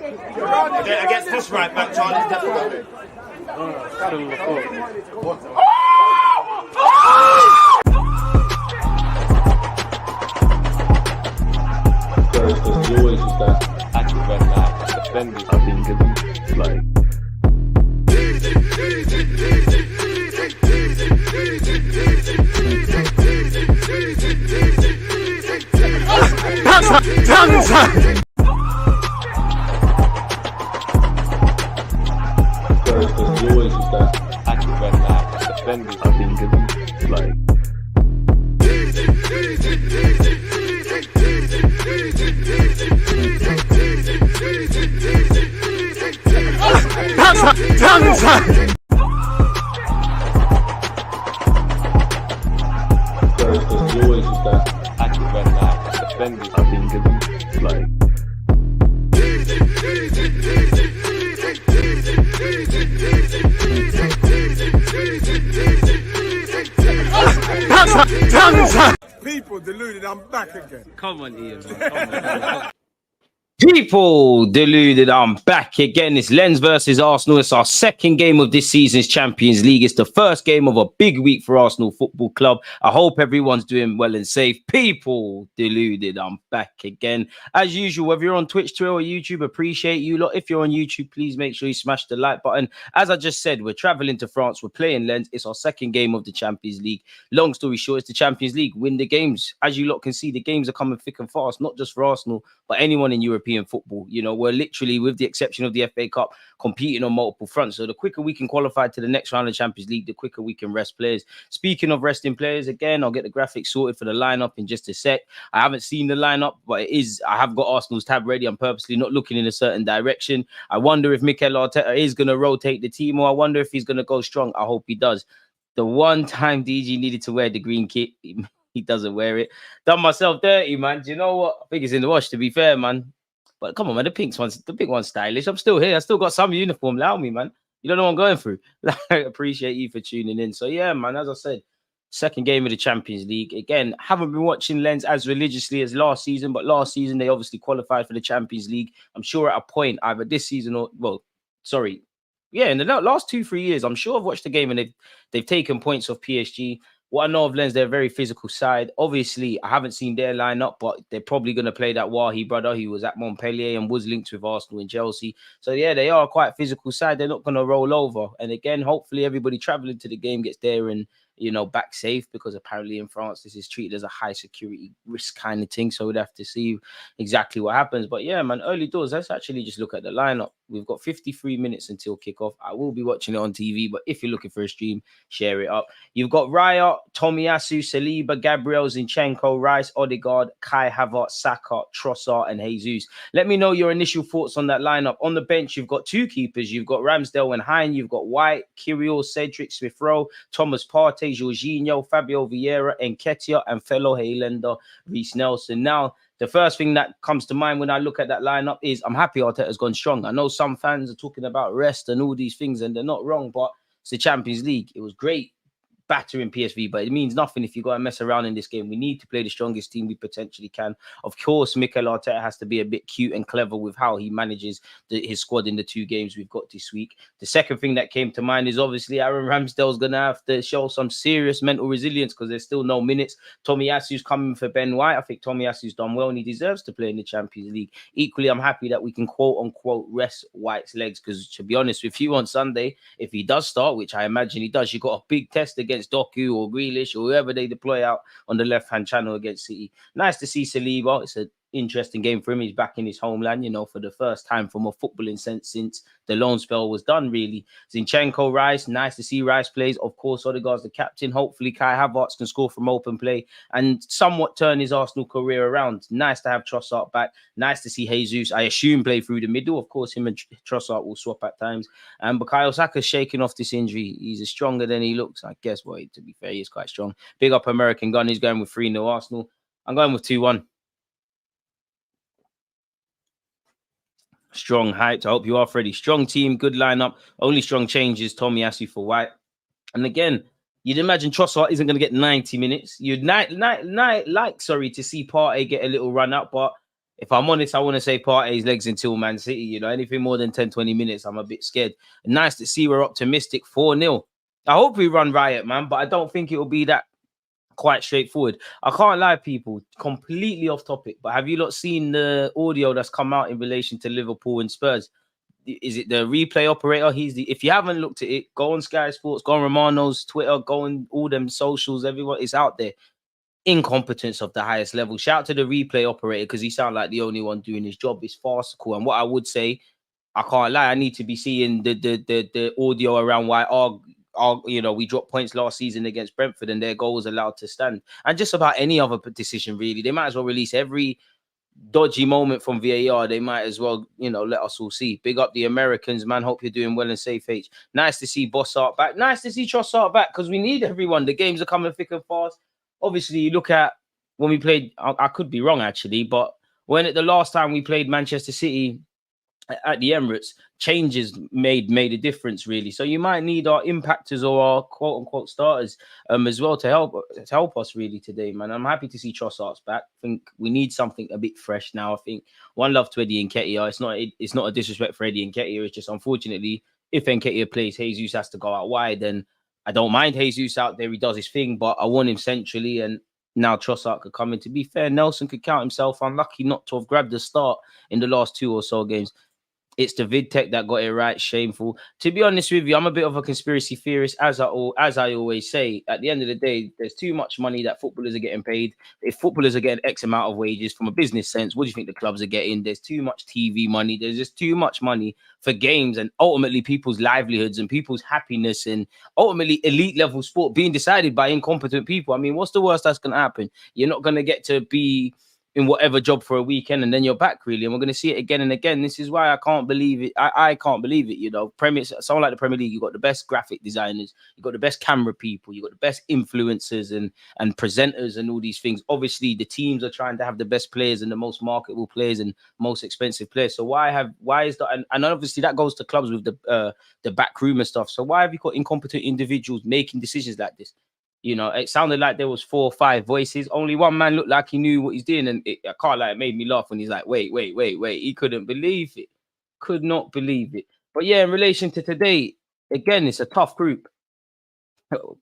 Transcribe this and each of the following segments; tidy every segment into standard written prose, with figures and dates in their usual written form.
Yeah, against this right back, Charlie's definitely. You always use that active and defending. I think it's like. You always use that active and defending. I think it's like. You always use that active and defending. I think it's like. People deluded, I'm back again. Come on, Ian. Man. Come on. People deluded, I'm back again. It's Lens versus Arsenal. It's our second game of this season's Champions League. It's the first game of a big week for Arsenal Football Club. I hope everyone's doing well and safe. People deluded, I'm back again. As usual, whether you're on Twitch, Twitter, or YouTube, appreciate you lot. If you're on YouTube, please make sure you smash the like button. As I just said, we're traveling to France. We're playing Lens. It's our second game of the Champions League. Long story short, it's the Champions League. Win the games. As you lot can see, the games are coming thick and fast, not just for Arsenal, but anyone in European football. You know, we're literally, with the exception of the FA Cup, competing on multiple fronts. So the quicker we can qualify to the next round of Champions League, the quicker we can rest players. Speaking of resting players, again, I'll get the graphics sorted for the lineup in just a sec. I haven't seen the lineup, but I have got Arsenal's tab ready. I'm purposely not looking in a certain direction. I wonder if Mikel Arteta is going to rotate the team, or I wonder if he's going to go strong. I hope he does. The one time DG needed to wear the green kit, he doesn't wear it. Done myself dirty, man. Do you know what? I think it's in the wash, to be fair, man. But come on, man, the pink one's stylish. I'm still here. I still got some uniform. Allow me, man. You don't know what I'm going through. I appreciate you for tuning in. So, yeah, man, as I said, second game of the Champions League. Again, haven't been watching Lens as religiously as last season, but last season they obviously qualified for the Champions League. I'm sure at a point, either this season or, in the last 2-3 years, I'm sure I've watched the game and they've taken points off PSG. What I know of Lens, they're a very physical side. Obviously, I haven't seen their lineup, but they're probably going to play that Wahi brother who was at Montpellier and was linked with Arsenal and Chelsea. So, yeah, they are quite a physical side. They're not going to roll over. And again, hopefully everybody traveling to the game gets there and, back safe, because apparently in France, this is treated as a high security risk kind of thing. So we'd have to see exactly what happens. But yeah, man, early doors, let's actually just look at the lineup. We've got 53 minutes until kickoff. I will be watching it on TV, but if you're looking for a stream, share it up. You've got Raya, Tomiyasu, Saliba, Gabriel, Zinchenko, Rice, Odegaard, Kai Havertz, Saka, Trossard, and Jesus. Let me know your initial thoughts on that lineup. On the bench, you've got two keepers. You've got Ramsdale and Hine. You've got White, Kyrgios, Cedric, Smith-Rowe, Thomas Partey, Jorginho, Fabio Vieira, Nketiah, and fellow Highlander, Reece Nelson. Now, the first thing that comes to mind when I look at that lineup is I'm happy Arteta's gone strong. I know some fans are talking about rest and all these things, and they're not wrong, but it's the Champions League. It was great battering PSV, but it means nothing if you got to mess around in this game. We need to play the strongest team we potentially can. Of course, Mikel Arteta has to be a bit cute and clever with how he manages his squad in the two games we've got this week. The second thing that came to mind is obviously Aaron Ramsdale's going to have to show some serious mental resilience because there's still no minutes. Tomiyasu's coming for Ben White. I think Tomiyasu's done well and he deserves to play in the Champions League. Equally, I'm happy that we can quote-unquote rest White's legs because, to be honest with you, on Sunday, if he does start, which I imagine he does, you've got a big test against Doku or Grealish or whoever they deploy out on the left-hand channel against City. Nice to see Saliba. It's an interesting game for him. He's back in his homeland, for the first time from a footballing sense since the loan spell was done, really. Zinchenko, Rice. Nice to see Rice plays. Of course, Odegaard's the captain. Hopefully, Kai Havertz can score from open play and somewhat turn his Arsenal career around. Nice to have Trossard back. Nice to see Jesus, I assume, play through the middle. Of course, him and Trossard will swap at times. And Bukayo Saka's shaking off this injury. He's stronger than he looks. I guess, well, to be fair, he's quite strong. Big up American Gun. He's going with 3-0 Arsenal. I'm going with 2-1. Strong height. I hope you are, Freddie. Strong team, good lineup. Only strong changes. Tomiyasu for White. And again, you'd imagine Trossard isn't going to get 90 minutes. You'd like to see Partey get a little run out, but If I'm honest, I want to say Partey's legs until Man City. You know, anything more than 10, 20 minutes, I'm a bit scared. Nice to see we're optimistic. 4-0. I hope we run riot, man, but I don't think it will be that quite straightforward. I can't lie, people, completely off topic, but have you not seen the audio that's come out in relation to Liverpool and Spurs? Is it the replay operator? If you haven't looked at it, go on Sky Sports, go on Romano's Twitter, go on all them socials, everyone is out there. Incompetence of the highest level. Shout out to the replay operator because he sounded like the only one doing his job. It's farcical. And what I would say, I can't lie, I need to be seeing the audio around why we dropped points last season against Brentford and their goal was allowed to stand. And just about any other decision, really. They might as well release every dodgy moment from VAR. They might as well, let us all see. Big up the Americans, man. Hope you're doing well and safe, H. Nice to see Bossart back. Nice to see Trossard back because we need everyone. The games are coming thick and fast. Obviously, you look at when we played, I could be wrong, actually, but when the last time we played Manchester City at the Emirates, changes made a difference, really. So you might need our impactors or our quote unquote starters as well to help us really today, man. I'm happy to see Trossard's back. I think we need something a bit fresh now. I think one love to Eddie Nketiah. It's not a disrespect for Eddie Nketiah. It's just unfortunately if Nketiah plays, Jesus has to go out wide. And I don't mind Jesus out there. He does his thing, but I want him centrally. And now Trossard could come in. To be fair, Nelson could count himself unlucky not to have grabbed the start in the last 2 or so games. It's the vid tech that got it right. Shameful. To be honest with you, I'm a bit of a conspiracy theorist, as I always say. At the end of the day, there's too much money that footballers are getting paid. If footballers are getting X amount of wages from a business sense, what do you think the clubs are getting? There's too much TV money. There's just too much money for games and ultimately people's livelihoods and people's happiness and ultimately elite level sport being decided by incompetent people. I mean, what's the worst that's going to happen? You're not going to get to be in whatever job for a weekend and then you're back, really. And we're going to see it again and again. This is why I can't believe it. I can't believe it. Someone like the Premier League, you've got the best graphic designers, you've got the best camera people, you've got the best influencers and presenters and all these things. Obviously, the teams are trying to have the best players and the most marketable players and most expensive players. So why is that? And obviously that goes to clubs with the back room and stuff. So why have you got incompetent individuals making decisions like this? It sounded like there was 4 or 5 voices. Only one man looked like he knew what he's doing. And I can't lie, it made me laugh when he's like, wait. He couldn't believe it. Could not believe it. But yeah, in relation to today, again, it's a tough group.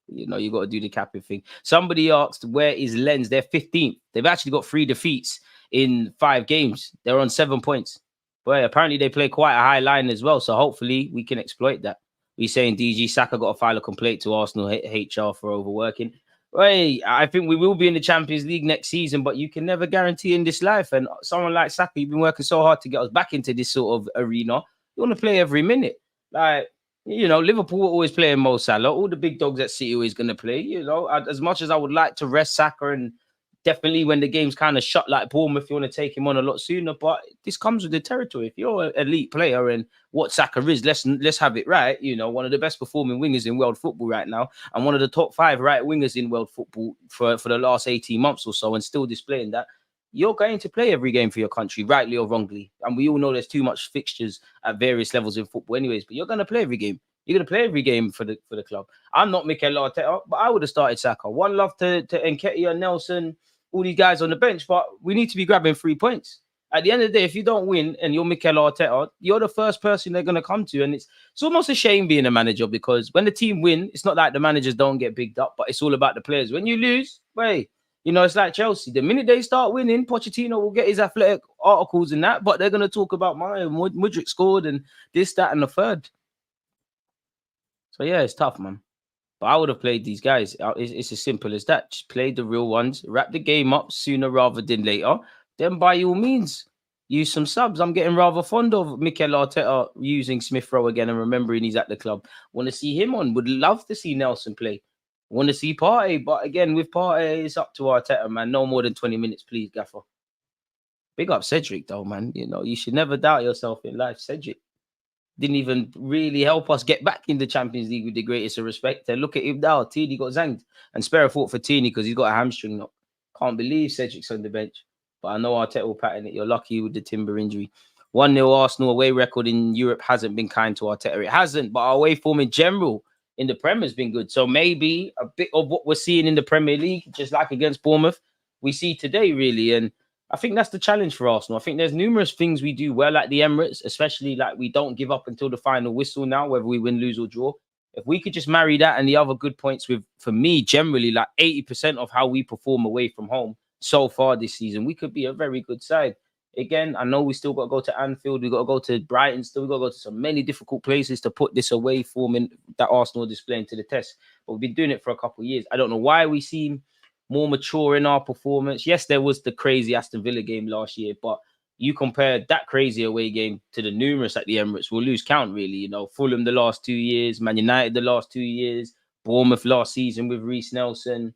You got to do the capping thing. Somebody asked, where is Lens? They're 15th. They've actually got 3 defeats in 5 games. They're on 7 points. But apparently they play quite a high line as well. So hopefully we can exploit that. We saying DG Saka got to file a complaint to Arsenal HR for overworking. Hey, I think we will be in the Champions League next season, but you can never guarantee in this life. And someone like Saka, you've been working so hard to get us back into this sort of arena. You want to play every minute. Liverpool are always playing Mo Salah. All the big dogs at City always going to play. As much as I would like to rest Saka and definitely when the game's kind of shut like Bournemouth, you want to take him on a lot sooner. But this comes with the territory. If you're an elite player and what Saka is, let's have it right. One of the best performing wingers in world football right now and one of the top 5 right wingers in world football for the last 18 months or so and still displaying that. You're going to play every game for your country, rightly or wrongly. And we all know there's too much fixtures at various levels in football anyways, but you're going to play every game. You're going to play every game for the club. I'm not Mikel Arteta, but I would have started Saka. One love to Nketiah, Nelson, all these guys on the bench, but we need to be grabbing 3 points. At the end of the day, if you don't win and you're Mikel Arteta, you're the first person they're going to come to. And it's almost a shame being a manager because when the team win, it's not like the managers don't get bigged up, but it's all about the players. When you lose, it's like Chelsea. The minute they start winning, Pochettino will get his athletic articles and that, but they're going to talk about Mudryk scored and this, that, and the third. So yeah, it's tough, man. But I would have played these guys. It's as simple as that. Just play the real ones. Wrap the game up sooner rather than later. Then by all means, use some subs. I'm getting rather fond of Mikel Arteta using Smith Rowe again and remembering he's at the club. Want to see him on. Would love to see Nelson play. Want to see Partey. But again, with Partey, it's up to Arteta, man. No more than 20 minutes, please, Gaffer. Big up Cedric, though, man. You should never doubt yourself in life. Cedric didn't even really help us get back in the Champions League with the greatest of respect. And look at him now. Tierney got zanged. And Sparrow fought for Tierney because he's got a hamstring knock. Can't believe Cedric's on the bench. But I know Arteta will pattern it. You're lucky with the Timber injury. 1-0 Arsenal away record in Europe hasn't been kind to Arteta. It hasn't, but our away form in general in the Premier has been good. So maybe a bit of what we're seeing in the Premier League, just like against Bournemouth, we see today, really. And I think that's the challenge for Arsenal. I think there's numerous things we do well at the Emirates, especially like we don't give up until the final whistle now, whether we win, lose, or draw. If we could just marry that and the other good points with, for me, generally like 80% of how we perform away from home so far this season, we could be a very good side. Again, I know we still got to go to Anfield, we got to go to Brighton, still we got to go to so many difficult places to put this away form in that Arsenal are displaying to the test. But we've been doing it for a couple of years. I don't know why we seem more mature in our performance. Yes, there was the crazy Aston Villa game last year, but you compare that crazy away game to the numerous at the Emirates, we'll lose count, really. You know, Fulham the last 2 years, Man United the last 2 years, Bournemouth last season with Reece Nelson.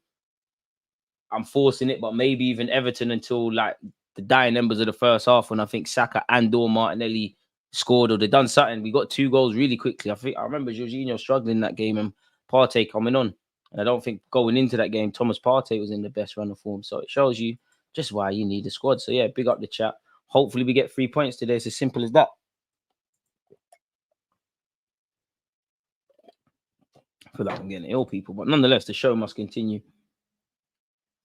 I'm forcing it, but maybe even Everton until like the dying embers of the first half when I think Saka and or Martinelli scored or they done something. We got 2 goals really quickly. I remember Jorginho struggling that game and Partey coming on. And I don't think going into that game, Thomas Partey was in the best run of form. So it shows you just why you need a squad. So yeah, big up the chat. Hopefully we get 3 points today. It's as simple as that. I feel like I'm getting ill, people. But nonetheless, the show must continue.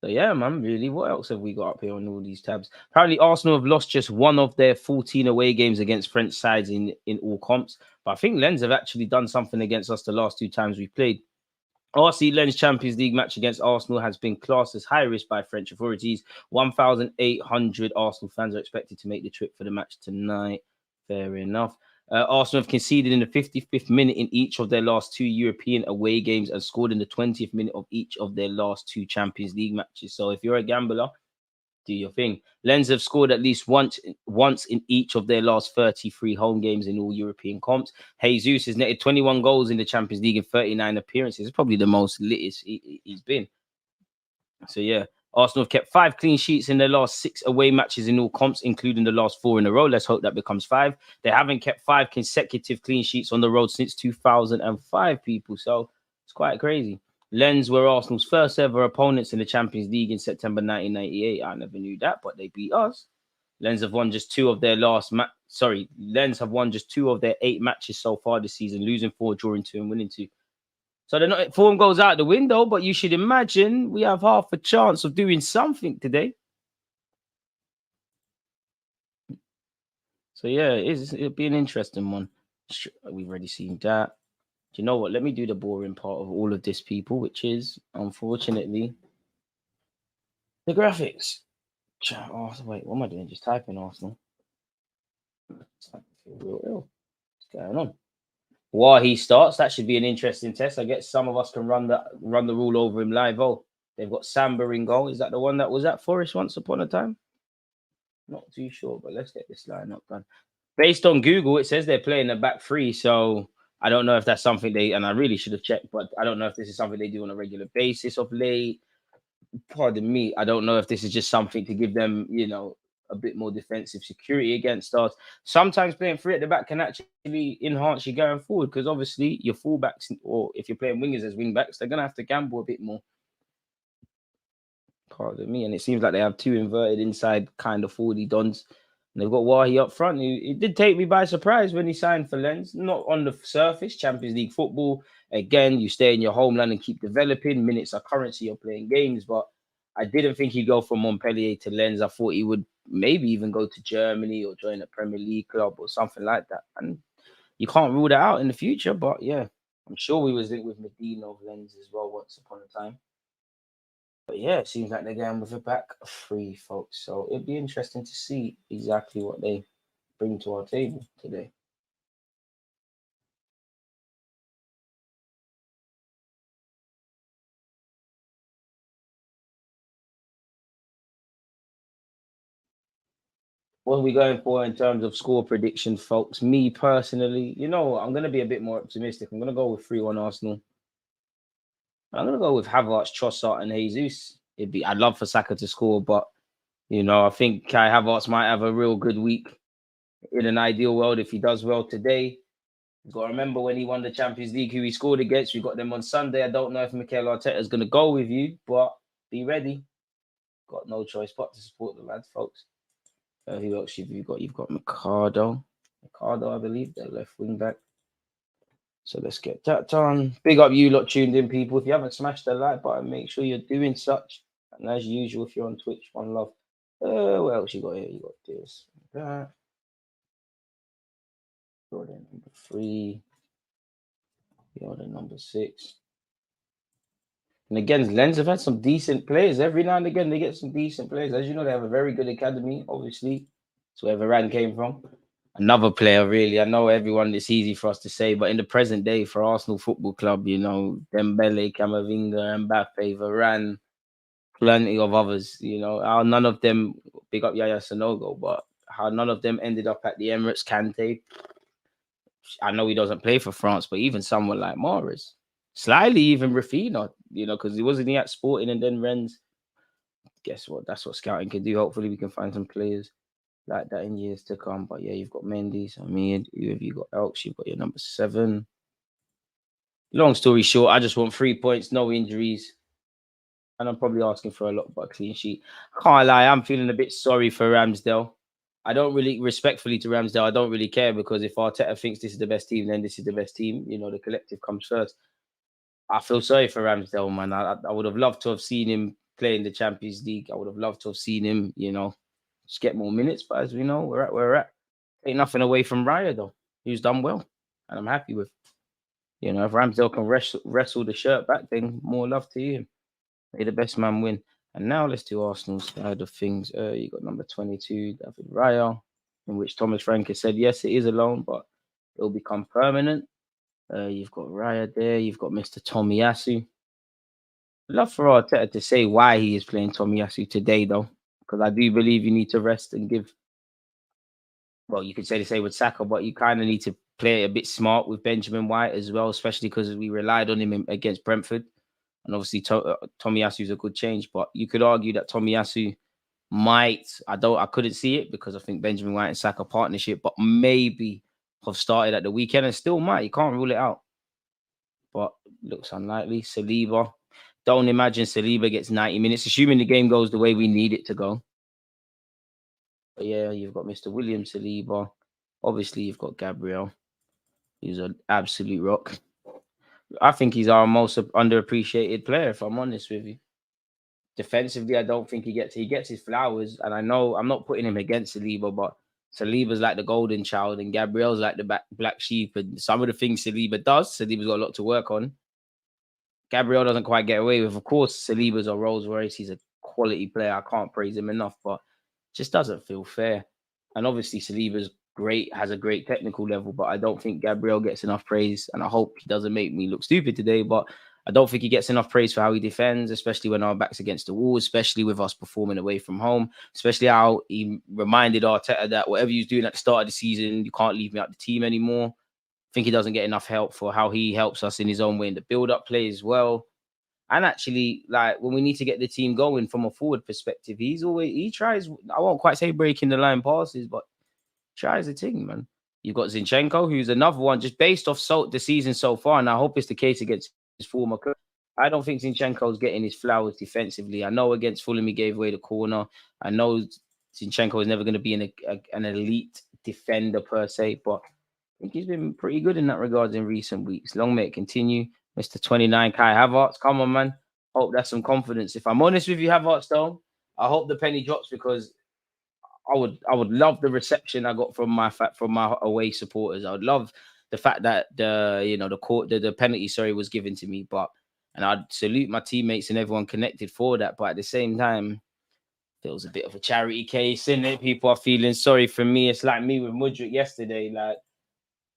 So yeah, man, really, what else have we got up here on all these tabs? Apparently, Arsenal have lost just 1 of their 14 away games against French sides in all comps. But I think Lens have actually done something against us the last 2 times we played. RC Lens Champions League match against Arsenal has been classed as high risk by French authorities. 1,800 Arsenal fans are expected to make the trip for the match tonight. Fair enough. Arsenal have conceded in the 55th minute in each of their last 2 European away games and scored in the 20th minute of each of their last 2 Champions League matches. So if you're a gambler, do your thing. Lens have scored at least once in each of their last 33 home games in all European comps. Jesus has netted 21 goals in the Champions League in 39 appearances. It's probably the most lit he's been. So yeah, Arsenal have kept 5 clean sheets in their last 6 away matches in all comps, including the last 4 in a row. Let's hope that becomes 5. They haven't kept 5 consecutive clean sheets on the road since 2005, people. So it's quite crazy. Lens were Arsenal's first ever opponents in the Champions League in September 1998. I never knew that, but they beat us. Lens have won just 2 of their Lens have won just 2 of their 8 matches so far this season, losing 4, drawing 2, and winning 2. So they're not, form goes out the window, but you should imagine we have half a chance of doing something today. So yeah, it'll be an interesting one. We've already seen that. Do you know what? Let me do the boring part of all of this, people, which is, unfortunately, the graphics. Oh, wait, what am I doing? Just typing Arsenal. I feel real ill. What's going on? While he starts, that should be an interesting test. I guess some of us can run the rule over him live. Oh, they've got Samba in goal. Is that the one that was at Forest once upon a time? Not too sure, but let's get this lineup done. Based on Google, it says they're playing a back 3, so I don't know if that's something and I really should have checked, but I don't know if this is something they do on a regular basis of late. Pardon me. I don't know if this is just something to give them, a bit more defensive security against us. Sometimes playing 3 at the back can actually enhance you going forward because obviously your fullbacks, or if you're playing wingers as wing backs, they're going to have to gamble a bit more. Pardon me. And it seems like they have 2 inverted inside kind of 40 dons. And they've got Wahi up front. It did take me by surprise when he signed for Lens. Not on the surface, Champions League football. Again, you stay in your homeland and keep developing. Minutes are currency. You're playing games. But I didn't think he'd go from Montpellier to Lens. I thought he would maybe even go to Germany or join a Premier League club or something like that. And you can't rule that out in the future. But yeah, I'm sure we was linked with Medina of Lens as well once upon a time. But yeah, it seems like they're going with a back 3, folks. So it'd be interesting to see exactly what they bring to our table today. What are we going for in terms of score prediction, folks? Me personally, I'm going to be a bit more optimistic. I'm going to go with 3-1 Arsenal. I'm going to go with Havertz, Trossard, and Jesus. I'd love for Saka to score, but, I think Kai Havertz might have a real good week. In an ideal world, if he does well today. You've got to remember when he won the Champions League, who he scored against. We got them on Sunday. I don't know if Mikel Arteta is going to go with you, but be ready. Got no choice but to support the lads, folks. Who else have you got? You've got Ricardo, I believe, the left wing back. So let's get that done. Big up you lot tuned in, people. If you haven't smashed the like button, make sure you're doing such. And as usual, if you're on Twitch, one love. What else you got here? You got this, that. Jordan number 3. Jordan number 6. And again, Lens have had some decent players. Every now and again, they get some decent players. As you know, they have a very good academy, obviously. That's where Varane came from. Another player, really. I know everyone, it's easy for us to say, but in the present day, for Arsenal Football Club, you know, Dembele, Camavinga, Mbappe, Varane, plenty of others, you know. How none of them, big up Yaya Sanogo, but how none of them ended up at the Emirates, Kante. I know he doesn't play for France, but even someone like Mahrez, slightly even Rafinha, you know, because he wasn't at Sporting and then Rennes. Guess what? That's what scouting can do. Hopefully, we can find some players like that in years to come. But yeah, you've got Mendy. So I mean, you've got Elks. You've got your number 7. Long story short, I just want 3 points, no injuries, and I'm probably asking for a lot, but a clean sheet. Can't lie, I'm feeling a bit sorry for Ramsdale. I don't really, respectfully to Ramsdale, I don't really care, because if Arteta thinks this is the best team, then this is the best team. You know, the collective comes first. I feel sorry for Ramsdale, man. I would have loved to have seen him play in the Champions League. I would have loved to have seen him, you know, just get more minutes. But as we know, we're at where we're at. Ain't nothing away from Raya, though. He's done well, and I'm happy with. You know, if Ramsdale can wrestle the shirt back, then more love to you. May the best man win. And now let's do Arsenal's side of things. You got number 22, David Raya, in which Thomas Frank has said, yes, it is a loan, but it'll become permanent. You've got Raya there. You've got Mr. Tomiyasu. I'd love for Arteta to say why he is playing Tomiyasu today, though, because I do believe you need to rest and give. Well, you could say the same with Saka, but you kind of need to play a bit smart with Benjamin White as well, especially because we relied on him against Brentford. And obviously, Tomiyasu is a good change, but you could argue that Tomiyasu might. I couldn't see it because I think Benjamin White and Saka partnership, but maybe have started at the weekend and still might. You can't rule it out, but looks unlikely. Saliba. Don't imagine Saliba gets 90 minutes, assuming the game goes the way we need it to go. But yeah, you've got Mr. William Saliba. Obviously, you've got Gabriel. He's an absolute rock. I think he's our most underappreciated player, if I'm honest with you. Defensively, I don't think he gets his flowers. And I know I'm not putting him against Saliba, but Saliba's like the golden child and Gabriel's like the black sheep. And some of the things Saliba's got a lot to work on. Gabriel doesn't quite get away with. Of course, Saliba's a Rolls Royce. He's a quality player. I can't praise him enough, but just doesn't feel fair. And obviously, Saliba's great, has a great technical level, but I don't think Gabriel gets enough praise. And I hope he doesn't make me look stupid today, but I don't think he gets enough praise for how he defends, especially when our back's against the wall, especially with us performing away from home, especially how he reminded Arteta that whatever he was doing at the start of the season, you can't leave me out the team anymore. I think he doesn't get enough help for how he helps us in his own way in the build-up play as well. And actually, like when we need to get the team going from a forward perspective, he tries, I won't quite say breaking the line passes, but tries a thing, man. You've got Zinchenko, who's another one just based off the season so far, and I hope it's the case against his former club. I don't think Zinchenko's getting his flowers defensively. I know against Fulham he gave away the corner. I know Zinchenko is never going to be an elite defender per se, but I think he's been pretty good in that regard in recent weeks. Long may it continue. Mr. 29, Kai Havertz. Come on, man. Hope that's some confidence. If I'm honest with you, Havertz, though, I hope the penny drops because I would love the reception I got from my away supporters. I would love the fact that the penalty was given to me, and I'd salute my teammates and everyone connected for that. But at the same time, there was a bit of a charity case in it. People are feeling sorry for me. It's like me with Mudryk yesterday. Like,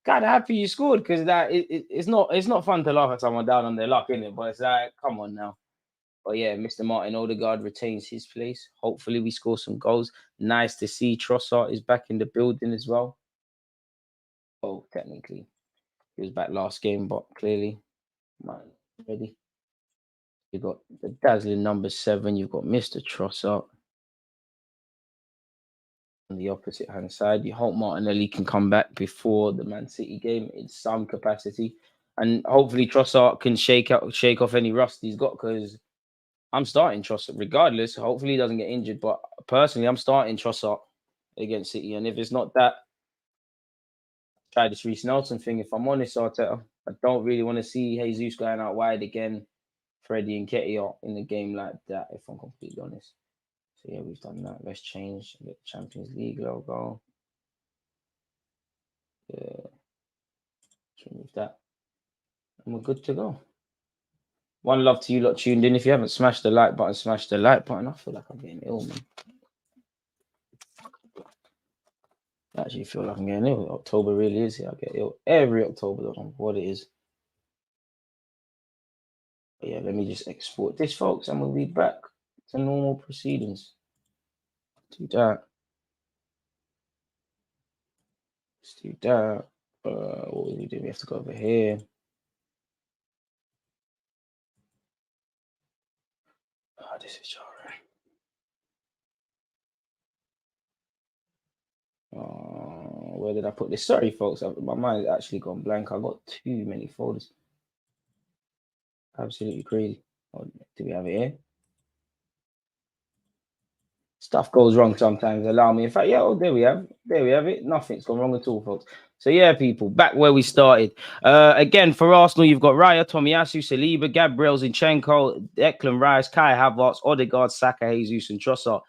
God, happy you scored because it's not fun to laugh at someone down on their luck, innit? But it's like, come on now. But yeah, Mr. Martin Odegaard retains his place. Hopefully, we score some goals. Nice to see Trossard is back in the building as well. Oh, technically, he was back last game, but clearly, man, ready. You've got the dazzling number 7. You've got Mr. Trossard on the opposite hand side. You hope Martinelli can come back before the Man City game in some capacity, and hopefully Trossard can shake off any rust he's got because I'm starting Trossard regardless. Hopefully he doesn't get injured, but personally, I'm starting Trossard against City, and if it's not that, try this Reece Nelson thing. If I'm honest, Arteta, I don't really want to see Jesus going out wide again, Freddie and Ketia in a game like that. If I'm completely honest. So yeah, we've done that. Let's change the Champions League logo. Yeah, remove that. And we're good to go. One love to you lot tuned in. If you haven't smashed the like button, smash the like button. I feel like I'm getting ill, man. I actually feel like I'm getting ill. October really is here. I get ill every October. I don't know what it is. But yeah, let me just export this, folks, and we'll be back to normal proceedings. Do that. Let's do that. What do we do? We have to go over here. Oh, this is alright. Where did I put this? Sorry, folks. My mind has actually gone blank. I got too many folders. Absolutely crazy. Oh, do we have it here? Stuff goes wrong sometimes. Allow me. In fact, yeah. Oh, there we have it. Nothing's gone wrong at all, folks. So yeah, people, back where we started. Again, for Arsenal, you've got Raya, Tomiyasu, Saliba, Gabriel, Zinchenko, Declan Rice, Kai Havertz, Odegaard, Saka, Jesus, and Trossard.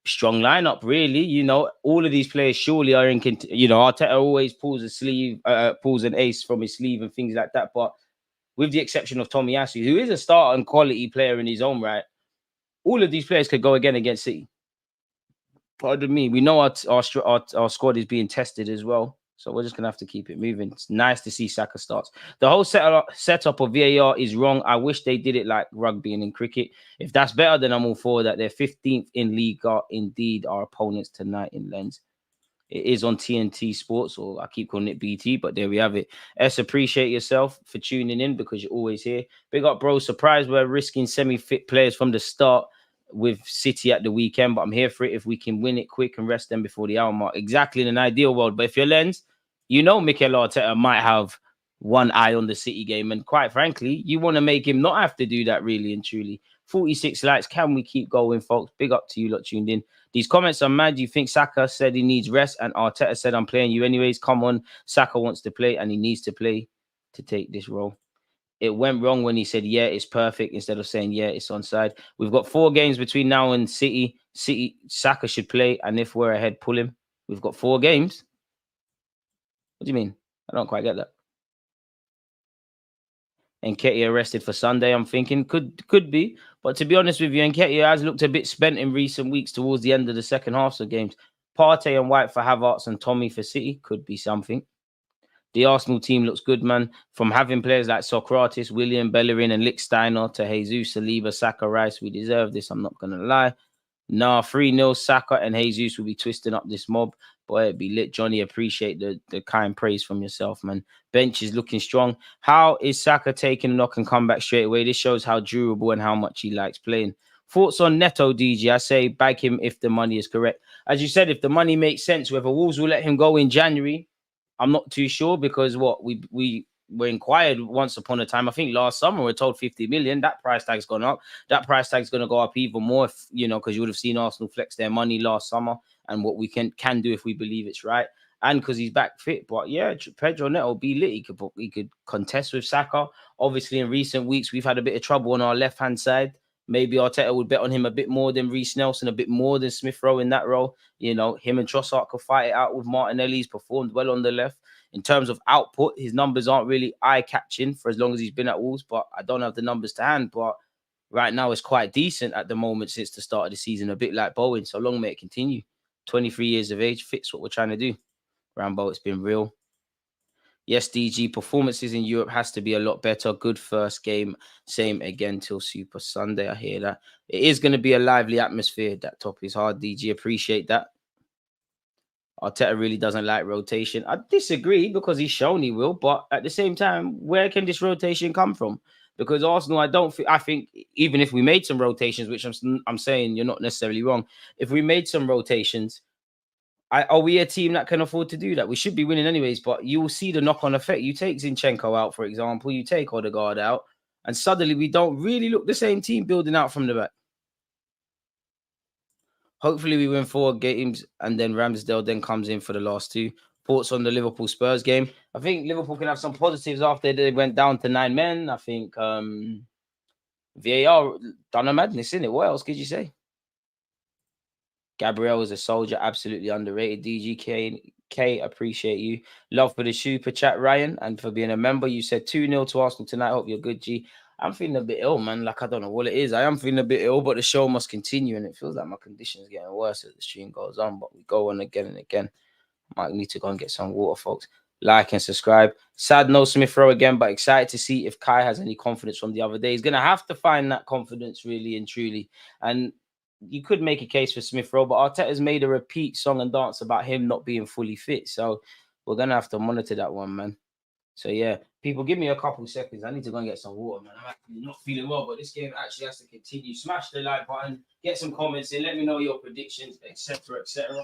Strong lineup, really. You know, all of these players surely are in. You know, Arteta always pulls an ace from his sleeve and things like that. But with the exception of Tomiyasu, who is a starter and quality player in his own right, all of these players could go again against City. Pardon me. We know our squad is being tested as well. So we're just going to have to keep it moving. It's nice to see Saka starts. The whole setup of VAR is wrong. I wish they did it like rugby and in cricket. If that's better, then I'm all for that. They're 15th in league are indeed our opponents tonight in Lens. It is on TNT Sports, or I keep calling it BT, but there we have it. Appreciate yourself for tuning in because you're always here. Big up, bro. Surprised we're risking semi-fit players from the start with City at the weekend, but I'm here for it if we can win it quick and rest them before the hour mark. Exactly in an ideal world. But if you're Lens, you know Mikel Arteta might have one eye on the City game. And quite frankly, you want to make him not have to do that really and truly. 46 likes. Can we keep going, folks? Big up to you lot tuned in. These comments are mad. You think Saka said he needs rest and Arteta said, I'm playing you anyways. Come on. Saka wants to play and he needs to play to take this role. It went wrong when he said, yeah, it's perfect, instead of saying, yeah, it's onside. We've got 4 games between now and City. Saka should play, and if we're ahead, pull him. We've got 4 games. What do you mean? I don't quite get that. Nketiah arrested for Sunday, I'm thinking. Could be. But to be honest with you, Nketiah has looked a bit spent in recent weeks towards the end of the second half of games. Partey and White for Havertz and Tommy for City could be something. The Arsenal team looks good, man. From having players like Socrates, William, Bellerin, and Lichtsteiner to Jesus, Saliba, Saka, Rice. We deserve this, I'm not going to lie. Nah, 3-0, Saka and Jesus will be twisting up this mob. Boy, it'd be lit. Johnny, appreciate the kind praise from yourself, man. Bench is looking strong. How is Saka taking a knock and come back straight away? This shows how durable and how much he likes playing. Thoughts on Neto, DG? I say bag him if the money is correct. As you said, if the money makes sense, whether Wolves will let him go in January, I'm not too sure, because we were inquired once upon a time. I think last summer we were told 50 million. That price tag's gone up. That price tag's going to go up even more, if, you know, because you would have seen Arsenal flex their money last summer and what we can do if we believe it's right. And because he's back fit. But yeah, Pedro Neto be lit. He could contest with Saka. Obviously, in recent weeks, we've had a bit of trouble on our left-hand side. Maybe Arteta would bet on him a bit more than Reece Nelson, a bit more than Smith Rowe in that role. You know, him and Trossard could fight it out with Martinelli. He's performed well on the left. In terms of output, his numbers aren't really eye-catching for as long as he's been at Wolves, but I don't have the numbers to hand. But right now, it's quite decent at the moment since the start of the season, a bit like Bowen. So long may it continue. 23 years of age, fits what we're trying to do. Rambo, it's been real. Yes, DG, performances in Europe has to be a lot better. Good first game. Same again till Super Sunday. I hear that. It is going to be a lively atmosphere. That top is hard, DG. Appreciate that. Arteta really doesn't like rotation. I disagree, because he's shown he will. But at the same time, where can this rotation come from? Because Arsenal, I think even if we made some rotations, which I'm saying you're not necessarily wrong. If we made some rotations, are we a team that can afford to do that? We should be winning anyways, but you will see the knock-on effect. You take Zinchenko out, for example, you take Odegaard out, and suddenly we don't really look the same team building out from the back. Hopefully we win 4 games, and then Ramsdale then comes in for the last 2. Thoughts on the Liverpool-Spurs game? I think Liverpool can have some positives after they went down to 9 men. I think VAR done a madness, innit? What else could you say? Gabriel is a soldier, absolutely underrated. DGK, appreciate you. Love for the super chat, Ryan, and for being a member. You said 2-0 to Arsenal tonight. Hope you're good, G. I'm feeling a bit ill, man. Like, I don't know what it is. I am feeling a bit ill, but the show must continue, and it feels like my condition is getting worse as the stream goes on. But we go on again and again. Might need to go and get some water, folks. Like and subscribe. Sad no Smith Rowe again, but excited to see if Kai has any confidence from the other day. He's going to have to find that confidence really and truly. And you could make a case for Smith Rowe, but Arteta's made a repeat song and dance about him not being fully fit. So we're going to have to monitor that one, man. So yeah, people, give me a couple seconds. I need to go and get some water, man. I'm actually not feeling well, but this game actually has to continue. Smash the like button, get some comments in, let me know your predictions, etc., etc.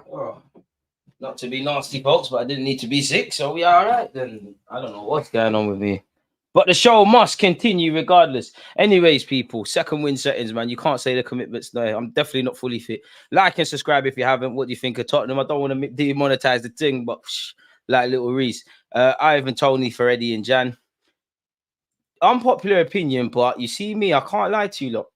Oh, not to be nasty, folks, but I didn't need to be sick, so we are all right then. I don't know what's going on with me. But the show must continue regardless. Anyways, people, second win settings, man. You can't say the commitment's there. I'm definitely not fully fit. Like and subscribe if you haven't. What do you think of Tottenham? I don't want to demonetize the thing, but like little Reese. Ivan, Tony, for Eddie and Jan. Unpopular opinion, but you see me, I can't lie to you, lot.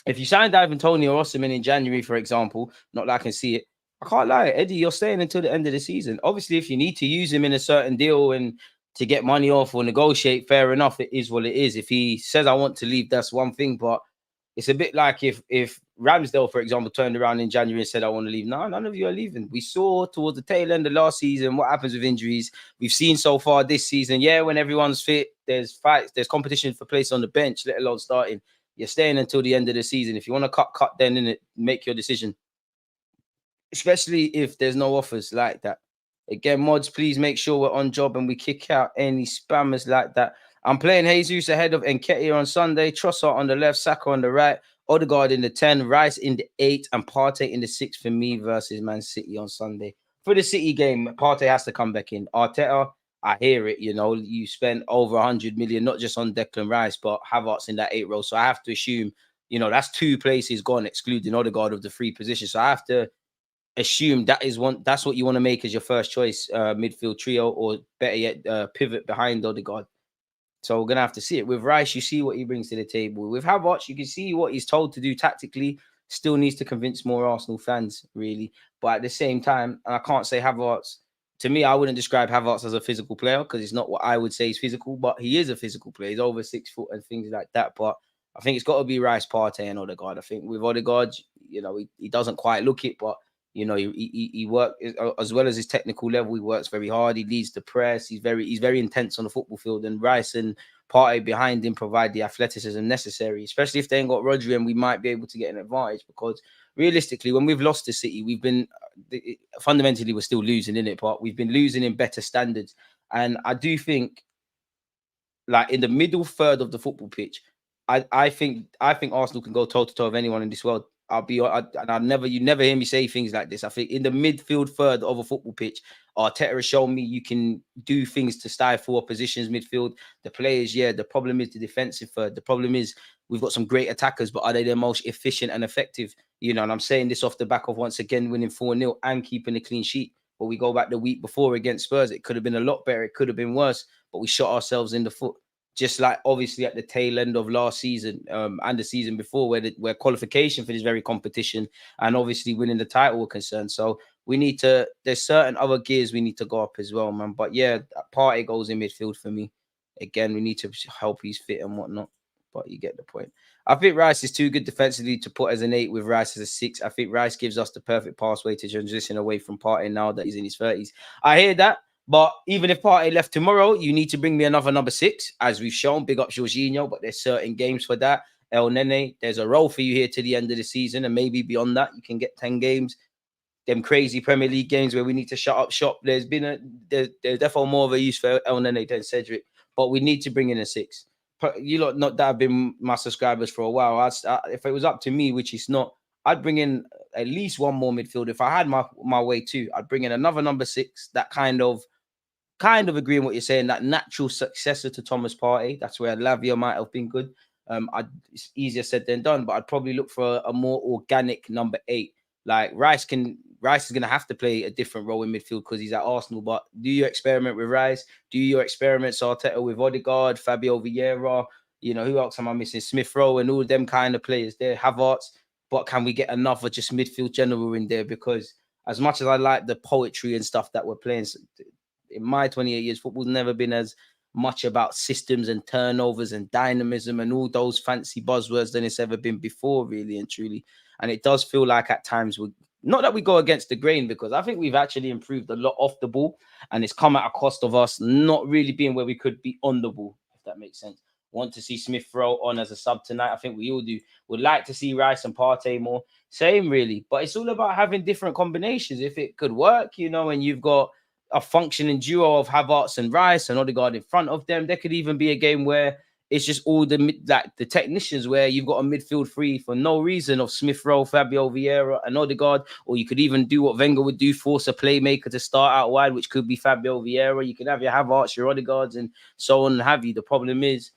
If you signed Ivan, Tony, or Osimhen in January, for example, not that I can see it, I can't lie. Eddie, you're staying until the end of the season. Obviously, if you need to use him in a certain deal and to get money off or negotiate, fair enough. It is what it is. If he says I want to leave, that's one thing. But it's a bit like if Ramsdale, for example, turned around in January and said I want to leave. No, none of you are leaving. We saw towards the tail end of last season what happens with injuries. We've seen so far this season. Yeah, when everyone's fit, there's fights, there's competition for place on the bench, let alone starting. You're staying until the end of the season. If you want to cut, then in it, make your decision. Especially if there's no offers like that. Again, mods, please make sure we're on job and we kick out any spammers like that. I'm playing Jesus ahead of Nketiah on Sunday, Trossard on the left, Saka on the right, Odegaard in the 10, Rice in the 8, and Partey in the 6 for me versus Man City on Sunday. For the City game, Partey has to come back in. Arteta, I hear it, you know, you spent over 100 million, not just on Declan Rice, but Havertz in that 8 row. So I have to assume, you know, that's 2 places gone, excluding Odegaard of the 3 positions. So I have to assume that's what you want to make as your first choice midfield trio, or better yet, pivot behind Odegaard. So we're gonna have to see it with Rice. You see what he brings to the table. With Havertz, you can see what he's told to do tactically. Still needs to convince more Arsenal fans, really. But at the same time, and I can't say Havertz. To me, I wouldn't describe Havertz as a physical player because it's not what I would say is physical. But he is a physical player. He's over 6 foot and things like that. But I think it's got to be Rice, Partey, and Odegaard. I think with Odegaard, you know, he doesn't quite look it, but You know, he works as well as his technical level. He works very hard. He leads the press. He's very intense on the football field. And Rice and Partey behind him provide the athleticism necessary, especially if they ain't got Rodri, and we might be able to get an advantage because realistically, when we've lost to City, we've been fundamentally we're still losing in it, but we've been losing in better standards. And I do think, like in the middle third of the football pitch, I think Arsenal can go toe to toe with anyone in this world. You never hear me say things like this. I think in the midfield third of a football pitch, Arteta has shown me you can do things to stifle opposition's midfield. The players, yeah. The problem is the defensive third. The problem is we've got some great attackers, but are they the most efficient and effective? You know, and I'm saying this off the back of once again winning 4-0 and keeping a clean sheet. But we go back the week before against Spurs, it could have been a lot better. It could have been worse, but we shot ourselves in the foot. Just like obviously at the tail end of last season and the season before, where qualification for this very competition and obviously winning the title were concerned. So there's certain other gears we need to go up as well, man. But yeah, Partey goes in midfield for me. Again, we need to help he's fit and whatnot. But you get the point. I think Rice is too good defensively to put as an 8 with Rice as a 6. I think Rice gives us the perfect pathway to transition away from Partey now that he's in his 30s. I hear that. But even if Partey left tomorrow, you need to bring me another number 6, as we've shown. Big up Jorginho, but there's certain games for that. El Nene, there's a role for you here to the end of the season, and maybe beyond that, you can get 10 games. Them crazy Premier League games where we need to shut up shop. There's definitely more of a use for El Nene than Cedric, but we need to bring in a 6. You lot not that have been my subscribers for a while. If it was up to me, which it's not, I'd bring in at least one more midfield. If I had my way too, I'd bring in another number 6. That kind of agreeing what you're saying, that natural successor to Thomas Partey. That's where Lavia might have been good. It's easier said than done, but I'd probably look for a more organic number 8. Like Rice is going to have to play a different role in midfield because he's at Arsenal. But do you experiment with Rice? Do you experiment Arteta with Odegaard, Fabio Vieira? You know, who else am I missing? Smith Rowe and all them kind of players there. Havertz. But can we get another just midfield general in there? Because as much as I like the poetry and stuff that we're playing, in my 28 years, football's never been as much about systems and turnovers and dynamism and all those fancy buzzwords than it's ever been before, really and truly. And it does feel like at times not that we go against the grain, because I think we've actually improved a lot off the ball, and it's come at a cost of us not really being where we could be on the ball, if that makes sense. Want to see Smith Rowe on as a sub tonight. I think we all do. Would like to see Rice and Partey more. Same, really. But it's all about having different combinations. If it could work, you know, and you've got a functioning duo of Havertz and Rice and Odegaard in front of them, there could even be a game where it's just all the technicians, where you've got a midfield free for no reason of Smith Rowe, Fabio Vieira and Odegaard. Or you could even do what Wenger would do, force a playmaker to start out wide, which could be Fabio Vieira. You can have your Havertz, your Odegaards and so on and have you. The problem is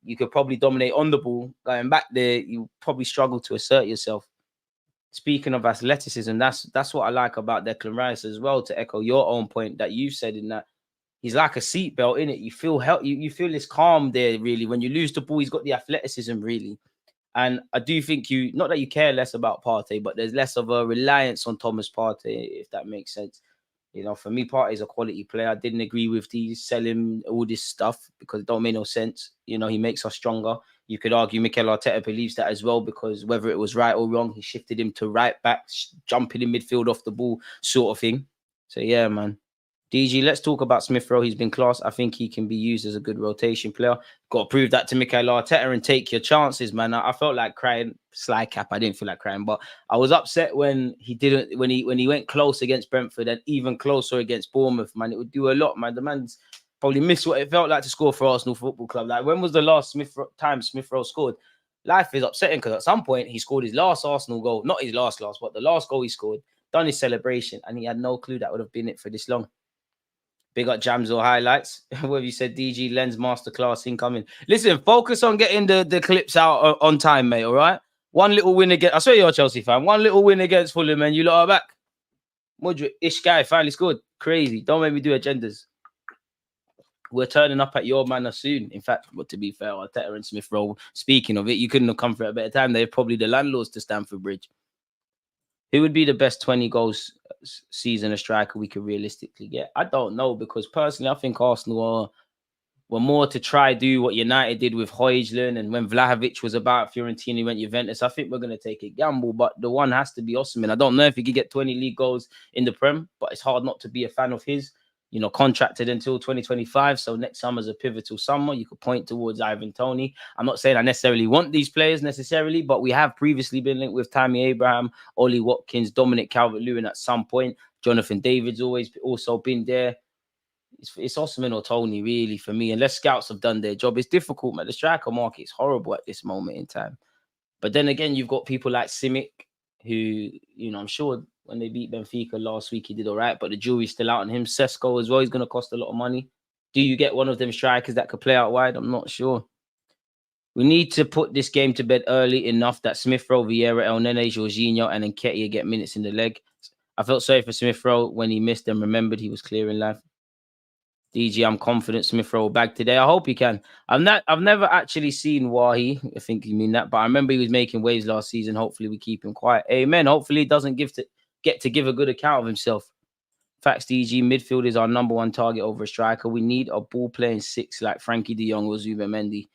you could probably dominate on the ball. Going back there, you probably struggle to assert yourself. Speaking of athleticism, that's what I like about Declan Rice as well, to echo your own point that you said, in that he's like a seatbelt, in it. You feel you feel this calm there, really. When you lose the ball, he's got the athleticism, really. And I do think not that you care less about Partey, but there's less of a reliance on Thomas Partey, if that makes sense. You know, for me, Partey's a quality player. I didn't agree with the selling all this stuff because it don't make no sense. You know, he makes us stronger. You could argue Mikel Arteta believes that as well, because whether it was right or wrong, he shifted him to right back, jumping in midfield off the ball sort of thing. So, yeah, man. DG, let's talk about Smith Rowe. He's been class. I think he can be used as a good rotation player. Got to prove that to Mikel Arteta and take your chances, man. I felt like crying. Sly cap. I didn't feel like crying, but I was upset when he went close against Brentford and even closer against Bournemouth, man. It would do a lot, man. The man's probably missed what it felt like to score for Arsenal Football Club. Like, when was the last time Smith Rowe scored? Life is upsetting because at some point he scored his last Arsenal goal. Not his last, but the last goal he scored, done his celebration, and he had no clue that would have been it for this long. Big up Jams or highlights. What have you said? DG Lens Masterclass incoming. Listen, focus on getting the clips out on time, mate, all right? One little win against... I swear you're a Chelsea fan. One little win against Fulham and you lot are back. Mudrick, ish guy, finally scored. Crazy. Don't make me do agendas. We're turning up at your manor soon. In fact, but to be fair, Arteta and Smith Rowe, speaking of it, you couldn't have come for a better time. They're probably the landlords to Stamford Bridge. Who would be the best 20 goals season a striker we could realistically get? I don't know, because personally, I think Arsenal are were more to try do what United did with Højlund, and when Vlahovic was about Fiorentina, he went Juventus. I think we're going to take a gamble, but the one has to be Osimhen. I don't know if he could get 20 league goals in the Prem, but it's hard not to be a fan of his. You know, contracted until 2025, so next summer's a pivotal summer. You could point towards Ivan Toney. I'm not saying I necessarily want these players necessarily, but we have previously been linked with Tammy Abraham, Ollie Watkins, Dominic Calvert-Lewin at some point. Jonathan David's always also been there. It's Osimhen or Toney, really, for me, unless scouts have done their job. It's difficult, man. The striker market is horrible at this moment in time. But then again, you've got people like Simic, who, you know, I'm sure when they beat Benfica last week, he did all right, but the jury's still out on him. Sesko as well, he's going to cost a lot of money. Do you get one of them strikers that could play out wide? I'm not sure. We need to put this game to bed early enough that Smith Rowe, Vieira, El Nene, Jorginho, and Nketiah get minutes in the leg. I felt sorry for Smith Rowe when he missed and remembered he was clear in life. DG, I'm confident Smith Rowe will bag today. I hope he can. I've never actually seen Wahi. I think you mean that, but I remember he was making waves last season. Hopefully we keep him quiet. Amen. Hopefully he doesn't get to give a good account of himself. Facts, DG, midfield is our number one target over a striker. We need a ball playing six like Frankie de Jong or Zubamendi.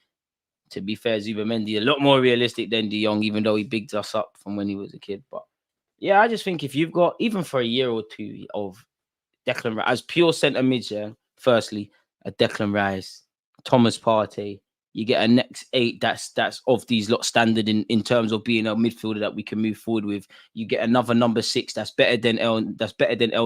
To be fair, Zubamendi a lot more realistic than de Jong, even though he bigged us up from when he was a kid. But yeah, I just think if you've got, even for a year or two of Declan Rice, as pure centre mid, yeah, firstly, a Declan Rice, Thomas Partey, you get a next 8 that's of these lot standard in terms of being a midfielder that we can move forward with. You get another number 6 that's better than El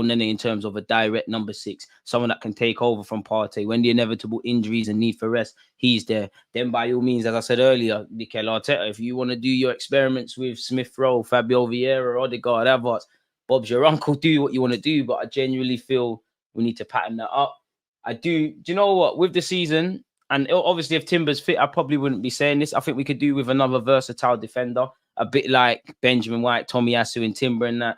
Nene in terms of a direct number 6, someone that can take over from Partey when the inevitable injuries and need for rest. He's there. Then by all means, as I said earlier, Mikel Arteta, if you want to do your experiments with Smith Rowe, Fabio Vieira, Odegaard, Havertz, Bob's your uncle, do what you want to do. But I genuinely feel we need to pattern that up. Do you know what? With the season, and obviously if Timber's fit, I probably wouldn't be saying this. I think we could do with another versatile defender, a bit like Benjamin White, Tomiyasu and Timber and that.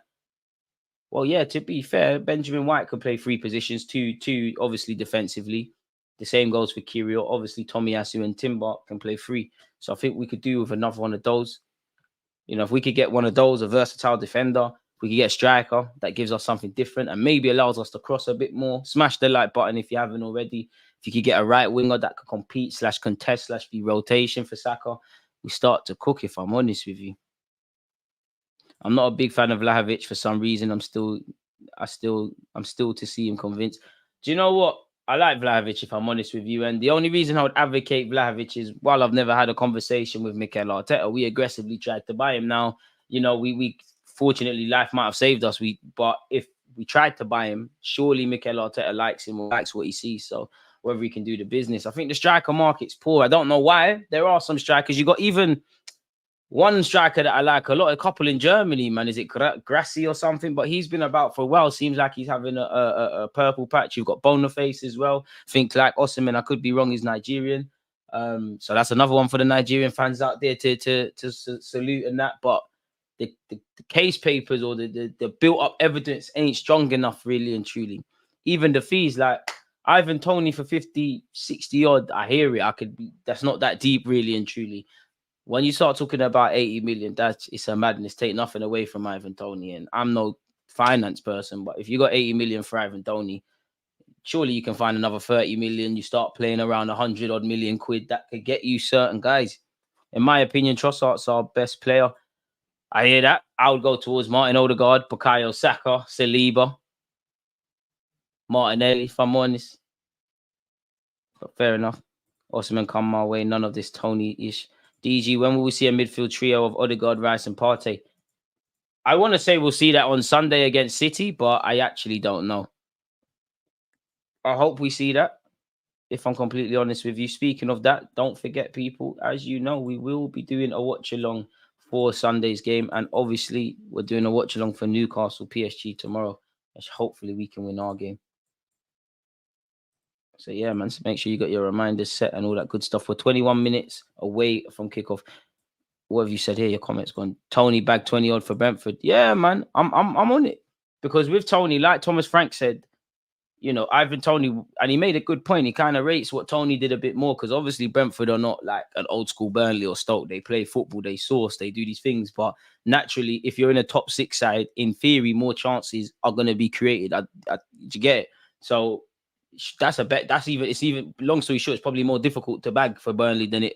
Well, yeah, to be fair, Benjamin White could play 3 positions, two obviously defensively. The same goes for Kyrgios. Obviously, Tomiyasu and Timber can play 3. So I think we could do with another one of those. You know, if we could get one of those, a versatile defender, we could get a striker that gives us something different and maybe allows us to cross a bit more. Smash the like button if you haven't already. If you could get a right winger that could compete / contest / be rotation for Saka, we start to cook, if I'm honest with you. I'm not a big fan of Vlahovic for some reason. I'm still to see him convinced. Do you know what? I like Vlahovic, if I'm honest with you. And the only reason I would advocate Vlahovic is, while I've never had a conversation with Mikel Arteta, we aggressively tried to buy him. Now, you know, we fortunately, life might have saved us. But if we tried to buy him, surely Mikel Arteta likes him or likes what he sees. So whether he can do the business. I think the striker market's poor. I don't know why. There are some strikers. You got even one striker that I like a couple in Germany, man. Is it Grassi or something? But he's been about for a while. Seems like he's having a purple patch. You've got Boniface as well. Think like Osimhen. I could be wrong. He's Nigerian. So that's another one for the Nigerian fans out there to salute and that. But the case papers or the built up evidence ain't strong enough, really and truly. Even the fees, like Ivan Toney for 50, 60 odd, I hear it. That's not that deep, really and truly. When you start talking about 80 million, it's a madness. Take nothing away from Ivan Toney. And I'm no finance person, but if you got 80 million for Ivan Toney, surely you can find another 30 million. You start playing around 100 odd million quid that could get you certain guys. In my opinion, Trossard's our best player. I hear that. I would go towards Martin Odegaard, Bukayo Saka, Saliba, Martinelli, if I'm honest. But fair enough. Osimhen come my way. None of this Tony-ish. DG, when will we see a midfield trio of Odegaard, Rice and Partey? I want to say we'll see that on Sunday against City, but I actually don't know. I hope we see that, if I'm completely honest with you. Speaking of that, don't forget, people, as you know, we will be doing a watch-along for Sunday's game. And obviously, we're doing a watch-along for Newcastle PSG tomorrow. Which hopefully we can win our game. So yeah, man, so make sure you got your reminders set and all that good stuff. We're 21 minutes away from kickoff. What have you said here? Your comments gone. Tony bagged 20 odd for Brentford. Yeah, man, I'm on it. Because with Tony, like Thomas Frank said, you know, Ivan Toney, and he made a good point. He kind of rates what Tony did a bit more, because obviously Brentford are not like an old school Burnley or Stoke. They play football, they source, they do these things. But naturally, if you're in a top 6 side, in theory, more chances are going to be created. Do you get it? So that's a bet. It's even long story short, it's probably more difficult to bag for Burnley than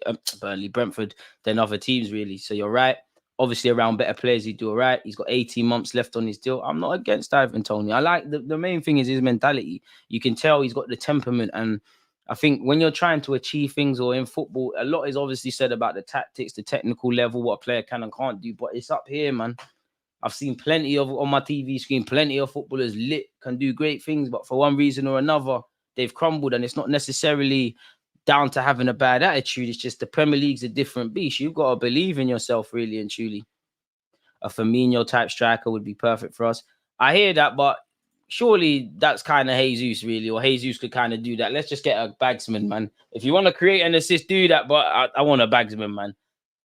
Brentford than other teams really. So you're right. Obviously, around better players, he'd do all right. He's got 18 months left on his deal. I'm not against Ivan Toney. I like the main thing is his mentality. You can tell he's got the temperament. And I think when you're trying to achieve things or in football, a lot is obviously said about the tactics, the technical level, what a player can and can't do. But it's up here, man. I've seen plenty of, on my TV screen, plenty of footballers can do great things. But for one reason or another, they've crumbled. And it's not necessarily down to having a bad attitude. It's just the Premier League's a different beast. You've got to believe in yourself, really and truly. A Firmino type striker would be perfect for us. I hear that, but surely that's kind of Jesus, really, or Jesus could kind of do that. Let's just get a bagsman, man. If you want to create an assist, do that, but I want a bagsman, man.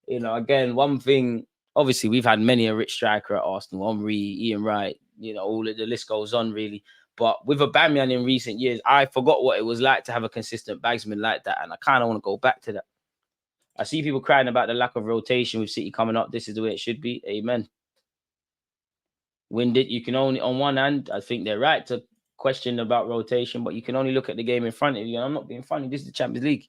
You know, again, one thing, obviously, we've had many a rich striker at Arsenal, Henry, Ian Wright, you know, all of the list goes on, really. But with Aubameyang in recent years, I forgot what it was like to have a consistent bagsman like that. And I kind of want to go back to that. I see people crying about the lack of rotation with City coming up. This is the way it should be. Amen. Winded, you can only, on one hand, I think they're right to question about rotation, but you can only look at the game in front of you. And I'm not being funny. This is the Champions League.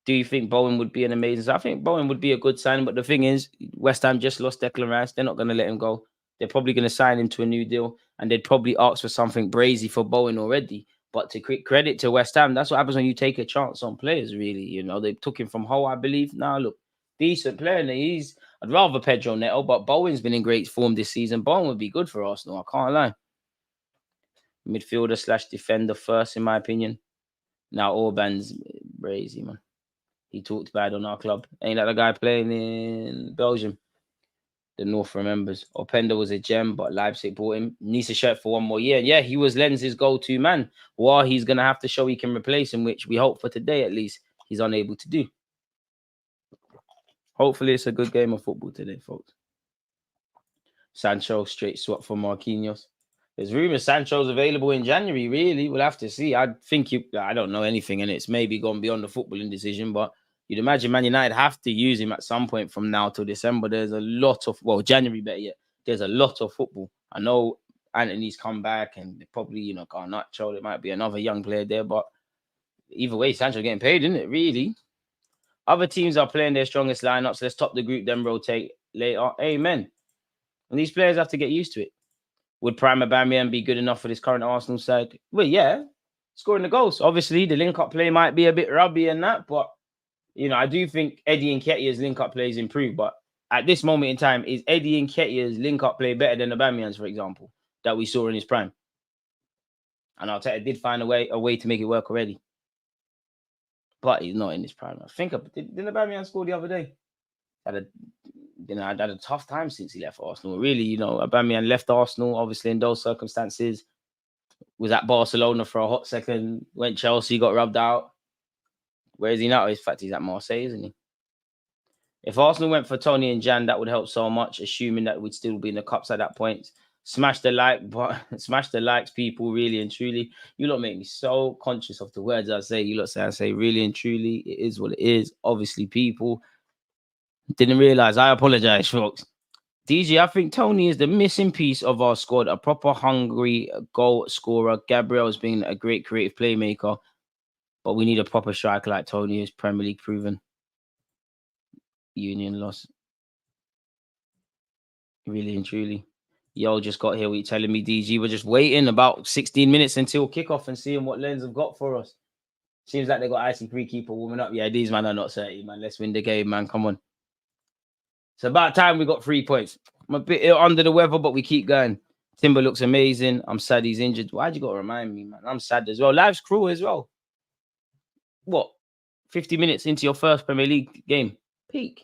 Do you think Bowen would be an amazing? I think Bowen would be a good sign. But the thing is, West Ham just lost Declan Rice. They're not going to let him go. They're probably going to sign him to a new deal, and they'd probably ask for something brazy for Bowen already. But to credit to West Ham, that's what happens when you take a chance on players, really. You know, they took him from Hull, I believe. Now, look, decent player. And I'd rather Pedro Neto, but Bowen's been in great form this season. Bowen would be good for Arsenal, I can't lie. Midfielder / defender first, in my opinion. Now, Orban's brazy, man. He talked bad on our club. Ain't that the guy playing in Belgium? The North remembers. Openda was a gem, but Leipzig bought him. Needs a shirt for one more year. Yeah, he was Lens's go-to man. While he's going to have to show he can replace him, which we hope for today at least, he's unable to do. Hopefully it's a good game of football today, folks. Sancho, straight swap for Marquinhos. There's rumours Sancho's available in January, really. We'll have to see. I don't know anything, and it's maybe gone beyond the footballing decision, but you'd imagine Man United have to use him at some point from now till December. There's a lot of, January better yet. There's a lot of football. I know Anthony's come back and probably, you know, Garnacho. There might be another young player there, but either way, Sancho getting paid, isn't it, really? Other teams are playing their strongest lineups. Let's top the group, then rotate later. Amen. And these players have to get used to it. Would Prime Aubameyang be good enough for this current Arsenal side? Well, yeah. Scoring the goals. Obviously, the link-up play might be a bit rubby and that, but you know, I do think Eddie Nketiah's link-up play is improved, but at this moment in time, is Eddie Nketiah's link-up play better than Aubameyang's, for example, that we saw in his prime? And Arteta did find a way to make it work already. But he's not in his prime. Didn't Aubameyang score the other day? I'd had a tough time since he left Arsenal. Really, you know, Aubameyang left Arsenal, obviously, in those circumstances. Was at Barcelona for a hot second, went Chelsea, got rubbed out. Where is he now? In fact, he's at Marseille, isn't he? If Arsenal went for Tony and Jan, that would help so much, assuming that we'd still be in the cups at that point. Smash the likes, people, really and truly. You lot make me so conscious of the words I say. You lot say, I say really and truly. It is what it is. Obviously, people. Didn't realize. I apologize, folks. DG, I think Tony is the missing piece of our squad. A proper hungry goal scorer. Gabriel's been a great creative playmaker. But we need a proper striker like Tony is Premier League proven. Union loss. Really and truly. Yo, just got here. What you telling me, DG? We're just waiting about 16 minutes until kickoff and seeing what Lens have got for us. Seems like they got icy pre-keeper warming up. Yeah, these man are not 30, man. Let's win the game, man. Come on. It's about time we got 3 points. I'm a bit under the weather, but we keep going. Timber looks amazing. I'm sad he's injured. Why'd you got to remind me, man? I'm sad as well. Life's cruel as well. What? 50 minutes into your first Premier League game. Peak.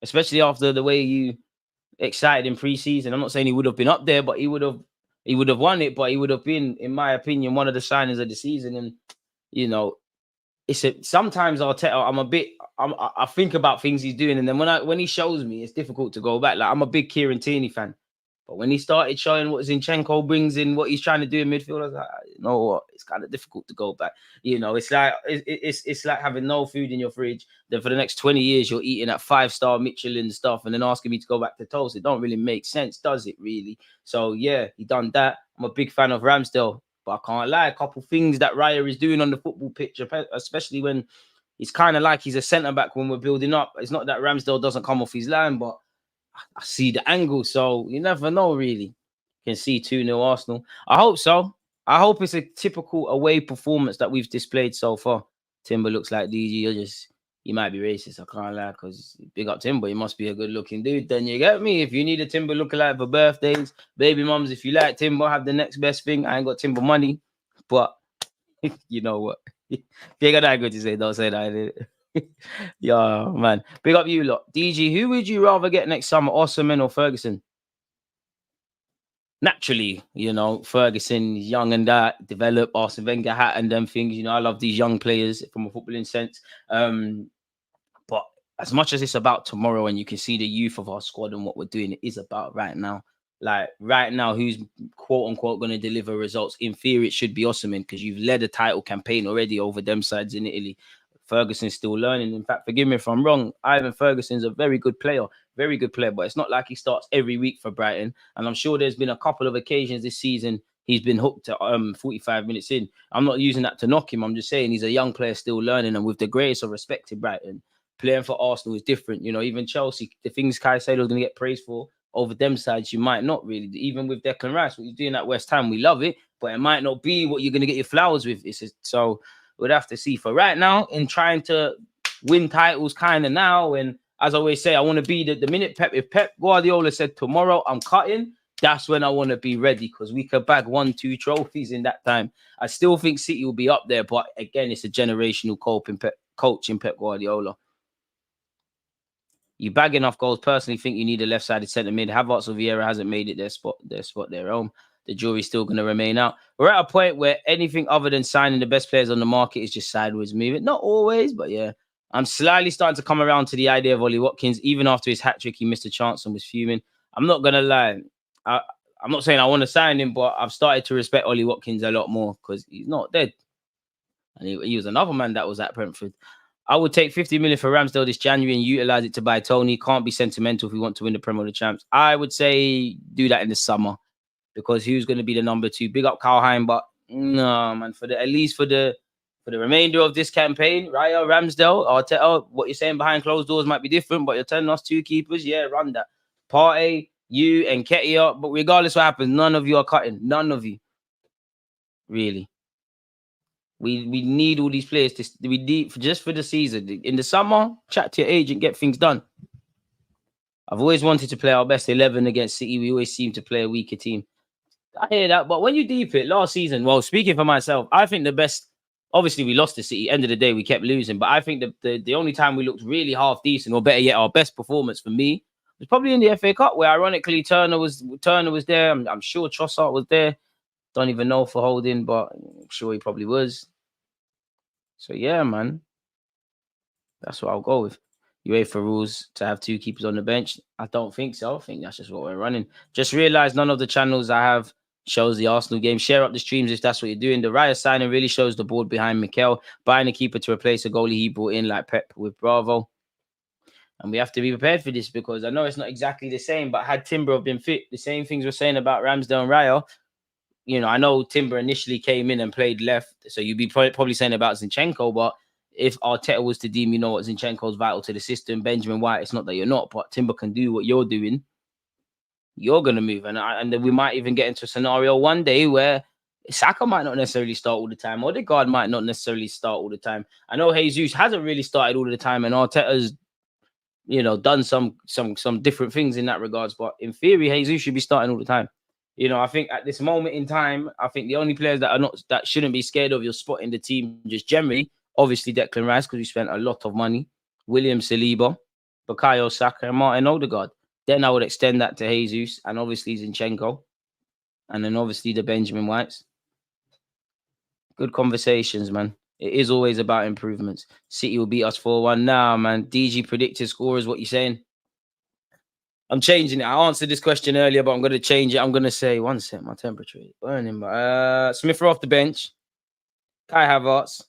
Especially after the way you excited in pre-season. I'm not saying he would have been up there, but he would have won it, but he would have been, in my opinion, one of the signings of the season. And, you know, sometimes Arteta, I think about things he's doing, and then when he shows me, it's difficult to go back. Like, I'm a big Kieran Tierney fan, But when he started showing what Zinchenko brings in, what he's trying to do in midfield, I was like, you know what, it's kind of difficult to go back. You know, it's like it's like having no food in your fridge. Then for the next 20 years, you're eating at 5-star Michelin stuff, and then asking me to go back to toast. It don't really make sense, does it? Really? So yeah, he done that. I'm a big fan of Ramsdale, but I can't lie. A couple things that Raya is doing on the football pitch, especially when it's kind of like he's a centre back when we're building up. It's not that Ramsdale doesn't come off his line, but I see the angle, so you never know, really. Can see 2-0 Arsenal. I hope so. I hope it's a typical away performance that we've displayed so far. Timber looks like DG. You might be racist, I can't lie, because big up Timber. He must be a good looking dude. Then you get me. If you need a Timber lookalike for birthdays, baby mums, if you like Timber, have the next best thing. I ain't got Timber money, but you know what? If you got that good to say, don't say that. Yeah, man. Big up you lot. DG, who would you rather get next summer, Osimhen or Ferguson? Naturally, you know, Ferguson, young and that, develop, Arsene Wenger hat and them things. You know, I love these young players from a footballing sense. But as much as it's about tomorrow and you can see the youth of our squad and what we're doing, it is about right now. Like right now, who's quote unquote going to deliver results? In theory, it should be Osimhen because you've led a title campaign already over them sides in Italy. Ferguson's still learning. In fact, forgive me if I'm wrong, Ivan Ferguson's a very good player, but it's not like he starts every week for Brighton. And I'm sure there's been a couple of occasions this season he's been hooked at 45 minutes in. I'm not using that to knock him. I'm just saying he's a young player still learning. And with the greatest of respect to Brighton, playing for Arsenal is different. You know, even Chelsea, the things Caicedo's going to get praised for over them sides, you might not really. Even with Declan Rice, what you're doing at West Ham, we love it, but it might not be what you're going to get your flowers with. So we'd have to see. For right now, in trying to win titles kind of now, and as I always say, I want to be the minute if Pep Guardiola said tomorrow I'm cutting, that's when I want to be ready, because we could bag 1-2 trophies in that time. I still think City will be up there, but again, it's a generational coach in Pep Guardiola. You bag enough goals. Personally, think you need a left-sided centre mid. Havertz or Vieira hasn't made it their own. The jury's still going to remain out. We're at a point where anything other than signing the best players on the market is just sideways moving. Not always, but yeah. I'm slightly starting to come around to the idea of Ollie Watkins. Even after his hat-trick, he missed a chance and was fuming. I'm not going to lie. I'm not saying I want to sign him, but I've started to respect Ollie Watkins a lot more because he's not dead. And he was another man that was at Brentford. I would take 50 million for Ramsdale this January and utilize it to buy Tony. Can't be sentimental if we want to win the Premier League champs. I would say do that in the summer, because who's going to be the number 2? Big up Kalheim, but no, man. At least for the remainder of this campaign, Raya, Ramsdale, Arteta, what you're saying behind closed doors might be different, but you're telling us 2 keepers, yeah, run that. Partey, you and Ketia, but regardless what happens, none of you are cutting. None of you, really. We need all these players we need just for the season. In the summer, chat to your agent, get things done. I've always wanted to play our best 11 against City. We always seem to play a weaker team. I hear that, but when you deep it last season, well, speaking for myself, I think the best. Obviously, we lost to City. End of the day, we kept losing. But I think the only time we looked really half decent, or better yet, our best performance for me was probably in the FA Cup, where ironically Turner was there. I'm sure Trossard was there. Don't even know for holding, but I'm sure he probably was. So yeah, man, that's what I'll go with. UEFA rules to have 2 keepers on the bench. I don't think so. I think that's just what we're running. Just realize none of the channels I have shows the Arsenal game. Share up the streams if that's what you're doing. The Raya signing really shows the board behind Mikel. Buying a keeper to replace a goalie he brought in like Pep with Bravo. And we have to be prepared for this, because I know it's not exactly the same, but had Timber been fit, the same things we're saying about Ramsdale and Raya. You know, I know Timber initially came in and played left, so you'd be probably saying about Zinchenko, but if Arteta was to deem, you know what, Zinchenko's vital to the system, Benjamin White, it's not that you're not, but Timber can do what you're doing, you're going to move. And then we might even get into a scenario one day where Saka might not necessarily start all the time, or Odegaard might not necessarily start all the time. I know Jesus hasn't really started all the time, and Arteta's, you know, done some different things in that regards, but in theory, Jesus should be starting all the time. You know, I think at this moment in time, I think the only players that shouldn't be scared of your spot in the team just generally, obviously Declan Rice, because we spent a lot of money, William Saliba, Bukayo Saka, and Martin Odegaard. Then I would extend that to Jesus and obviously Zinchenko, and then obviously the Benjamin Whites. Good conversations, man. It is always about improvements. City will beat us 4-1 now, man. DG predicted score is what you're saying. I'm changing it. I answered this question earlier, but I'm going to change it. I'm going to say, one sec, my temperature is burning. Smith off the bench. Kai Havertz.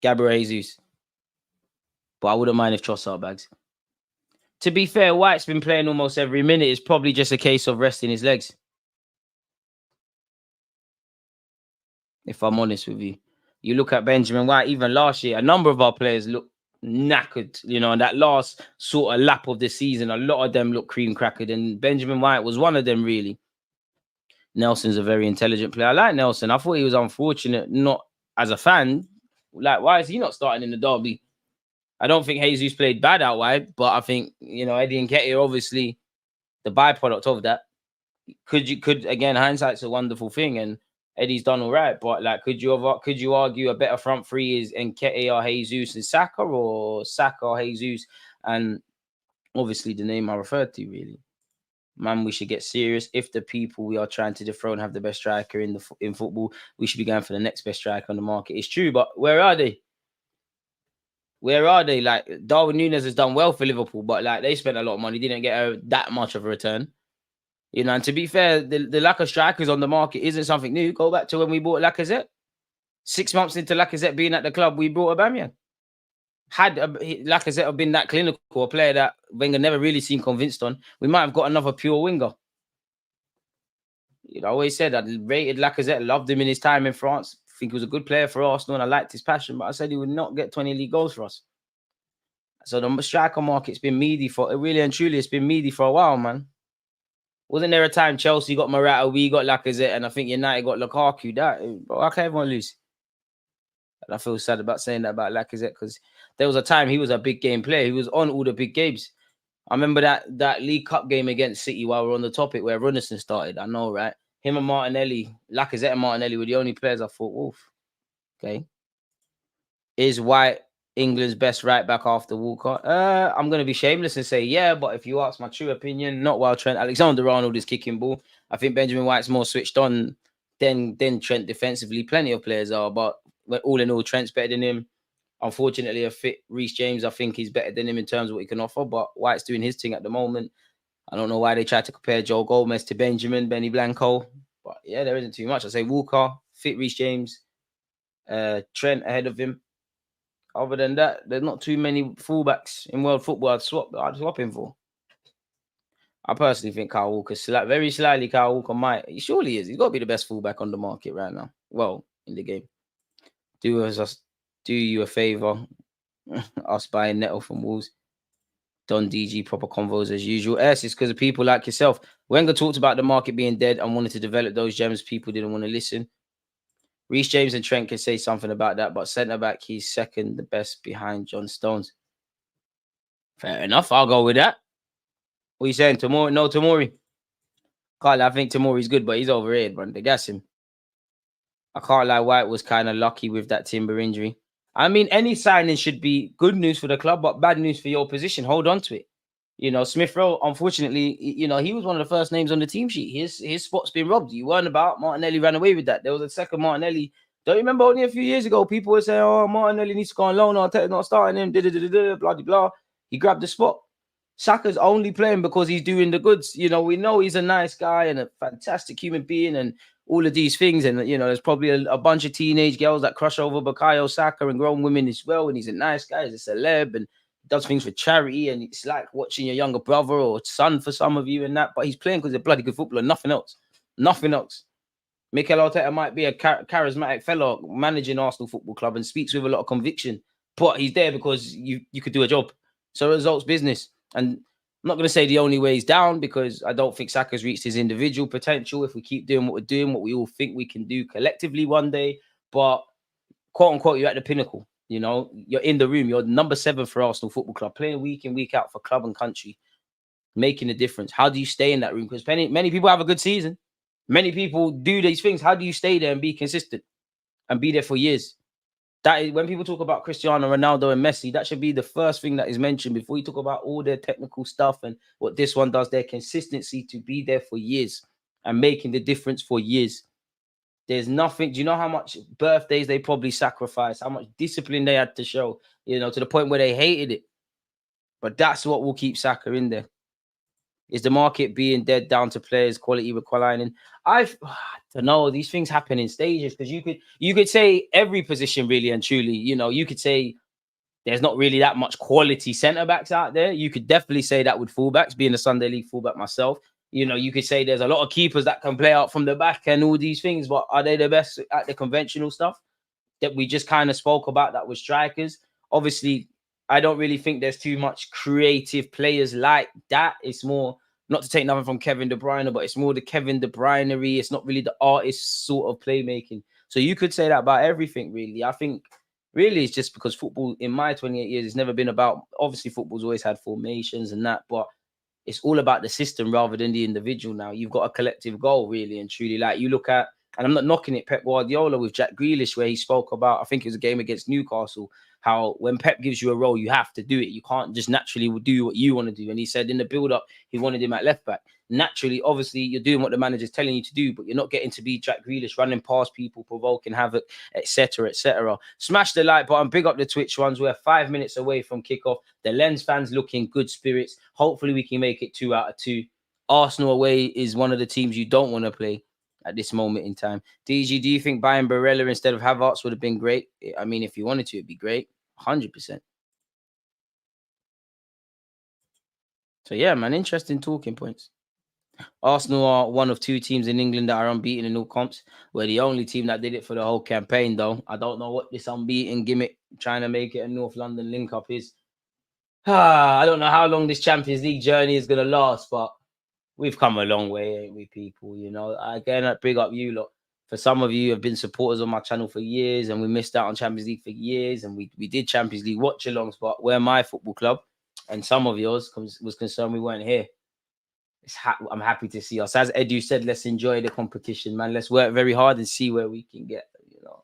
Gabriel Jesus. But I wouldn't mind if Trossard bags. To be fair, White's been playing almost every minute. It's probably just a case of resting his legs. If I'm honest with you. You look at Benjamin White, even last year, a number of our players look knackered, you know, and that last sort of lap of the season, a lot of them look cream crackered, and Benjamin White was one of them, really. Nelson's a very intelligent player. I like Nelson. I thought he was unfortunate, not as a fan. Like, why is he not starting in the derby? I don't think Jesus played bad out wide, but I think, you know, Eddie Nketiah, obviously, the byproduct of that. Again, hindsight's a wonderful thing, and Eddie's done all right, but like, could you argue a better front three is Nketiah or Jesus and Saka, or Saka or Jesus? And obviously, the name I referred to, really, man, we should get serious. If the people we are trying to dethrone have the best striker in football, we should be going for the next best striker on the market. It's true, but where are they? Where are they? Like, Darwin Núñez has done well for Liverpool, but like, they spent a lot of money, didn't get that much of a return. You know, and to be fair, the lack of strikers on the market isn't something new. Go back to when we bought Lacazette. 6 months into Lacazette being at the club, we brought Aubameyang. Had Lacazette have been that clinical, a player that Wenger never really seemed convinced on, we might have got another pure winger. You know, I always said I rated Lacazette, loved him in his time in France. I think he was a good player for Arsenal, and I liked his passion, but I said he would not get 20 league goals for us. So the striker market's been meaty it's been meaty for a while, man. Wasn't there a time Chelsea got Morata, we got Lacazette, and I think United got Lukaku? How can everyone lose? And I feel sad about saying that about Lacazette, because there was a time he was a big game player. He was on all the big games. I remember that League Cup game against City while we're on the topic where Runnison started. I know, right? Him and Martinelli, Lacazette and Martinelli were the only players I thought, oof. Okay. Is White England's best right back after Walker? I'm going to be shameless and say yeah, but if you ask my true opinion, not while Trent Alexander-Arnold is kicking ball. I think Benjamin White's more switched on than Trent defensively. Plenty of players are, but all in all, Trent's better than him. Unfortunately, a fit Reece James, I think he's better than him in terms of what he can offer, but White's doing his thing at the moment. I don't know why they tried to compare Joe Gomez to Benny Blanco, but yeah, there isn't too much. I say Walker, fit Reece James, Trent ahead of him. Other than that, there's not too many fullbacks in world football I'd swap him for. I personally think Kyle Walker, very slightly, Kyle Walker he surely is. He's got to be the best fullback on the market right now. Well, in the game. Do you a favour, us buying Neto from Wolves. Don DG, proper convos as usual. It's because of people like yourself. Wenger talked about the market being dead and wanted to develop those gems. People didn't want to listen. Reece James and Trent can say something about that, but centre-back, he's second the best behind John Stones. Fair enough. I'll go with that. What are you saying? Tomori? No, Tomori. Can't lie, I think Tomori's good, but he's overrated, man. They gas him. I can't lie, White was kind of lucky with that Timber injury. I mean, any signing should be good news for the club, but bad news for your position. Hold on to it. You know, Smith Rowe, unfortunately, you know, he was one of the first names on the team sheet. His spot's been robbed. You weren't about. Martinelli ran away with that. There was a second Martinelli. Don't you remember only a few years ago, people were saying, oh, Martinelli needs to go on loan, Arteta's not starting him, blah, blah, blah. He grabbed the spot. Saka's only playing because he's doing the goods. You know, we know he's a nice guy and a fantastic human being and all of these things. And, you know, there's probably a bunch of teenage girls that crush over Bukayo Saka and grown women as well. And he's a nice guy. He's a celeb and does things for charity. And it's like watching your younger brother or son for some of you and that. But he's playing because he's a bloody good footballer. Nothing else. Nothing else. Mikel Arteta might be a charismatic fellow managing Arsenal Football Club and speaks with a lot of conviction. But he's there because you could do a job. So results business. And I'm not going to say the only way is down because I don't think Saka's reached his individual potential if we keep doing what we're doing, what we all think we can do collectively one day. But quote unquote, you're at the pinnacle. You know, you're in the room. You're number 7 for Arsenal Football Club, playing week in, week out for club and country, making a difference. How do you stay in that room? Because many people have a good season. Many people do these things. How do you stay there and be consistent and be there for years? That is when people talk about Cristiano Ronaldo and Messi, that should be the first thing that is mentioned before you talk about all their technical stuff and what this one does, their consistency to be there for years and making the difference for years. There's nothing. Do you know how much birthdays they probably sacrificed, how much discipline they had to show, you know, to the point where they hated it. But that's what will keep Saka in there. Is the market being dead down to players' quality declining? I don't know. These things happen in stages because you could say every position really and truly. You know, you could say there's not really that much quality centre backs out there. You could definitely say that with fullbacks, being a Sunday League fullback myself. You know, you could say there's a lot of keepers that can play out from the back and all these things, but are they the best at the conventional stuff that we just kind of spoke about that with strikers? Obviously, I don't really think there's too much creative players like that. It's more, not to take nothing from Kevin De Bruyne, but it's more the Kevin De Bruynery. It's not really the artist sort of playmaking. So you could say that about everything, really. I think really it's just because football, in my 28 years, it's never been about, obviously football's always had formations and that, but it's all about the system rather than the individual now. You've got a collective goal, really and truly. Like you look at, and I'm not knocking it, Pep Guardiola with Jack Grealish, where he spoke about, I think it was a game against Newcastle, how when Pep gives you a role, you have to do it. You can't just naturally do what you want to do. And he said in the build-up, he wanted him at left back. Naturally, obviously, you're doing what the manager's telling you to do, but you're not getting to be Jack Grealish, running past people, provoking havoc, etc., etc. Smash the like button, big up the Twitch ones. We're 5 minutes away from kickoff. The Lens fans look in good spirits. Hopefully, we can make it 2 out of 2. Arsenal away is one of the teams you don't want to play at this moment in time. DG, do you think buying Barella instead of Havertz would have been great? I mean, if you wanted to, it'd be great. 100%. So, yeah, man, interesting talking points. Arsenal are one of 2 teams in England that are unbeaten in all comps. We're the only team that did it for the whole campaign, though. I don't know what this unbeaten gimmick trying to make it a North London link-up is. I don't know how long this Champions League journey is going to last, but we've come a long way, ain't we, people? You know, again, I big up you lot. For some of you have been supporters on my channel for years, and we missed out on Champions League for years, and we did Champions League watch-alongs, but we're my football club, and some of yours was concerned we weren't here. I'm happy to see us. As Edu said, let's enjoy the competition, man. Let's work very hard and see where we can get, you know.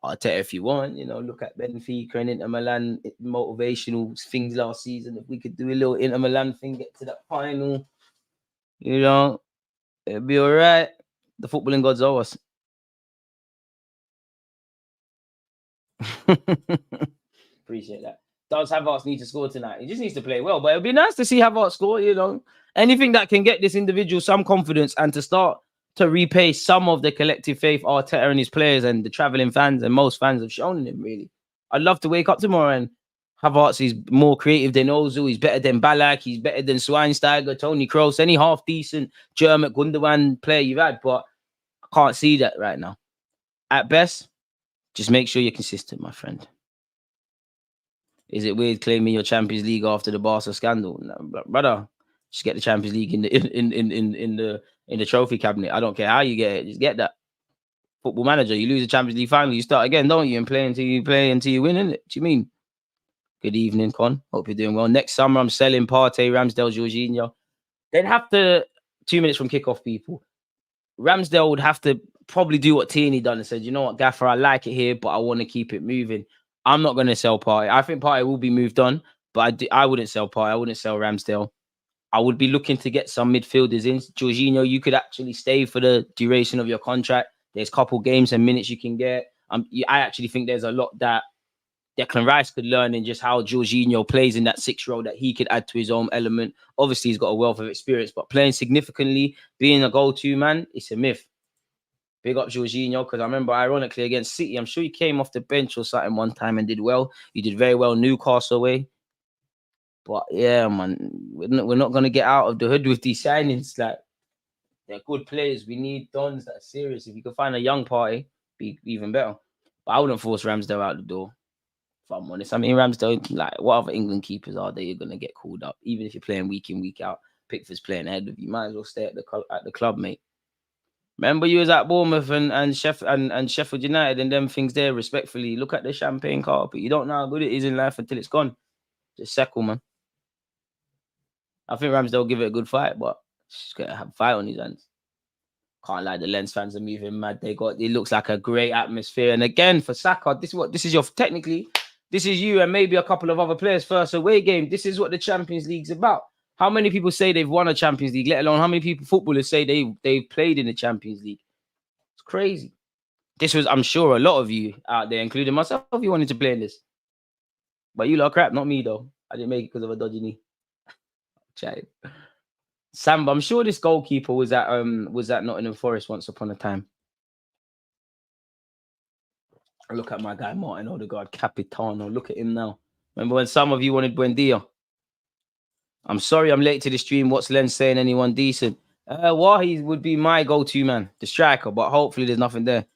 I'll tell you if you want, you know, look at Benfica and Inter Milan motivational things last season. If we could do a little Inter Milan thing, get to that final, you know, it'll be all right. The footballing gods owe us. Appreciate that. Does Havertz need to score tonight? He just needs to play well, but it'll be nice to see Havertz score, you know. Anything that can get this individual some confidence and to start to repay some of the collective faith Arteta and his players and the travelling fans and most fans have shown him, really. I'd love to wake up tomorrow and Havertz is more creative than Ozil. He's better than Ballack. He's better than Schweinsteiger, Toni Kroos, any half-decent German Gundogan player you've had, but I can't see that right now. At best, just make sure you're consistent, my friend. Is it weird claiming your Champions League after the Barca scandal? No, brother, just get the Champions League in the trophy cabinet. I don't care how you get it. Just get that. Football Manager, you lose the Champions League final, you start again, don't you? And play until you win, innit? What do you mean? Good evening, Con. Hope you're doing well. Next summer, I'm selling Partey, Ramsdale, Jorginho. They'd have to 2 minutes from kickoff, people. Ramsdale would have to probably do what Tierney done and said, you know what, Gaffer, I like it here, but I want to keep it moving. I'm not going to sell Partey. I think Partey will be moved on, but I wouldn't sell Partey. I wouldn't sell Ramsdale. I would be looking to get some midfielders in. Jorginho, you could actually stay for the duration of your contract. There's a couple games and minutes you can get. I actually think there's a lot that Declan Rice could learn in just how Jorginho plays in that 6 role that he could add to his own element. Obviously, he's got a wealth of experience, but playing significantly, being a go-to man, it's a myth. Big up Jorginho, because I remember, ironically, against City, I'm sure he came off the bench or something one time and did well. He did very well Newcastle away. But yeah, man, we're not going to get out of the hood with these signings. Like, they're good players. We need dons that are serious. If you can find a young party, be even better. But I wouldn't force Ramsdale out the door, if I'm honest. I mean, Ramsdale, like, what other England keepers are there you're going to get called up? Even if you're playing week in, week out, Pickford's playing ahead of you. Might as well stay at the club, mate. Remember you was at Bournemouth and Sheffield United and them things there, respectfully. Look at the champagne carpet. You don't know how good it is in life until it's gone. Just settle, man. I think Ramsdale will give it a good fight, but he's going to have a fight on his hands. Can't lie, the Lens fans are moving mad. It looks like a great atmosphere. And again, for Saka, this is you and maybe a couple of other players' first away game. This is what the Champions League's about. How many people say they've won a Champions League, let alone how many footballers say they've played in the Champions League? It's crazy. This was, I'm sure, a lot of you out there, including myself, you wanted to play in this. But you lot crap, not me, though. I didn't make it because of a dodgy knee. Chatting. Samba, I'm sure this goalkeeper was at Nottingham Forest once upon a time. Look at my guy Martin Odegaard, Capitano. Look at him now. Remember when some of you wanted Buendia? I'm sorry I'm late to the stream. What's Len saying? Anyone decent? Wahi would be my go-to man, the striker, but hopefully there's nothing there.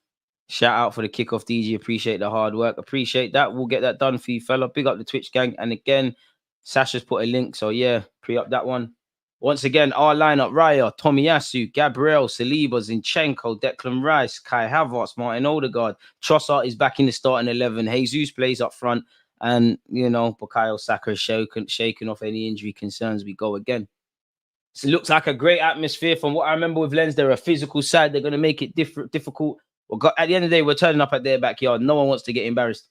Shout out for the kickoff, DG. Appreciate the hard work. Appreciate that. We'll get that done for you, fella. Big up the Twitch gang. And again, Sasha's put a link. So yeah, pre-up that one. Once again, our lineup: Raya, Tomiyasu, Gabriel, Saliba, Zinchenko, Declan Rice, Kai Havertz, Martin Odegaard. Trossard is back in the starting 11. Jesus plays up front. And, you know, Bukayo Saka is shaking off any injury concerns. We go again. So it looks like a great atmosphere. From what I remember with Lens, they're a physical side. They're going to make it difficult. At the end of the day, we're turning up at their backyard. No one wants to get embarrassed.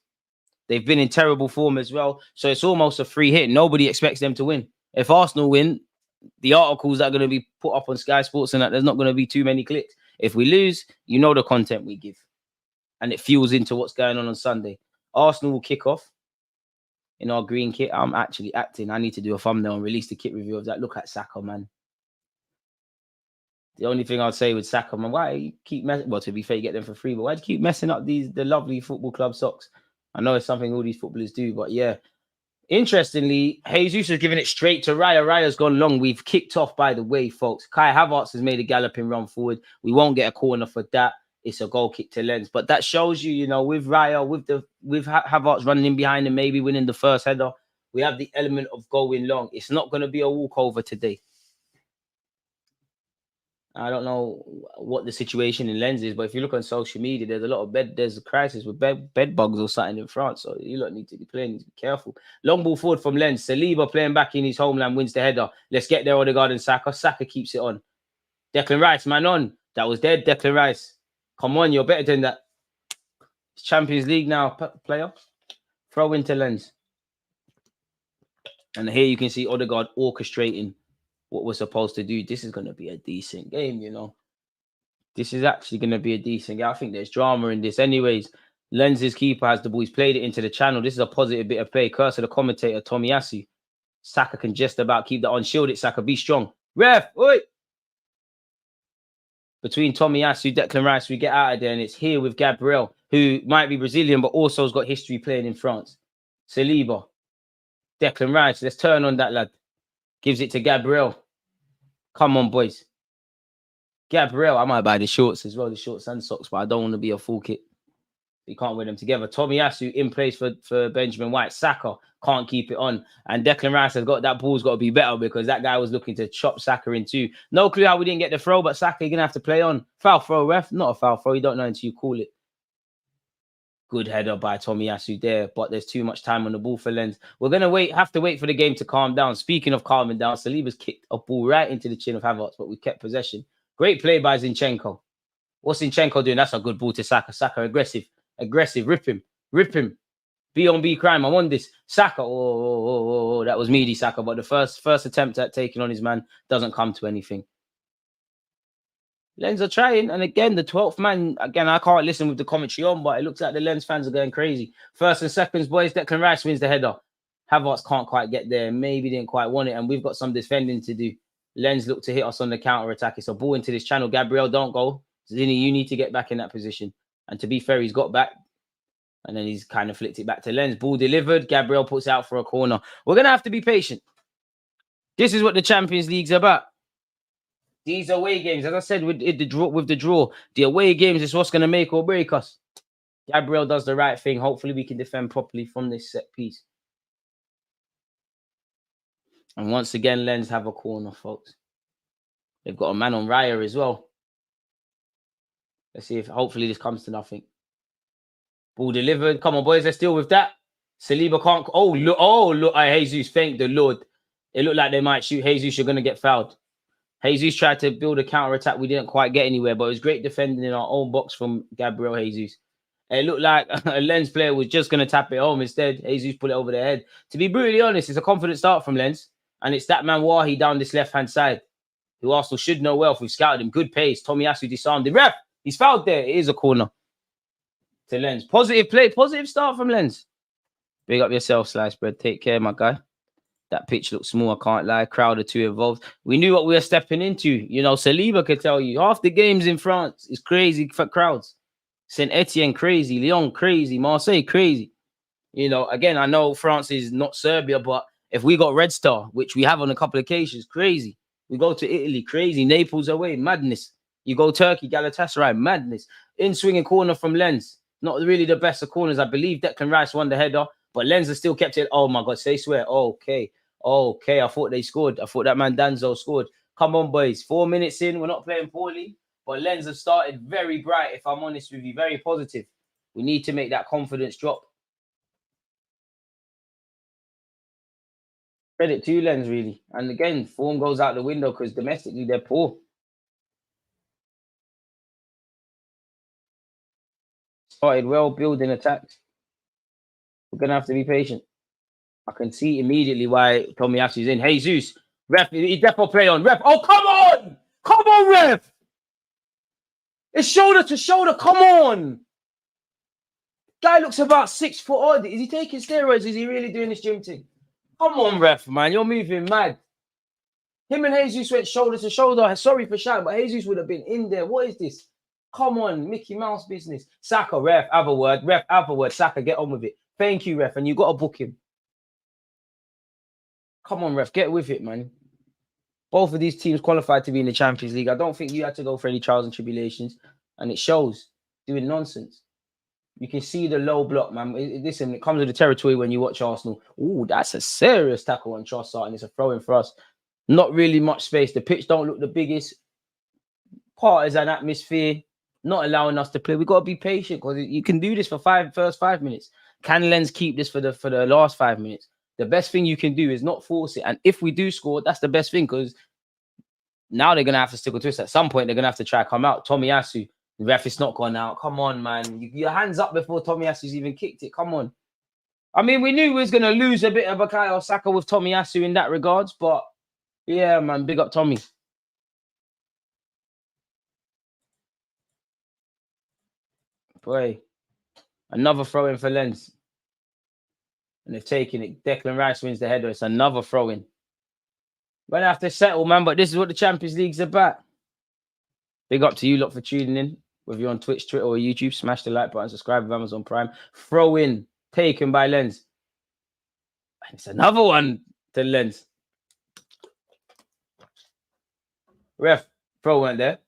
They've been in terrible form as well. So it's almost a free hit. Nobody expects them to win. If Arsenal win, the articles that are going to be put up on Sky Sports and that, there's not going to be too many clicks. If we lose, you know the content we give. And it fuels into what's going on Sunday. Arsenal will kick off in our green kit. I'm actually acting. I need to do a thumbnail and release the kit review of that. Look at Saka, man. The only thing I'd say with Saka, man, why you keep messing? Well, to be fair, you get them for free, but why do you keep messing up the lovely football club socks? I know it's something all these footballers do, but yeah. Interestingly, Jesus has given it straight to Raya. Raya's gone long. We've kicked off, by the way, folks. Kai Havertz has made a galloping run forward. We won't get a corner for that. It's a goal kick to Lens. But that shows you, you know, with Raya, with Havertz running in behind and maybe winning the first header, we have the element of going long. It's not going to be a walkover today. I don't know what the situation in Lens is, but if you look on social media, there's a crisis with bed bugs or something in France. So you lot need to be playing, need to be careful. Long ball forward from Lens. Saliba playing back in his homeland wins the header. Let's get there, Odegaard and Saka. Saka keeps it on. Declan Rice, man on. That was dead, Declan Rice. Come on, you're better than that. It's Champions League now, player. Throw into Lens. And here you can see Odegaard orchestrating what we're supposed to do. This is going to be a decent game, you know. This is actually going to be a decent game. I think there's drama in this. Anyways, Lens's keeper has the ball. He's played it into the channel. This is a positive bit of play. Curse of the commentator, Tomiyasu. Saka can just about keep that on. Shield it, Saka. Be strong. Ref, oi! Between Tomiyasu, Declan Rice, we get out of there, and it's here with Gabriel, who might be Brazilian, but also has got history playing in France. Saliba. Declan Rice. Let's turn on that lad. Gives it to Gabriel. Come on, boys. Gabriel. I might buy the shorts as well, the shorts and socks, but I don't want to be a full kit. You can't wear them together. Tomiyasu in place for Benjamin White. Saka can't keep it on. And Declan Rice has got that ball's got to be better because that guy was looking to chop Saka in two. No clue how we didn't get the throw, but Saka, you're going to have to play on. Foul throw, ref. Not a foul throw. You don't know until you call it. Good header by Tomiyasu there, but there's too much time on the ball for Lens. We're going to have to wait for the game to calm down. Speaking of calming down, Saliba's kicked a ball right into the chin of Havertz, but we kept possession. Great play by Zinchenko. What's Zinchenko doing? That's a good ball to Saka. Saka aggressive. Rip him. B on B crime. I'm on this. Saka. Oh, that was meaty Saka, but the first attempt at taking on his man doesn't come to anything. Lens are trying, and again, the 12th man, again, I can't listen with the commentary on, but it looks like the Lens fans are going crazy. First and seconds, boys, Declan Rice wins the header. Havertz can't quite get there, maybe didn't quite want it, and we've got some defending to do. Lens look to hit us on the counter-attack. It's a ball into this channel. Gabriel, don't go. Zini, you need to get back in that position. And to be fair, he's got back, and then he's kind of flicked it back to Lens. Ball delivered. Gabriel puts out for a corner. We're going to have to be patient. This is what the Champions League's about. These away games, as I said, with the draw, the away games is what's going to make or break us. Gabriel does the right thing. Hopefully, we can defend properly from this set piece. And once again, Lens have a corner, folks. They've got a man on Raya as well. Let's see if hopefully this comes to nothing. Ball delivered. Come on, boys. Let's deal with that. Saliba can't. Oh, look. Jesus, thank the Lord. It looked like they might shoot Jesus. You're going to get fouled. Jesus tried to build a counter-attack. We didn't quite get anywhere, but it was great defending in our own box from Gabriel Jesus. It looked like a Lens player was just going to tap it home. Instead, Jesus put it over their head. To be brutally honest, it's a confident start from Lens. And it's that man Wahi down this left-hand side, who Arsenal should know well if we've scouted him. Good pace. Tomiyasu disarmed him. Ref, he's fouled there. It is a corner to Lens. Positive play. Positive start from Lens. Big up yourself, Slice Bread. Take care, my guy. That pitch looks small, I can't lie. Crowd are too involved. We knew what we were stepping into. You know, Saliba could tell you. Half the games in France is crazy for crowds. Saint Etienne, crazy. Lyon, crazy. Marseille, crazy. You know, again, I know France is not Serbia, but if we got Red Star, which we have on a couple of occasions, crazy. We go to Italy, crazy. Naples away, madness. You go Turkey, Galatasaray, madness. In swinging corner from Lens. Not really the best of corners. I believe Declan Rice won the header, but Lens has still kept it. Oh my God, say swear. Okay. Okay. I thought they scored. I thought that man Danzo scored. Come on, boys. 4 minutes in. We're not playing poorly, but Lens have started very bright, if I'm honest with you. Very positive. We need to make that confidence drop. Credit to you, Lens, really. And again, form goes out the window because domestically they're poor. Started well, building attacks. We're going to have to be patient. I can see immediately why Tomiyasu's in. Jesus, ref, he definitely play on. Ref, oh, come on! Come on, ref! It's shoulder to shoulder, come on! Guy looks about 6 foot odd. Is he taking steroids? Is he really doing this gym thing? Come on, ref, man. You're moving mad. Him and Jesus went shoulder to shoulder. Sorry for shouting, but Jesus would have been in there. What is this? Come on, Mickey Mouse business. Saka, ref, have a word. Ref, have a word. Saka, get on with it. Thank you, ref. And you got to book him. Come on, ref. Get with it, man. Both of these teams qualified to be in the Champions League. I don't think you had to go for any trials and tribulations. And it shows. Doing nonsense. You can see the low block, man. Listen, it comes with the territory when you watch Arsenal. Ooh, that's a serious tackle on Trossard, and it's a throw-in for us. Not really much space. The pitch don't look the biggest. Partisan atmosphere. Not allowing us to play. We've got to be patient because you can do this for first 5 minutes. Can Lens keep this for the last 5 minutes? The best thing you can do is not force it. And if we do score, that's the best thing because now they're going to have to stick with twist. At some point, they're going to have to try come out. Tomiyasu. The ref is not gone out. Come on, man. Your hands up before Tomiyasu's even kicked it. Come on. I mean, we knew we was going to lose a bit of Bukayo Saka with Tomiyasu in that regards, but yeah, man, big up Tommy. Boy, another throw-in for Lens. And they've taken it. Declan Rice wins the header. It's another throw-in. We're going to have to settle, man, but this is what the Champions League's about. Big up to you lot for tuning in. Whether you're on Twitch, Twitter, or YouTube, smash the like button, subscribe with Amazon Prime. Throw in, taken by Lens. And it's another one to Lens. Ref, throw went there.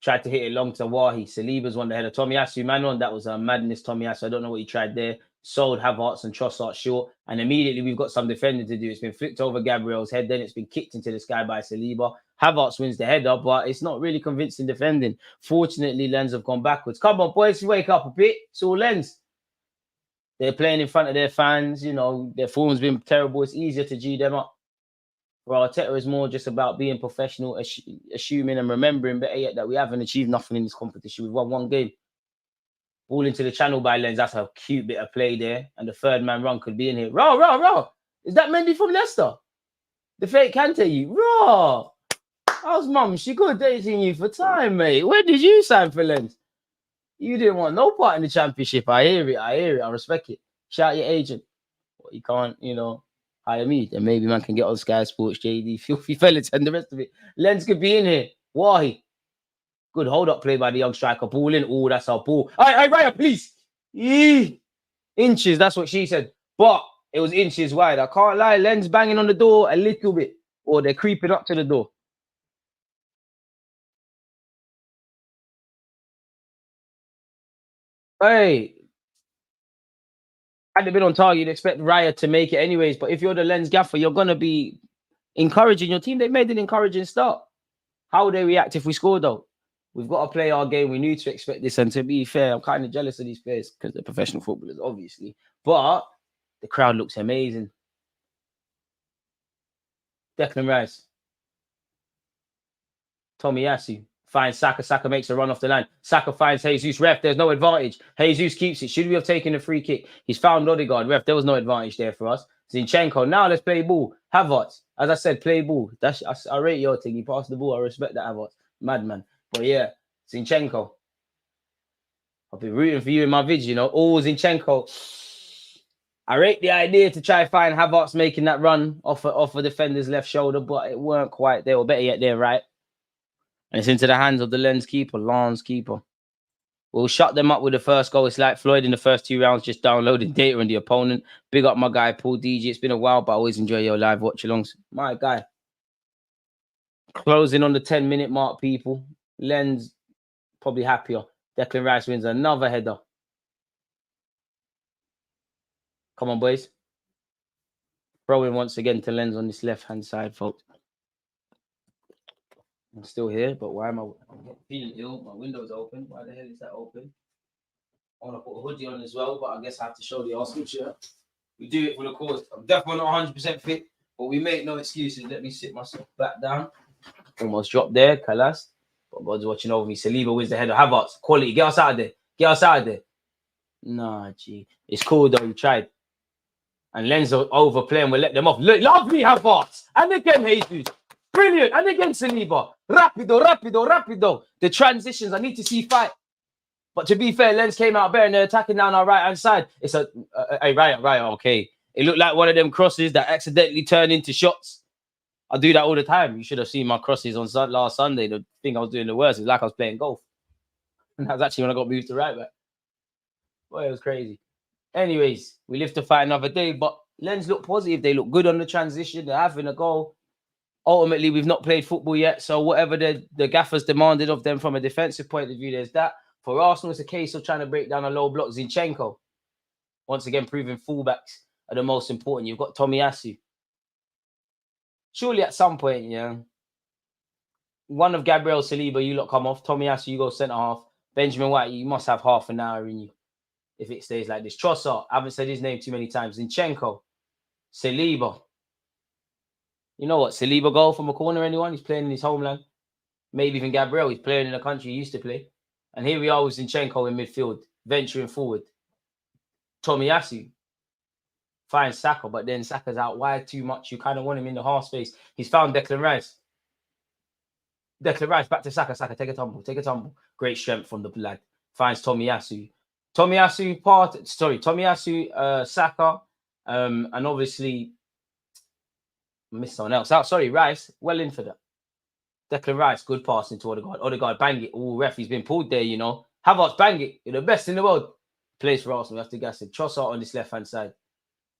Tried to hit it long to Wahi. Saliba's won the header. Tomiyasu, man on. That was a madness, Tomiyasu. I don't know what he tried there. Sold Havertz and Trossard short. And immediately we've got some defending to do. It's been flicked over Gabriel's head. Then it's been kicked into the sky by Saliba. Havertz wins the header, but it's not really convincing defending. Fortunately, Lens have gone backwards. Come on, boys, wake up a bit. It's all Lens. They're playing in front of their fans. You know, their form's been terrible. It's easier to G them up. For Arteta is more just about being professional, assuming and remembering better yet that we haven't achieved nothing in this competition. We've won one game. Ball into the channel by Lens. That's a cute bit of play there. And the third man run could be in here. Raw. Is that Mendy from Leicester? The fake Kante you. Raw. How's mum? She good dating you for time, mate. When did you sign for Lens? You didn't want no part in the championship. I hear it. I respect it. Shout your agent. Well, you can't, hire me. Then maybe man can get on Sky Sports, JD, Filthy Fellas, and the rest of it. Lens could be in here. Wahi. Good hold-up play by the young striker. Ball in. Oh, that's our ball. Hey, Raya, please. Inches, that's what she said. But it was inches wide. I can't lie. Lens banging on the door a little bit. Or they're creeping up to the door. Hey. Had they been on target, you'd expect Raya to make it anyways. But if you're the Lens gaffer, you're going to be encouraging your team. They made an encouraging start. How would they react if we score, though? We've got to play our game. We need to expect this. And to be fair, I'm kind of jealous of these players because they're professional footballers, obviously. But the crowd looks amazing. Declan Rice. Tomiyasu finds Saka. Saka makes a run off the line. Saka finds Jesus. Ref, there's no advantage. Jesus keeps it. Should we have taken a free kick? He's found Odegaard. Ref, there was no advantage there for us. Zinchenko. Now let's play ball. Havertz. As I said, play ball. I rate your thing. He passed the ball. I respect that, Havertz. Madman. But yeah, Zinchenko. I've been rooting for you in my video, All Zinchenko. I rate the idea to try find Havertz making that run off of defender's left shoulder, but it weren't quite there, or better yet, they're right. And it's into the hands of the Lens keeper, Lens keeper. We'll shut them up with the first goal. It's like Floyd in the first 2 rounds, just downloading data on the opponent. Big up my guy, Paul DG. It's been a while, but I always enjoy your live watch-alongs. My guy. Closing on the 10-minute mark, people. Lens probably happier. Declan Rice wins another header. Come on, boys. Throwing once again to Lens on this left-hand side, folks. I'm still here, but why am I'm feeling ill? My window's open. Why the hell is that open? I want to put a hoodie on as well, but I guess I have to show the Arsenal shirt. We do it for the cause. I'm definitely not 100% fit, but we make no excuses. Let me sit myself back down. Almost dropped there, Kalas. But God's watching over me. Saliba wins the header. Havertz, quality. Get us out of there. Get us out of there. Nah, gee. It's cool, though. We tried. And Lens are overplaying. We'll let them off. Look, lovely Havertz. And again, Jesus. Brilliant. And again, Saliba. Rapido. The transitions, I need to see fight. But to be fair, Lens came out better and they're attacking down our right-hand side. It's a right, okay. It looked like one of them crosses that accidentally turn into shots. I do that all the time. You should have seen my crosses on last Sunday. The thing I was doing the worst. It was like I was playing golf. And that was actually when I got moved to right back. Boy, it was crazy. Anyways, we live to fight another day. But Lens look positive. They look good on the transition. They're having a goal. Ultimately, we've not played football yet. So whatever the gaffers demanded of them from a defensive point of view, there's that. For Arsenal, it's a case of trying to break down a low block. Zinchenko, once again, proving fullbacks are the most important. You've got Tomiyasu. Surely at some point, yeah, one of Gabriel Saliba, you lot come off. Tomiyasu, you go centre half. Benjamin White, you must have half an hour in you if it stays like this. Trossard, I haven't said his name too many times. Zinchenko, Saliba. You know what? Saliba goal from a corner, anyone? He's playing in his homeland. Maybe even Gabriel, he's playing in the country he used to play. And here we are with Zinchenko in midfield, venturing forward. Tomiyasu finds Saka, but then Saka's out wide too much. You kind of want him in the half space. He's found Declan Rice. Declan Rice back to Saka. Saka, take a tumble. Great strength from the lad. Finds Tomiyasu. Tomiyasu, Saka, and obviously missed someone else out. Sorry, Rice, well in for that. Declan Rice, good passing to Odegaard. Odegaard, bang it. Oh, ref, he's been pulled there, you know. Havertz, bang it. You're the best in the world. Plays for Arsenal. We have to gas it. Trossard on this left-hand side.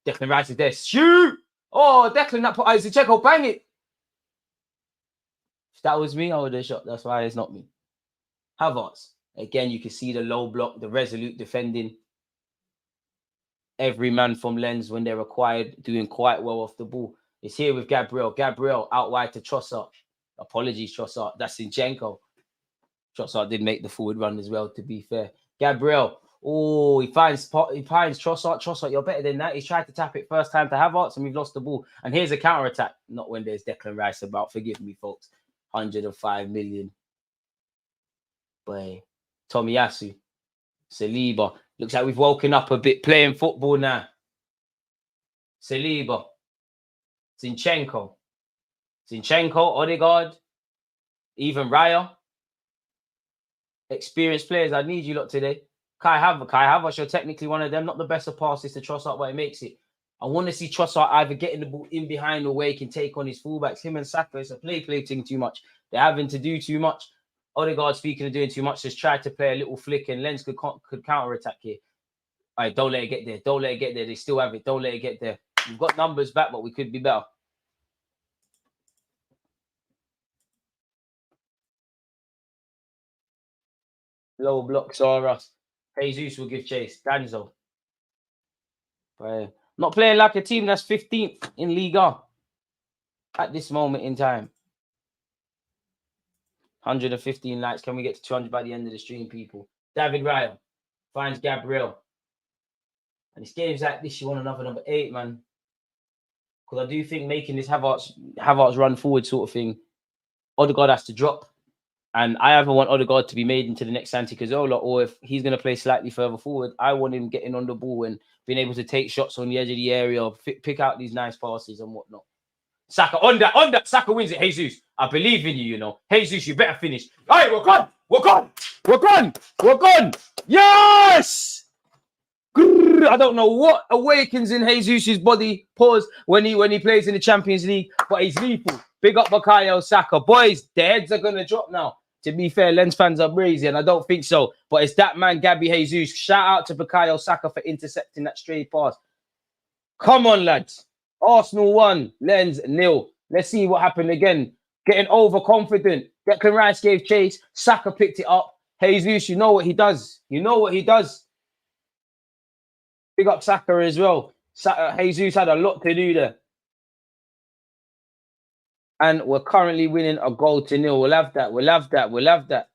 Declan Rice is there. Shoot! Oh, Declan, that put Zinchenko, bang it. If that was me, I would have shot. That's why it's not me. Havertz. Again, you can see the low block, the resolute defending. Every man from Lens, when they're required, doing quite well off the ball. It's here with Gabriel. Gabriel out wide to Trossard. Apologies, Trossard. That's Zinchenko. Trossard did make the forward run as well, to be fair. Gabriel. Oh, he finds Trossard. Trossard, you're better than that. He's tried to tap it first time to Havertz, and we've lost the ball. And here's a counter-attack. Not when there's Declan Rice about. Forgive me, folks. 105 million. Boy. Tomiyasu. Saliba. Looks like we've woken up a bit playing football now. Saliba. Zinchenko, Odegaard, even Raya. Experienced players, I need you lot today. Kai Havertz, you're technically one of them. Not the best of passes to Trossard, but it makes it. I want to see Trossard either getting the ball in behind or where he can take on his fullbacks. Him and Saka, it's a play thing too much. They're having to do too much. Odegaard, speaking of doing too much, just tried to play a little flick, and Lens could counter-attack here. All right, don't let it get there. Don't let it get there. They still have it. Don't let it get there. We've got numbers back, but we could be better. Low blocks are us. Jesus will give chase. Danzo. Not playing like a team that's 15th in Liga at this moment in time. 115 likes. Can we get to 200 by the end of the stream, people? David Raya finds Gabriel. And it's games like this, you want another number 8, man. Because I do think making this Havertz run forward sort of thing, Odegaard has to drop. And I either want Odegaard to be made into the next Santi Cazorla, or if he's going to play slightly further forward, I want him getting on the ball and being able to take shots on the edge of the area, pick out these nice passes and whatnot. Saka, on that, Saka wins it. Jesus, I believe in you, you know. Jesus, you better finish. All right, we're gone. Yes! I don't know what awakens in Jesus' body. Pause when he plays in the Champions League, but he's lethal. Big up Bukayo Saka. Boys, the heads are gonna drop now. To be fair, Lens fans are crazy, and I don't think so. But it's that man, Gabby Jesus. Shout out to Bukayo Saka for intercepting that stray pass. Come on, lads. Arsenal 1, Lens 0. Let's see what happened again. Getting overconfident. Declan Rice gave chase. Saka picked it up. Jesus, you know what he does. You know what he does. Big up Saka as well. Jesus had a lot to do there. And we're currently winning a 0-0. We'll have that. We'll have that. We'll have that.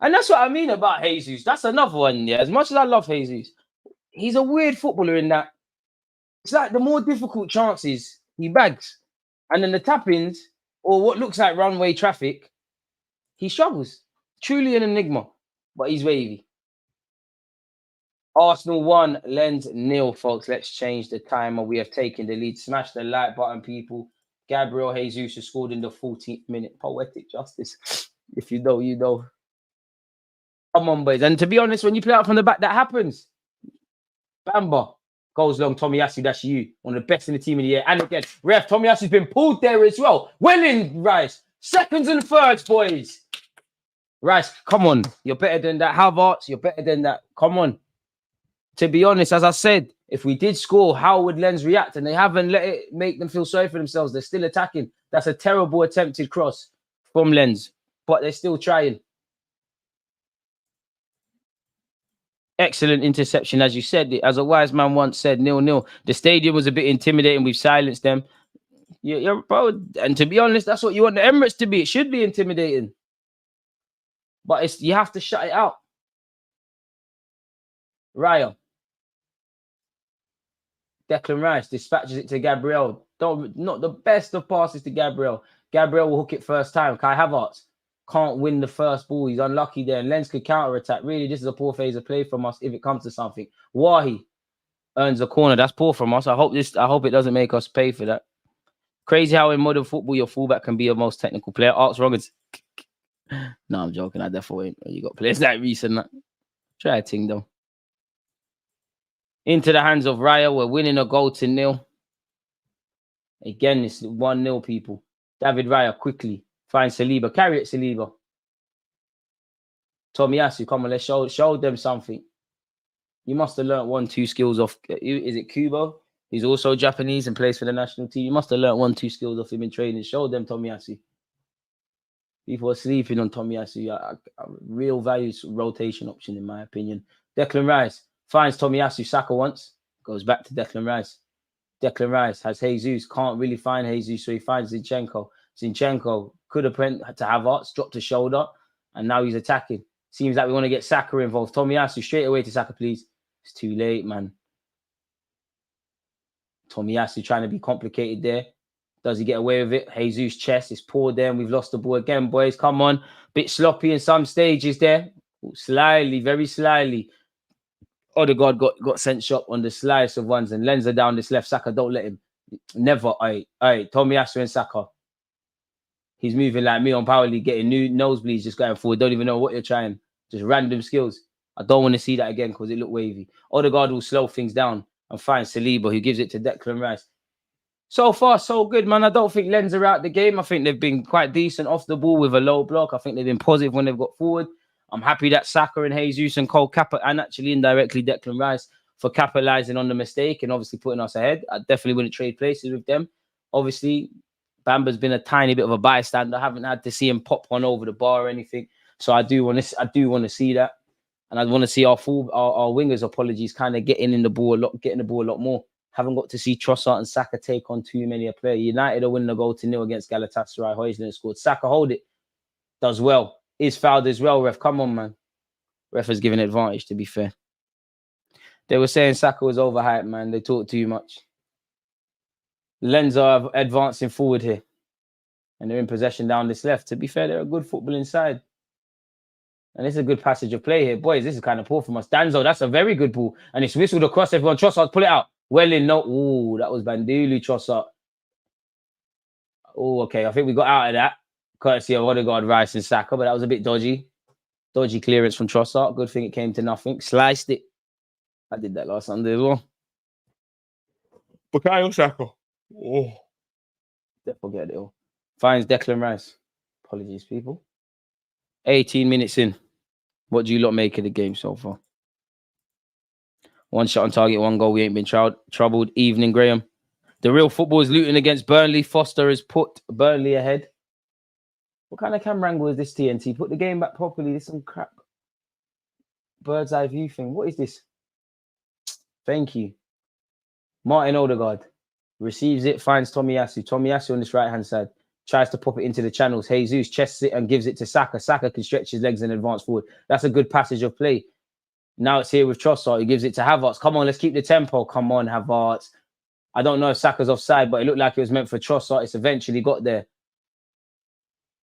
And that's what I mean about Jesus. That's another one. Yeah. As much as I love Jesus, he's a weird footballer in that it's like the more difficult chances he bags. And then the tap-ins or what looks like runway traffic, he struggles. Truly an enigma. But he's wavy. Arsenal 1, Lens 0, folks. Let's change the timer. We have taken the lead. Smash the like button, people. Gabriel Jesus has scored in the 14th minute. Poetic justice. If you know, you know. Come on, boys. And to be honest, when you play out from the back, that happens. Bamba goes long. Tomiyasu, that's you. One of the best in the team in the year. And again, ref, Tomiyasu's been pulled there as well. Well in, Rice. Seconds and thirds, boys. Rice, come on. You're better than that. Havertz, you're better than that. Come on. To be honest, as I said, if we did score, how would Lens react? And they haven't let it make them feel sorry for themselves. They're still attacking. That's a terrible attempted cross from Lens, but they're still trying. Excellent interception, as you said. As a wise man once said, 0-0. The stadium was a bit intimidating. We've silenced them. Yeah, bro. And to be honest, that's what you want the Emirates to be. It should be intimidating. But you have to shut it out. Raya. Declan Rice dispatches it to Gabriel. Not the best of passes to Gabriel. Gabriel will hook it first time. Kai Havertz can't win the first ball. He's unlucky there. And Lens could counter-attack. Really, this is a poor phase of play from us if it comes to something. Wahi earns a corner. That's poor from us. I hope it doesn't make us pay for that. Crazy how in modern football your fullback can be your most technical player. Art's wrong. No, I'm joking. I definitely ain't. You got players like Reece and that. Try a thing though. Into the hands of Raya. We're winning a 0-0. Again, it's 1-0, people. David Raya quickly finds Saliba. Carry it, Saliba. Tomiyasu, come on, let's show them something. You must have learnt 1-2 skills off. Is it Kubo? He's also Japanese and plays for the national team. You must have learnt 1-2 skills off him in training. Show them Tomiyasu. People are sleeping on Tomiyasu. A real value rotation option, in my opinion. Declan Rice finds Tomiyasu. Saka once. Goes back to Declan Rice. Declan Rice has Jesus. Can't really find Jesus, so he finds Zinchenko. Zinchenko could have went to Havertz, dropped a shoulder, and now he's attacking. Seems like we want to get Saka involved. Tomiyasu, straight away to Saka, please. It's too late, man. Tomiyasu trying to be complicated there. Does he get away with it? Jesus' chest is poor there, and we've lost the ball again, boys. Come on. Bit sloppy in some stages there. Slyly, very slyly. Odegaard got sent shot on the slice of ones, and Lenza down this left. Saka, don't let him. Never. Tomiyasu and Saka. He's moving like me on Power League, getting new nosebleeds, just going forward. Don't even know what you're trying. Just random skills. I don't want to see that again because it looked wavy. Odegaard will slow things down and find Saliba, who gives it to Declan Rice. So far, so good, man. I don't think Lens are out the game. I think they've been quite decent off the ball with a low block. I think they've been positive when they've got forward. I'm happy that Saka and Jesus and Cole and actually indirectly Declan Rice for capitalizing on the mistake and obviously putting us ahead. I definitely wouldn't trade places with them. Obviously, Bamba's been a tiny bit of a bystander. I haven't had to see him pop one over the bar or anything. So I do want to see that. And I want to see our wingers, apologies, kind of getting the ball a lot more. Haven't got to see Trossard and Saka take on too many a player. United are winning the 0-0 against Galatasaray. Højlund scored. Saka hold it. Does well. Is fouled as well, ref. Come on, man. Ref has given advantage, to be fair. They were saying Saka was overhyped, man. They talk too much. Lens are advancing forward here. And they're in possession down this left. To be fair, they're a good football inside. And it's a good passage of play here. Boys, this is kind of poor from us. Danzo, that's a very good ball. And it's whistled across everyone. Trossard, pull it out. Well in, no. Ooh, that was Bandulu, Trossard. Oh, okay. I think we got out of that. Courtesy of Odegaard, Rice and Saka. But that was a bit dodgy. Dodgy clearance from Trossard. Good thing it came to nothing. Sliced it. I did that last Sunday as well. Bukayo Saka. Oh. Don't forget it all. Finds Declan Rice. Apologies, people. 18 minutes in. What do you lot make of the game so far? One shot on target, one goal. We ain't been troubled. Evening, Graham. The real football is Luton against Burnley. Foster has put Burnley ahead. What kind of camera angle is this, TNT? Put the game back properly. This is some crap bird's eye view thing. What is this? Thank you. Martin Odegaard receives it, finds Tomiyasu. Tomiyasu on this right-hand side. Tries to pop it into the channels. Jesus chests it and gives it to Saka. Saka can stretch his legs and advance forward. That's a good passage of play. Now it's here with Trossard. He gives it to Havertz. Come on, let's keep the tempo. Come on, Havertz. I don't know if Saka's offside, but it looked like it was meant for Trossard. It's eventually got there.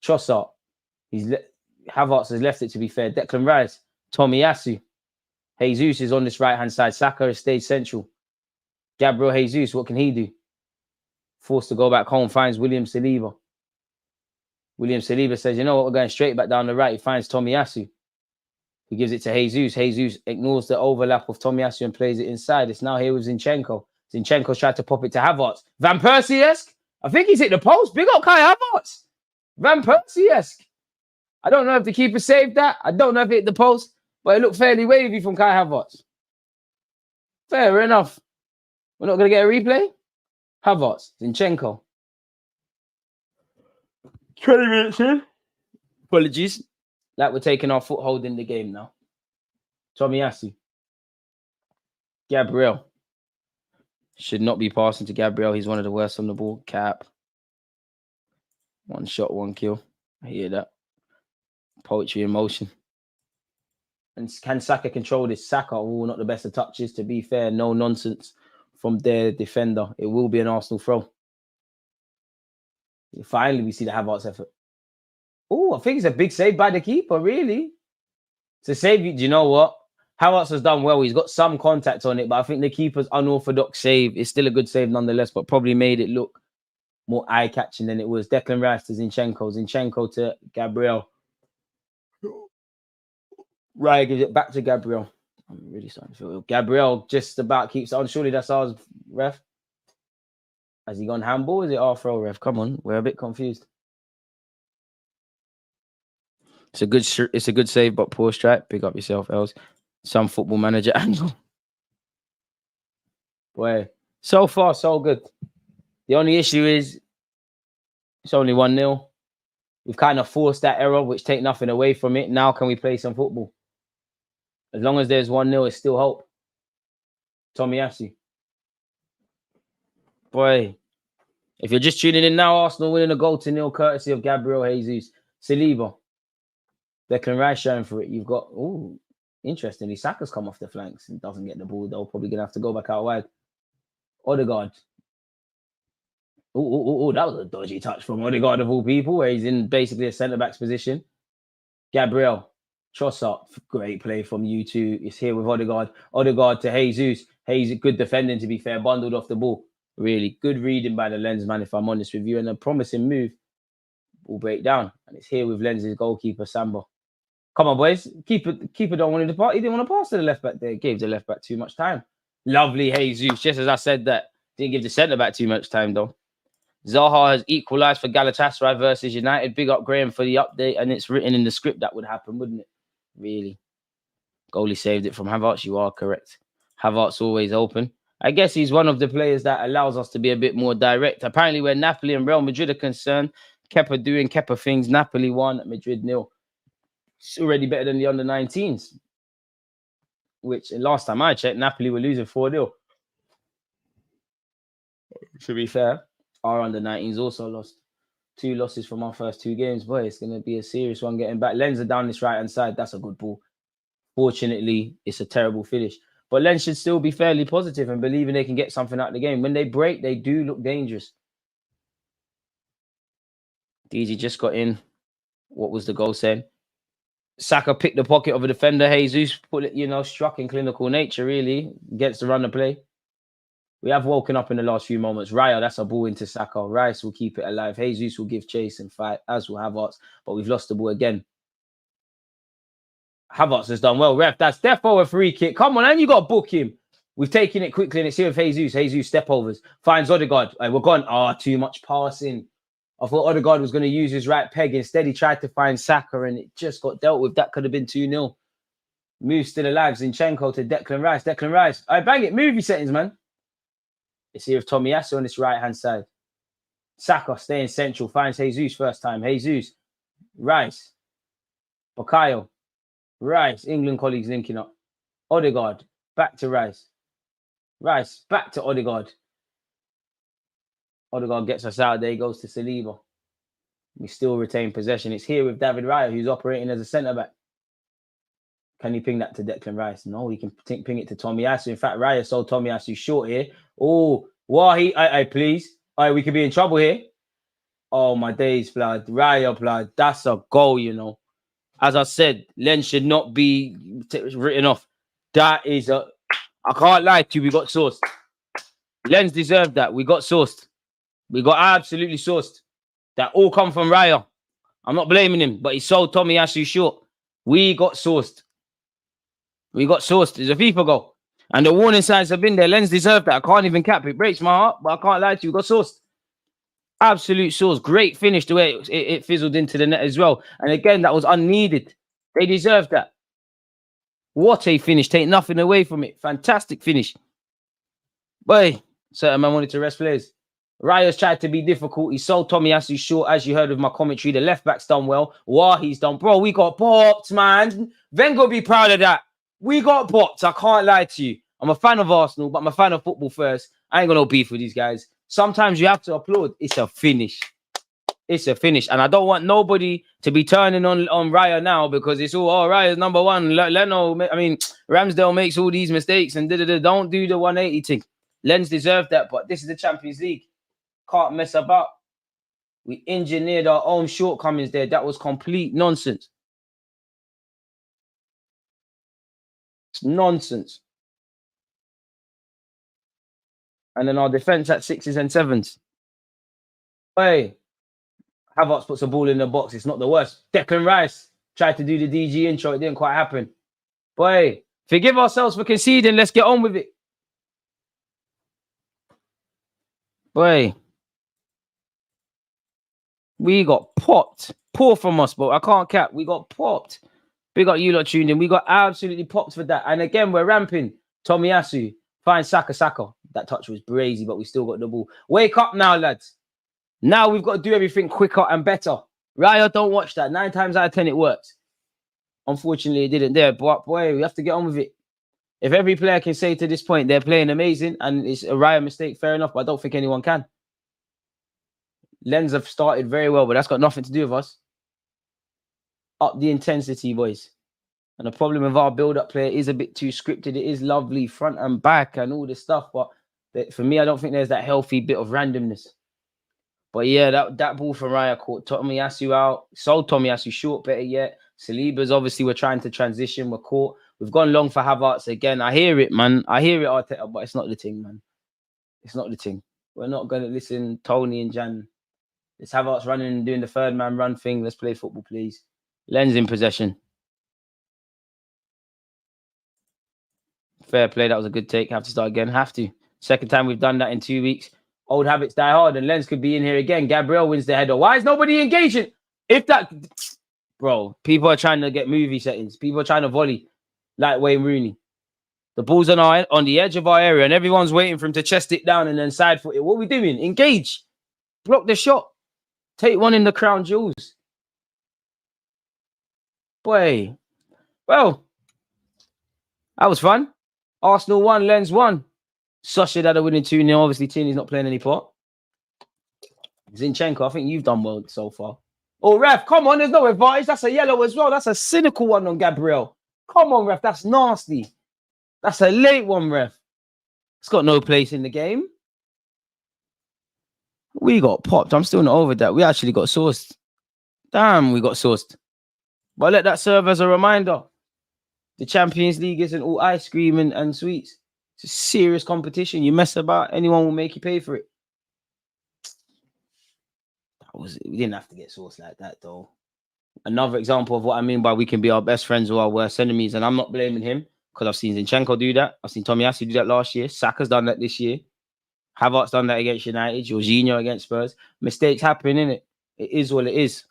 Trossard. Havertz has left it, to be fair. Declan Rice. Tomiyasu. Jesus is on this right-hand side. Saka has stayed central. Gabriel Jesus, what can he do? Forced to go back home, finds William Saliba. William Saliba says, you know what, we're going straight back down the right. He finds Tomiyasu. He gives it to Jesus. Jesus ignores the overlap of Tomiyasu and plays it inside. It's now here with Zinchenko. Zinchenko tried to pop it to Havertz. Van Persie-esque. I think he's hit the post. Big up Kai Havertz. Van Persie-esque. I don't know if the keeper saved that. I don't know if it hit the post, but it looked fairly wavy from Kai Havertz. Fair enough. We're not going to get a replay? Havertz, Zinchenko. 20 minutes in. Apologies. Like we're taking our foothold in the game now. Tomiyasu. Gabriel. Should not be passing to Gabriel. He's one of the worst on the ball. Cap. One shot, one kill. I hear that. Poetry in motion. And can Saka control this? Saka, not the best of touches. To be fair, no nonsense from their defender. It will be an Arsenal throw. Finally, we see the Havertz effort. Oh, I think it's a big save by the keeper, really. To save you, do you know what? Havertz has done well. He's got some contact on it, but I think the keeper's unorthodox save is still a good save nonetheless, but probably made it look more eye-catching than it was. Declan Rice to Zinchenko. Zinchenko to Gabriel. Raya gives it back to Gabriel. I'm really starting to feel ill. Gabriel just about keeps it on. Surely that's ours, ref. Has he gone handball? Is it our throw, ref? Come on, we're a bit confused. It's a good save, but poor strike. Pick up yourself, Els. Some football manager angle. Boy, so far so good. The only issue is it's only 1-0. We've kind of forced that error, which take nothing away from it. Now can we play some football? As long as there's 1-0, it's still hope. Tomiyasu. Boy, if you're just tuning in now, Arsenal winning a goal to nil courtesy of Gabriel Jesus. Saliba. Declan Rice showing for it. You've got, interestingly, Saka's come off the flanks and doesn't get the ball. They're probably going to have to go back out wide. Odegaard. That was a dodgy touch from Odegaard of all people, where he's in basically a centre-back's position. Gabriel. Trossard. Great play from you two. It's here with Odegaard. Odegaard to Jesus. Jesus, good defending, to be fair. Bundled off the ball. Really good reading by the Lens man, if I'm honest with you. And a promising move will break down. And it's here with Lens' goalkeeper, Samba. Come on, boys. Keeper don't want to depart. He didn't want to pass to the left back there. Gave the left back too much time. Lovely Jesus. Just as I said that. Didn't give the centre back too much time, though. Zaha has equalised for Galatasaray versus United. Big up Graham for the update. And it's written in the script that would happen, wouldn't it? Really. Goalie saved it from Havertz. You are correct. Havertz always open. I guess he's one of the players that allows us to be a bit more direct. Apparently, where Napoli and Real Madrid are concerned, Kepa doing Kepa things. Napoli 1, Madrid 0. It's already better than the under-19s. Which, last time I checked, Napoli were losing 4-0. To be fair, our under-19s also lost. 2 losses from our first 2 games. Boy, it's going to be a serious one getting back. Lens are down this right-hand side. That's a good ball. Fortunately, it's a terrible finish. But Lens should still be fairly positive and believing they can get something out of the game. When they break, they do look dangerous. DG just got in. What was the goal saying? Saka picked the pocket of a defender. Jesus put it, struck in clinical nature, really. Gets to run the play. We have woken up in the last few moments. Raya, that's a ball into Saka. Rice will keep it alive. Jesus will give chase and fight, as will Havertz. But we've lost the ball again. Havertz has done well. Ref, that's defo a free kick. Come on, and you got to book him. We've taken it quickly, and it's here with Jesus. Jesus step overs. Finds Odegaard. We're gone. Too much passing. I thought Odegaard was going to use his right peg. Instead, he tried to find Saka, and it just got dealt with. That could have been 2-0. Move still alive. Zinchenko to Declan Rice. Declan Rice. I bang it. Movie settings, man. It's here with Tomiyasu on this right-hand side. Saka staying central. Finds Jesus first time. Jesus. Rice. Bukayo. Rice. England colleagues linking up. Odegaard. Back to Rice. Rice. Back to Odegaard. Odegaard gets us out. There he goes to Saliba. We still retain possession. It's here with David Raya, who's operating as a centre-back. Can he ping that to Declan Rice? No, he can ping it to Tomiyasu. In fact, Raya sold Tomiyasu short here. Oh, Wahi, please. We could be in trouble here. Oh, my days, blood. Raya, blood. That's a goal, you know. As I said, Lens should not be written off. That is a... I can't lie to you. We got sourced. Lens deserved that. We got sourced. We got absolutely sourced. That all come from Raya. I'm not blaming him, but he sold Tomiyasu short. We got sourced. We got sourced. It's a FIFA goal. And the warning signs have been there. Lens deserved that. I can't even cap it. It breaks my heart, but I can't lie to you. We got sourced. Absolute source. Great finish the way it fizzled into the net as well. And again, that was unneeded. They deserved that. What a finish. Take nothing away from it. Fantastic finish. Boy, certain man wanted to rest players. Raya's tried to be difficult. He sold Tomiyasu short, as you heard with my commentary. The left back's done well. Wahi's done. Bro, we got popped, man. Wenger be proud of that. We got popped. I can't lie to you. I'm a fan of Arsenal, but I'm a fan of football first. I ain't got no beef with these guys. Sometimes you have to applaud. It's a finish. It's a finish. And I don't want nobody to be turning on Raya now because it's all, Raya's number one. Leno, Ramsdale makes all these mistakes and don't do the 180 thing. Lens deserved that, but this is the Champions League. Can't mess about. We engineered our own shortcomings there. That was complete nonsense. It's nonsense. And then our defense at 6s and 7s. Hey, Havertz puts a ball in the box. It's not the worst. Declan Rice tried to do the DG intro. It didn't quite happen. Boy, forgive ourselves for conceding. Let's get on with it. Boy, we got popped. Poor from us, but I can't cap. We got popped. Big up you lot tuned in. We got absolutely popped for that. And again, we're ramping. Tomiyasu. Fine, Saka. That touch was brazy, but we still got the ball. Wake up now, lads. Now we've got to do everything quicker and better. Raya, don't watch that. 9 times out of 10, it works. Unfortunately, it didn't there. But boy, we have to get on with it. If every player can say to this point they're playing amazing and it's a Raya mistake, fair enough, but I don't think anyone can. Lens have started very well, but that's got nothing to do with us. Up the intensity, boys. And the problem with our build-up player is a bit too scripted. It is lovely, front and back and all this stuff. But for me, I don't think there's that healthy bit of randomness. But yeah, that ball from Raya caught Tomiyasu out. Sold Tomiyasu short, better yet. Saliba's obviously we're trying to transition. We're caught. We've gone long for Havertz again. I hear it, man. I hear it, Arteta, but it's not the thing, man. It's not the thing. We're not going to listen, Tony and Jan. Let's Havertz running and doing the third man run thing. Let's play football, please. Lens in possession. Fair play. That was a good take. Have to start again. Have to. Second time we've done that in 2 weeks. Old habits die hard, and Lens could be in here again. Gabriel wins the header. Why is nobody engaging? If that... Bro, people are trying to get movie settings. People are trying to volley like Wayne Rooney. The ball's on the edge of our area, and everyone's waiting for him to chest it down and then side foot it. What are we doing? Engage. Block the shot. Take one in the crown jewels. Boy. Well, that was fun. Arsenal 1, Lens 1. Sociedad are winning 2-0. Obviously, Tierney's not playing any part. Zinchenko, I think you've done well so far. Oh, ref, come on. There's no advantage. That's a yellow as well. That's a cynical one on Gabriel. Come on, ref. That's nasty. That's a late one, ref. It's got no place in the game. We got popped. I'm still not over that. We actually got sourced. Damn, we got sourced. But let that serve as a reminder. The Champions League isn't all ice cream and sweets. It's a serious competition. You mess about, anyone will make you pay for it. We didn't have to get sourced like that, though. Another example of what I mean by we can be our best friends or our worst enemies. And I'm not blaming him because I've seen Zinchenko do that. I've seen Tomiyasu do that last year. Saka's done that this year. Havertz done that against United. Jorginho against Spurs. Mistakes happen, innit? It is what it is.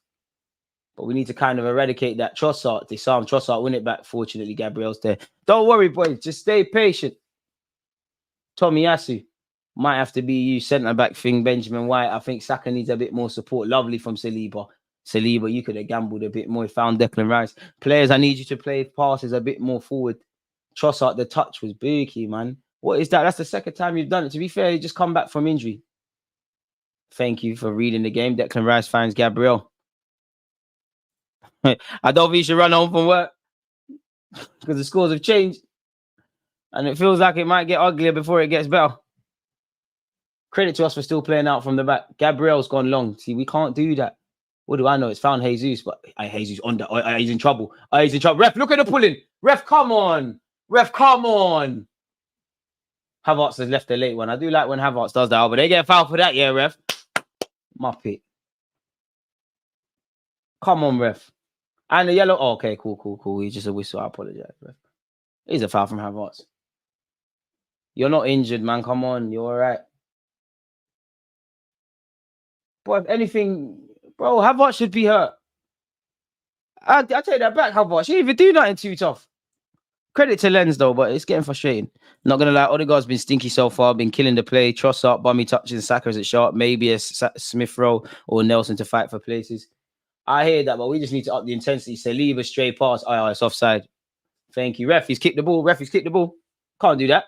But we need to kind of eradicate that. Trossard, disarm Trossard, win it back. Fortunately, Gabriel's there. Don't worry, boys. Just stay patient. Tomiyasu might have to be you, centre-back thing. Benjamin White. I think Saka needs a bit more support. Lovely from Saliba. Saliba, you could have gambled a bit more. Found Declan Rice. Players, I need you to play passes a bit more forward. Trossard, the touch was booky, man. What is that? That's the second time you've done it. To be fair, you just come back from injury. Thank you for reading the game. Declan Rice finds Gabriel. I don't think you should run home from work because the scores have changed. And it feels like it might get uglier before it gets better. Credit to us for still playing out from the back. Gabriel's gone long. See, we can't do that. What do I know? It's found Jesus, but Jesus on the. He's in trouble. He's in trouble. Ref, look at the pulling. Ref, come on. Ref, come on. Havertz has left a late one. I do like when Havertz does that, but they get fouled for that, yeah, ref. Muppet. Come on, ref. And the yellow. Oh, okay, cool. He's just a whistle. I apologize, ref. He's a foul from Havertz. You're not injured, man. Come on. You're all right. Boy, if anything, bro, Havertz should be hurt. I take that back, Havertz. She didn't even do nothing too tough. Credit to Lens, though, but it's getting frustrating. Not going to lie, Odegaard's been stinky so far, been killing the play. Trossard, bummy touches, Saka is at sharp. Maybe a Smith Rowe or Nelson to fight for places. I hear that, but we just need to up the intensity. Saliba, stray pass. Oh, it's offside. Thank you. Ref, he's kicked the ball. Can't do that.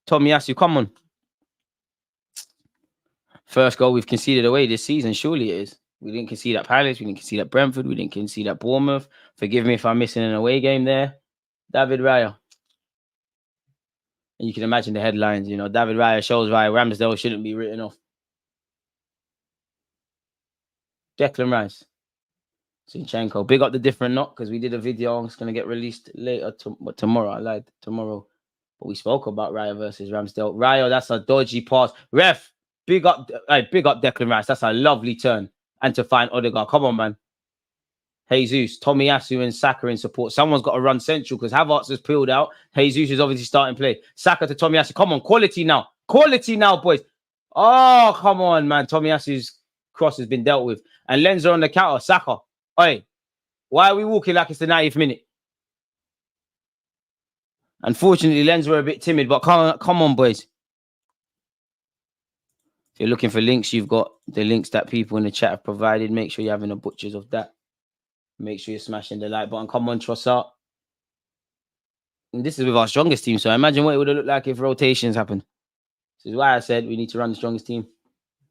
Tomiyasu, come on. First goal we've conceded away this season. Surely it is. We didn't concede at Palace. We didn't concede at Brentford. We didn't concede at Bournemouth. Forgive me if I'm missing an away game there. David Raya. And you can imagine the headlines. You know, David Raya shows why Ramsdale shouldn't be written off. Declan Rice. Zinchenko. Big up the different knock because we did a video. It's going to get released later. Tomorrow. I lied. Tomorrow. But we spoke about Raya versus Ramsdale. Raya, that's a dodgy pass. Ref. Big up Declan Rice. That's a lovely turn. And to find Odegaard. Come on, man. Jesus, Tomiyasu and Saka in support. Someone's got to run central because Havertz has peeled out. Jesus is obviously starting play. Saka to Tomiyasu. Come on, quality now. Quality now, boys. Oh, come on, man. Tomiyasu's cross has been dealt with. And Lenza on the counter. Saka. Oi, why are we walking like it's the 90th minute? Unfortunately, Lens were a bit timid, but come on, boys. If you're looking for links, you've got the links that people in the chat have provided. Make sure you're having the butchers of that. Make sure you're smashing the like button. Come on, Trossard. And this is with our strongest team, so imagine what it would have looked like if rotations happened. This is why I said we need to run the strongest team.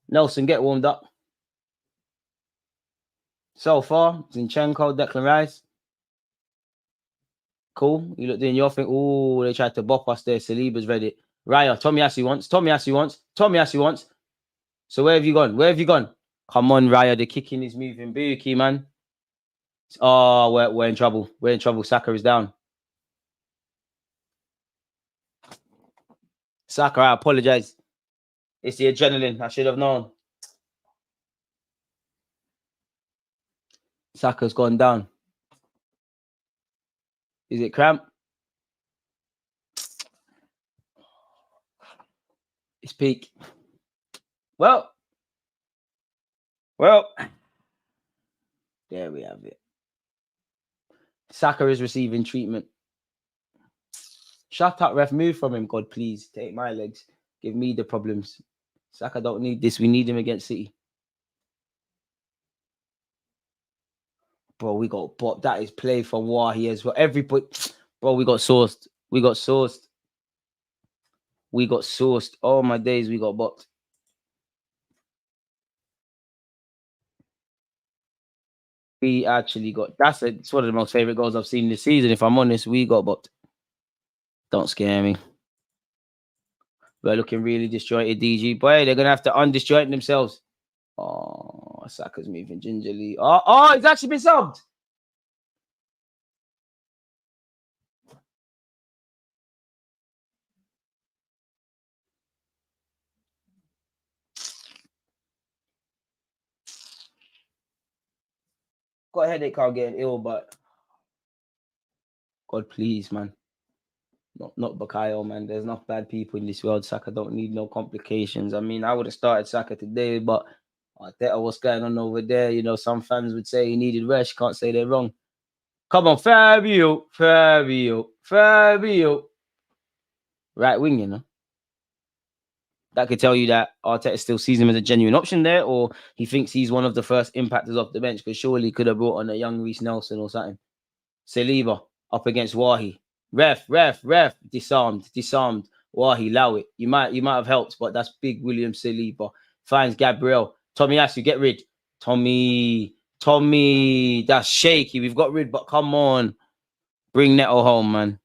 Nelson, get warmed up. So far, Zinchenko, Declan Rice. Cool. You looked in your thing. Oh, they tried to bop us there. Saliba's ready. Raya, Tomiyasu wants. So where have you gone? Come on, Raya. The kicking is moving. Bookie, man. Oh, we're in trouble. Saka is down. Saka, I apologize. It's the adrenaline. I should have known. Saka's gone down. Is it cramp? It's peak. Well, there we have it. Saka is receiving treatment. Shut up, ref. Move from him, God, please. Take my legs. Give me the problems. Saka don't need this. We need him against City. Bro, we got bought. That is play for Wahi as well. Everybody, bro, we got sourced. Oh, my days, we got bopped. We actually got, it's one of the most favorite goals I've seen this season. If I'm honest, we got bopped. Don't scare me. We're looking really disjointed, DG. Boy, they're going to have to undisjoint themselves. Oh, Saka's moving gingerly. Oh, he's actually been subbed. Got a headache, I'm getting ill, but God, please, man. Not Bakayo, man. There's enough bad people in this world. Saka don't need no complications. I mean, I would have started Saka today, but what's going on over there? You know, some fans would say he needed rest. Can't say they're wrong. Come on, Fabio. Right wing, you know. That could tell you that Arteta still sees him as a genuine option there, or he thinks he's one of the first impactors off the bench, because surely he could have brought on a young Reece Nelson or something. Saliba up against Wahi. Ref. Disarmed. Wahi, allow it. You might have helped, but that's big William Saliba. Finds Gabriel. Tommy Asu, get rid. Tommy, that's shaky. We've got rid, but come on. Bring Neto home, man.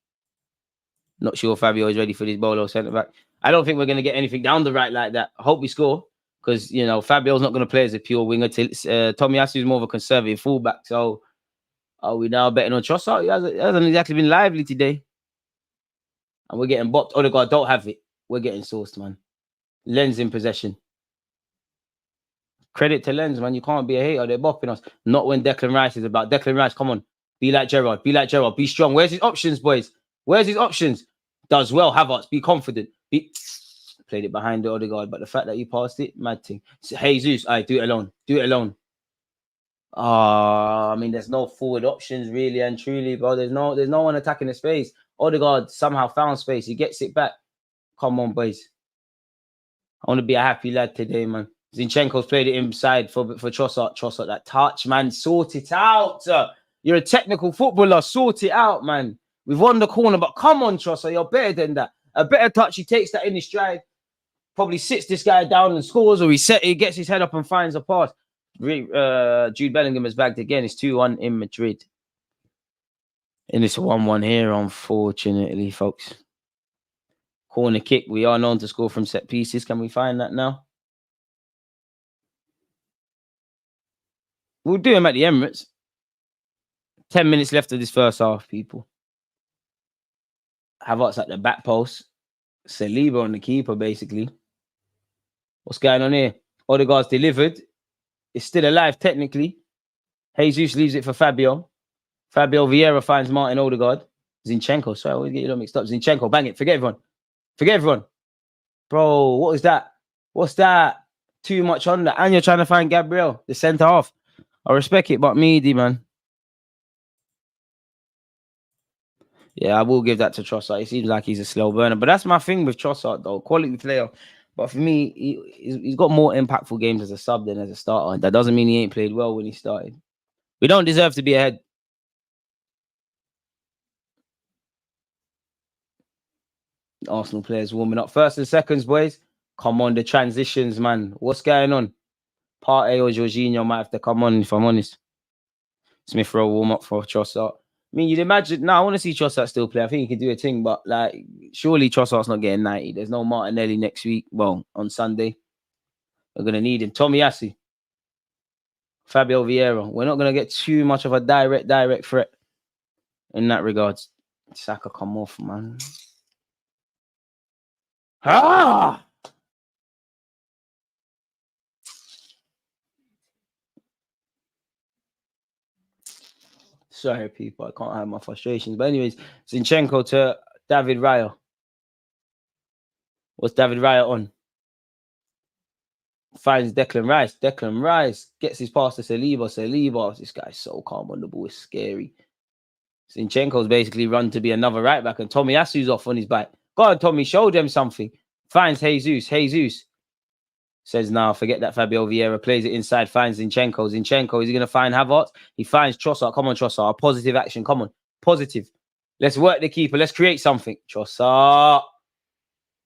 Not sure Fabio is ready for this Bolo centre back. I don't think we're going to get anything down the right like that. I hope we score, because, you know, Fabio's not going to play as a pure winger. Tommy Asu is more of a conservative fullback. So are we now betting on Trossard? He hasn't exactly been lively today. And we're getting bopped. Odegaard don't have it. We're getting sourced, man. Lens in possession. Credit to Lens, man. You can't be a hater. They're bopping us. Not when Declan Rice is about. Declan Rice, come on. Be like Gerrard. Be strong. Where's his options, boys? Where's his options? Does well. Havertz. Be confident. Played it behind the Odegaard, but the fact that you passed it, mad thing. Jesus, do it alone. I mean, there's no forward options really and truly, bro. There's no one attacking the space. Odegaard somehow found space. He gets it back. Come on, boys. I want to be a happy lad today, man. Zinchenko's played it inside for Trossard. Trossard, that touch, man. Sort it out. You're a technical footballer. Sort it out, man. We've won the corner, but come on, Trossard. You're better than that. A better touch. He takes that in his stride. Probably sits this guy down and scores, or he gets his head up and finds a pass. Jude Bellingham has bagged again. It's 2-1 in Madrid. And it's a 1-1 here, unfortunately, folks. Corner kick. We are known to score from set pieces. Can we find that now? We'll do him at the Emirates. 10 minutes left of this first half, people. Havertz at the back post. Saliba on the keeper, basically. What's going on here? Odegaard's delivered. It's still alive, technically. Jesus leaves it for Fabio. Fabio Vieira finds Martin Odegaard. Zinchenko. Sorry, I always get you mixed up. Zinchenko, bang it. Forget everyone. Bro, what is that? What's that? Too much on that. And you're trying to find Gabriel, the centre half. I respect it, but meaty, man. Yeah, I will give that to Trossard. It seems like he's a slow burner. But that's my thing with Trossard, though. Quality player. But for me, he's got more impactful games as a sub than as a starter. That doesn't mean he ain't played well when he started. We don't deserve to be ahead. Arsenal players warming up. First and seconds, boys. Come on, the transitions, man. What's going on? Partey or Jorginho might have to come on, if I'm honest. Smith Rowe warm up for Trossard. I mean, you'd imagine. No, I want to see Trossard still play. I think he can do a thing, but like, surely Trossard's not getting 90. There's no Martinelli next week. Well, on Sunday. We're going to need him. Tommy Asu. Fabio Vieira. We're not going to get too much of a direct threat in that regards. Saka, come off, man. Sorry, people. I can't hide my frustrations. But anyways, Zinchenko to David Raya. What's David Raya on? Finds Declan Rice. Declan Rice gets his pass to Saliba. This guy's so calm on the ball. It's scary. Zinchenko's basically run to be another right back, and Tommy Asu's off on his back. Go on, Tommy, show them something. Finds Jesus. Says, now, forget that. Fabio Vieira plays it inside, finds Zinchenko. Zinchenko, is he going to find Havertz? He finds Trossard. Come on, Trossard. A positive action. Come on. Positive. Let's work the keeper. Let's create something. Trossard.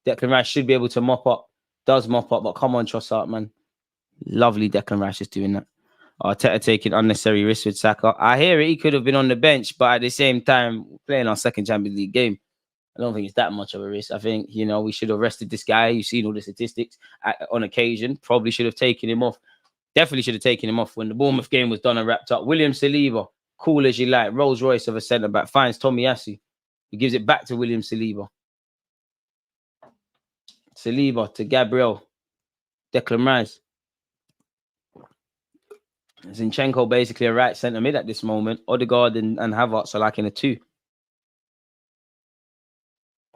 Declan Rice should be able to mop up. Does mop up, but come on, Trossard, man. Lovely Declan Rice is doing that. Arteta taking unnecessary risks with Saka. I hear it. He could have been on the bench, but at the same time, playing our second Champions League game, I don't think it's that much of a risk. I think, you know, we should have rested this guy. You've seen all the statistics on occasion. Probably should have taken him off. Definitely should have taken him off when the Bournemouth game was done and wrapped up. William Saliba, cool as you like. Rolls Royce of a centre-back. Finds Tommy Asu. He gives it back to William Saliba. Saliba to Gabriel. Declan Rice. Zinchenko basically a right centre mid at this moment. Odegaard and Havertz are like in a 2.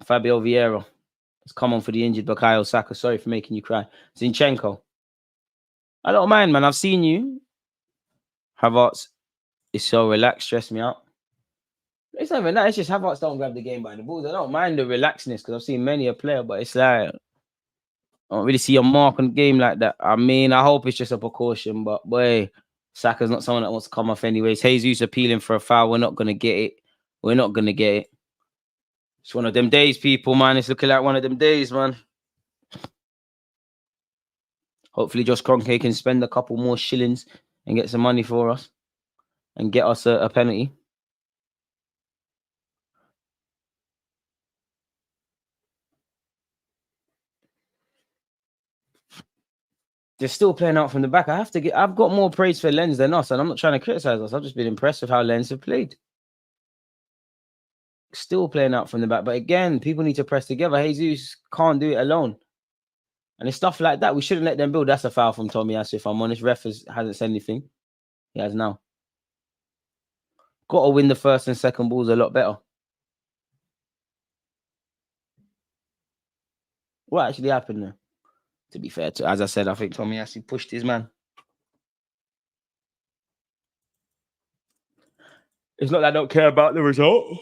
Fabio Vieira has come on for the injured Bukayo Saka. Sorry for making you cry. Zinchenko. I don't mind, man. I've seen you. Havertz is so relaxed, stressed me out. It's not even that. It's just Havertz don't grab the game by the balls. I don't mind the relaxedness because I've seen many a player, but it's like I don't really see a mark on the game like that. I mean, I hope it's just a precaution, but boy, Saka's not someone that wants to come off anyways. Jesus appealing for a foul. We're not going to get it. We're not going to get it. It's one of them days, people, man. It's looking like one of them days, man. Hopefully, Josh Kroenke can spend a couple more shillings and get some money for us and get us a penalty. They're still playing out from the back. I've got more praise for Lens than us, and I'm not trying to criticize us. I've just been impressed with how Lens have played. Still playing out from the back. But again, people need to press together. Jesus can't do it alone. And it's stuff like that. We shouldn't let them build. That's a foul from Tomiyasu, if I'm honest. Ref hasn't said anything. He has now. Got to win the first and second balls a lot better. What actually happened there? To be fair, as I said, I think Tomiyasu pushed his man. It's not that I don't care about the result.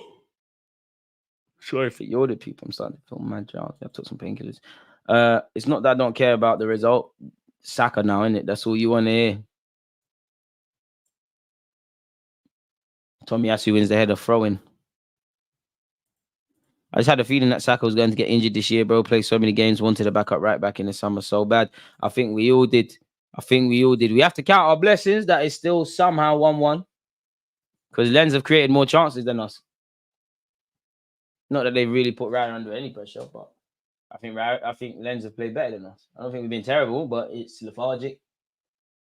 Sorry for you ordered people. I'm starting to feel mad, Giles. I've took some painkillers. It's not that I don't care about the result. Saka now, innit? That's all you want to hear. Tomiyasu wins the header throw-in. I just had a feeling that Saka was going to get injured this year, bro. Played so many games, wanted a backup right back in the summer so bad. I think we all did. We have to count our blessings that it's still somehow 1-1. Because Lens have created more chances than us. Not that they really put Ryan under any pressure, but I think Lens have played better than us. I don't think we've been terrible, but it's lethargic.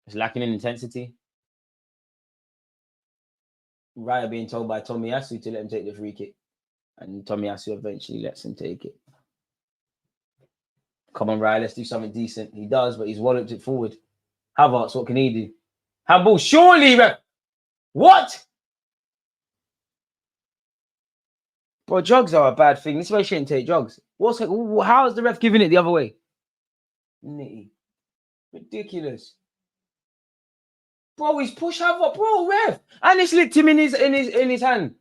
It's lacking in intensity. Raya being told by Tomiyasu to let him take the free kick. And Tomiyasu eventually lets him take it. Come on, Raya, let's do something decent. He does, but he's walloped it forward. Havertz, what can he do? Handball, surely, ref. What? Bro, drugs are a bad thing. This way shouldn't take drugs. How is the ref giving it the other way? Nitty. Ridiculous. Bro, he's pushed Havertz. Bro, ref. And it's licked him in his hand.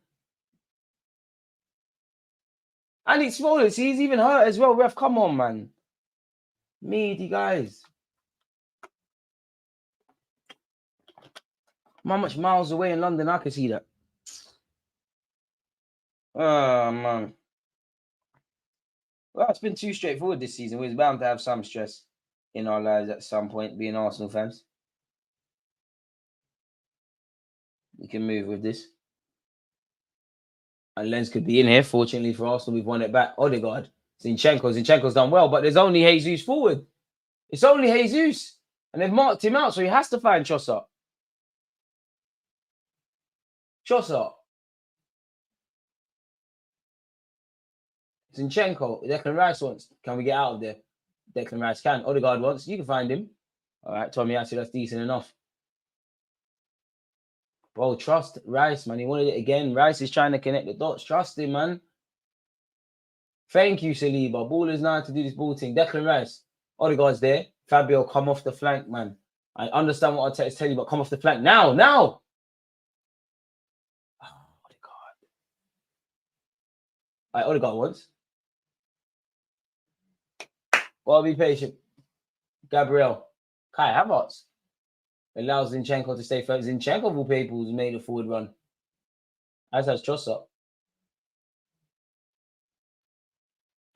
And it's swollen. See, he's even hurt as well. Ref, come on, man. Meaty guys. How much miles away in London I can see that? Oh, man. Well, it's been too straightforward this season. We're bound to have some stress in our lives at some point, being Arsenal fans. We can move with this. And Lens could be in here. Fortunately for Arsenal, we've won it back. Odegaard. Zinchenko's done well, but there's only Jesus forward. It's only Jesus. And they've marked him out, so he has to find Trossard. Zinchenko. Declan Rice wants. Can we get out of there? Declan Rice can. Odegaard wants. You can find him. All right, Tomiyasu, that's decent enough. Bro, trust Rice, man. He wanted it again. Rice is trying to connect the dots. Trust him, man. Thank you, Saliba. Ballers now to do this ball thing. Declan Rice. Odegaard's there. Fabio, come off the flank, man. I understand what Arteta's telling you, but come off the flank. Now! Oh, Odegaard. All right, Odegaard wants. Well, be patient. Gabriel. Kai Havertz. Allows Zinchenko to stay first. Zinchenko, of all people, has made a forward run. As has Trossard.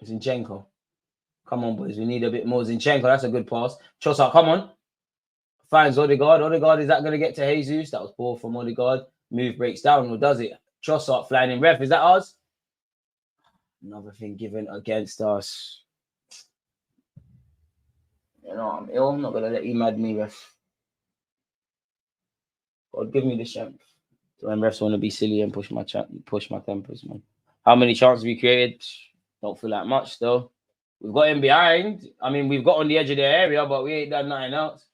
Zinchenko. Come on, boys. We need a bit more. Zinchenko, that's a good pass. Trossard, come on. Finds Odegaard. Odegaard, is that going to get to Jesus? That was poor from Odegaard. Move breaks down, or does it? Trossard flying in. Ref, is that ours? Another thing given against us. You know, I'm ill. I'm not going to let you mad me, ref. God, give me the strength. So when refs want to be silly and push my tempers, man. How many chances we created? Don't feel like much, though. We've got him behind. I mean, we've got on the edge of the area, but we ain't done nothing else.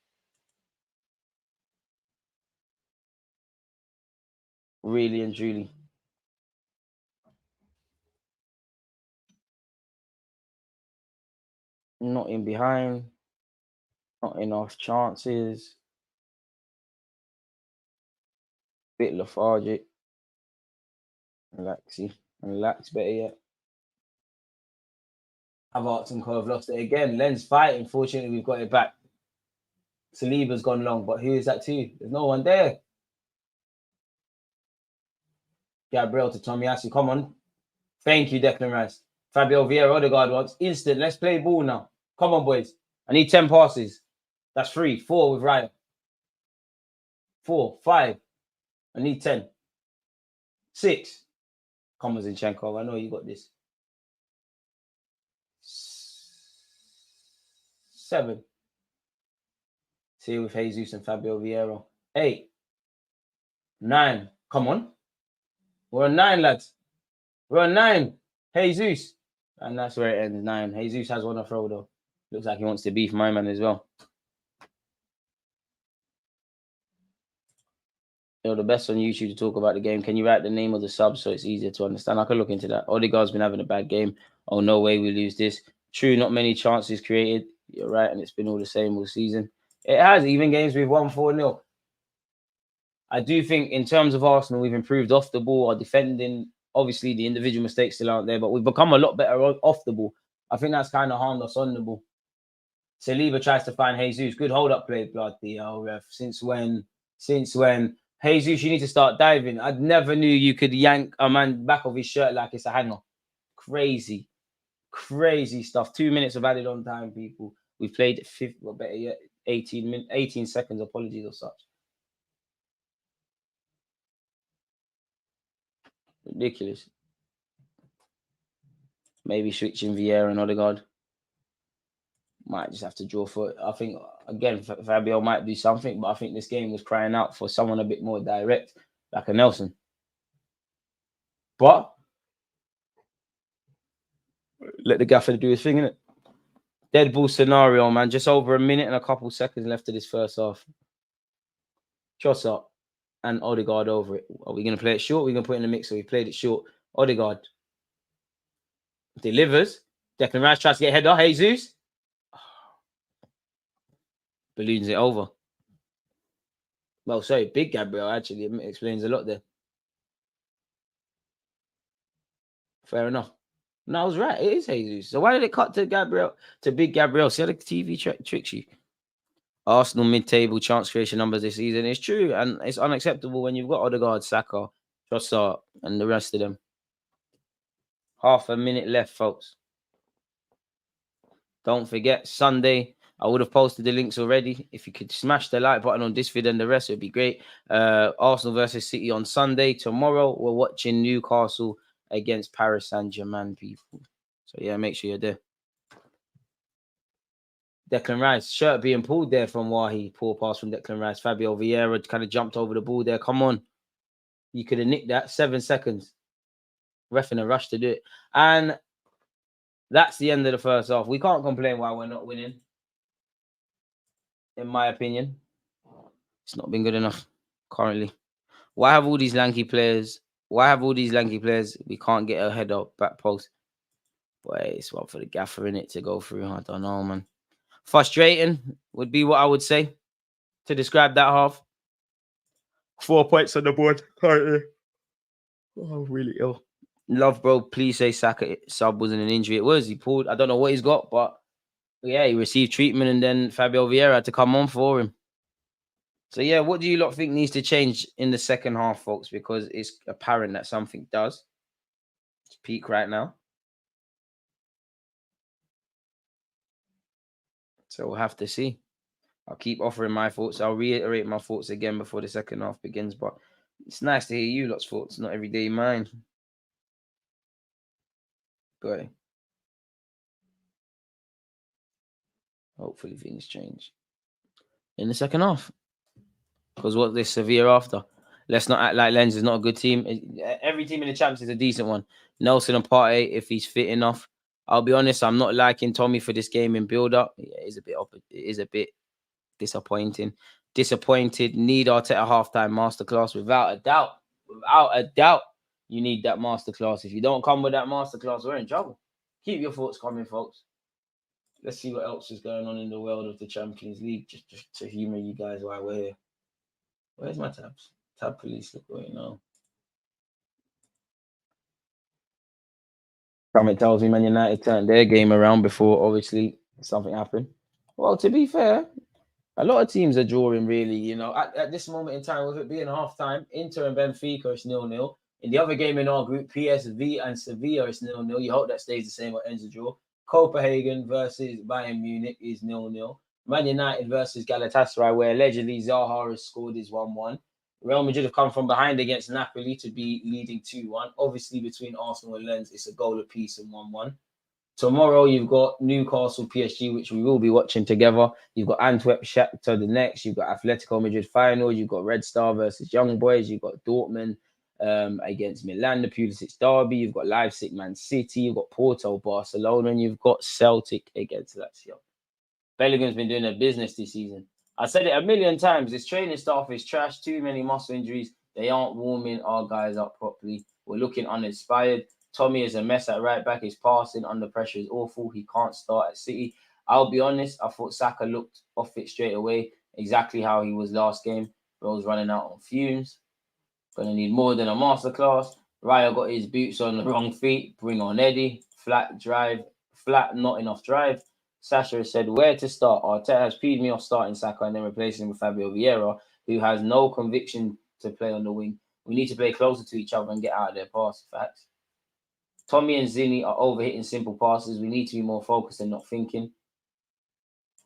Really and truly. Not in behind. Not enough chances. Bit lethargic. Relax, better yet. Havertz and Cole have lost it again. Lens fighting. Fortunately, we've got it back. Saliba's gone long, but who is that to? There's no one there. Gabriel to Tomiyasu. Come on. Thank you, Declan Rice. Fabio Vieira, Odegaard wants instant. Let's play ball now. Come on, boys. I need 10 passes. That's 3. 4 with Ryan. 4, 5. I need 10. 6. Come on, Zinchenko. I know you got this. 7. See with Jesus and Fabio Vieira. 8. 9. Come on. We're on 9, lads. We're on 9. Jesus. And that's where it ends. 9. Jesus has one to throw, though. Looks like he wants to beef my man as well. You're the best on YouTube to talk about the game. Can you write the name of the sub so it's easier to understand? I can look into that. Odegaard's been having a bad game. Oh, no way we lose this. True, not many chances created. You're right, and it's been all the same all season. It has. Even games we've won 4-0. I do think in terms of Arsenal, we've improved off the ball. Our defending, obviously, the individual mistakes still aren't there, but we've become a lot better off the ball. I think that's kind of harmed us on the ball. Saliba tries to find Jesus. Good hold-up play, bloody hell, ref. Since when? Jesus, you need to start diving. I never knew you could yank a man back of his shirt like it's a hanger. Crazy stuff. 2 minutes of added on time, people. We've played 18 seconds. Apologies or such. Ridiculous. Maybe switching Vieira and Odegaard. Might just have to draw for it. I think, again, Fabio might do something, but I think this game was crying out for someone a bit more direct, like a Nelson. But let the gaffer do his thing, innit? Dead ball scenario, man. Just over a minute and a couple seconds left of this first half. Trossard and Odegaard over it. Are we going to play it short? We're going to put it in the mix. So we played it short. Odegaard delivers. Declan Rice tries to get header. Jesus. Balloons it over. Well, sorry, big Gabriel, actually. It explains a lot there. Fair enough. No, I was right. It is Jesus. So why did it cut to Gabriel, to big Gabriel? See how the TV tricks you. Arsenal mid-table chance creation numbers this season. It's true, and it's unacceptable when you've got Odegaard, Saka, Trossard, and the rest of them. Half a minute left, folks. Don't forget, Sunday, I would have posted the links already. If you could smash the like button on this vid and the rest, it would be great. Arsenal versus City on Sunday. Tomorrow, we're watching Newcastle against Paris Saint-Germain, people. So, yeah, make sure you're there. Declan Rice, shirt being pulled there from Wahi. Poor pass from Declan Rice. Fabio Vieira kind of jumped over the ball there. Come on. You could have nicked that. 7 seconds. Ref in a rush to do it. And that's the end of the first half. We can't complain why we're not winning. In my opinion. It's not been good enough currently. Why have all these lanky players? We can't get a header back post. Boy, it's one for the gaffer in it to go through. I don't know, man. Frustrating would be what I would say to describe that half. 4 points on the board. Oh, really ill. Love, bro. Please say Saka sub wasn't an injury. It was. He pulled. I don't know what he's got, but yeah, he received treatment and then Fabio Vieira had to come on for him. So yeah, what do you lot think needs to change in the second half, folks? Because it's apparent that something does. It's peak right now. So we'll have to see. I'll keep offering my thoughts. I'll reiterate my thoughts again before the second half begins. But it's nice to hear you lot's thoughts, not every day mine. Go ahead. Hopefully things change in the second half. Because what this severe after. Let's not act like Lens is not a good team. Every team in the Champs is a decent one. Nelson and Partey, if he's fit enough. I'll be honest, I'm not liking Tommy for this game in build-up. It is a bit disappointing. Disappointed. Need Arteta halftime masterclass without a doubt. without a doubt, you need that masterclass. If you don't come with that masterclass, we're in trouble. Keep your thoughts coming, folks. Let's see what else is going on in the world of the Champions League, just to humour you guys while we're here. Where's my tabs? Tab police, look what you know. Comment tells me Man United turned their game around before, obviously, something happened. Well, to be fair, a lot of teams are drawing, really. You know, at this moment in time, with it being half-time, Inter and Benfica is 0-0. In the other game in our group, PSV and Sevilla is 0-0. You hope that stays the same or ends the draw. Copenhagen versus Bayern Munich is 0-0. Man United versus Galatasaray, where allegedly Zaha has scored, is 1-1. Real Madrid have come from behind against Napoli to be leading 2-1. Obviously, between Arsenal and Lens, it's a goal apiece and 1-1. Tomorrow, you've got Newcastle PSG, which we will be watching together. You've got Antwerp Shakhtar the next. You've got Atletico Madrid final. You've got Red Star versus Young Boys. You've got Dortmund against Milan, the Pulisic derby. You've got Leipzig, Man City. You've got Porto, Barcelona. And you've got Celtic against Lazio. Bellingham's been doing their business this season. I said it a million times. This training staff is trash. Too many muscle injuries. They aren't warming our guys up properly. We're looking uninspired. Tommy is a mess at right back. His passing under pressure is awful. He can't start at City. I'll be honest. I thought Saka looked off it straight away. Exactly how he was last game. Bro's running out on fumes. Gonna need more than a masterclass. Raya got his boots on the wrong feet. Bring on Eddie. Flat, not enough drive. Sasha has said where to start. Arteta has peed me off starting Saka and then replacing him with Fabio Vieira, who has no conviction to play on the wing. We need to play closer to each other and get out of their pass. Facts. Tommy and Zinni are overhitting simple passes. We need to be more focused and not thinking.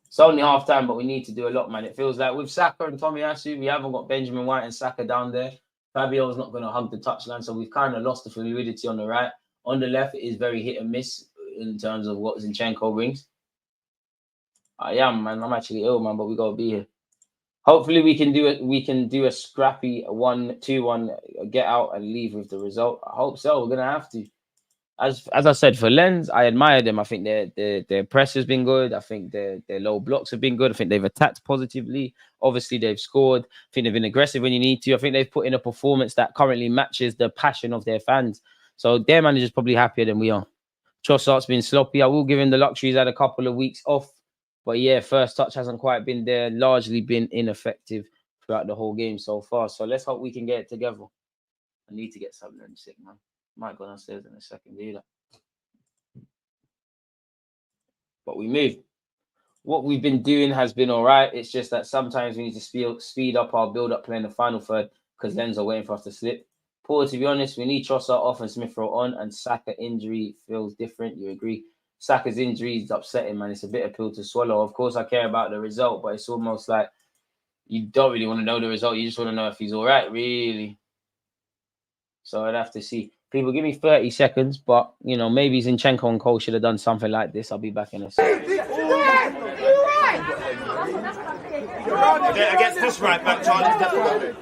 It's only half time, but we need to do a lot, man. It feels like with Saka and Tommy Asu, we haven't got Benjamin White and Saka down there. Fabio's not going to hug the touchline, so we've kind of lost the fluidity on the right. On the left, it is very hit and miss in terms of what Zinchenko brings. I am, man. I'm actually ill, man, but we got to be here. Hopefully, we can do it. We can do a scrappy 1-2-1, get out and leave with the result. I hope so. We're gonna have to. As I said, for Lens, I admire them. I think their press has been good. I think their low blocks have been good. I think they've attacked positively. Obviously, they've scored. I think they've been aggressive when you need to. I think they've put in a performance that currently matches the passion of their fans. So their manager's probably happier than we are. Trossard's been sloppy. I will give him the luxury. He's had a couple of weeks off. But yeah, first touch hasn't quite been there. Largely been ineffective throughout the whole game so far. So let's hope we can get it together. I need to get something sick, man. Might go downstairs in a second, do that. But we move. What we've been doing has been all right. It's just that sometimes we need to speed up our build-up play in the final third because Lens are waiting for us to slip. Paul, to be honest, we need Trossard off and Smith Rowe on, and Saka injury feels different. You agree? Saka's injury is upsetting, man. It's a bitter pill to swallow. Of course, I care about the result, but it's almost like you don't really want to know the result. You just want to know if he's all right, really. So I'd have to see. People, give me 30 seconds, but, you know, maybe Zinchenko and Cole should have done something like this. I'll be back in a second. Against this right back, Charlie, definitely.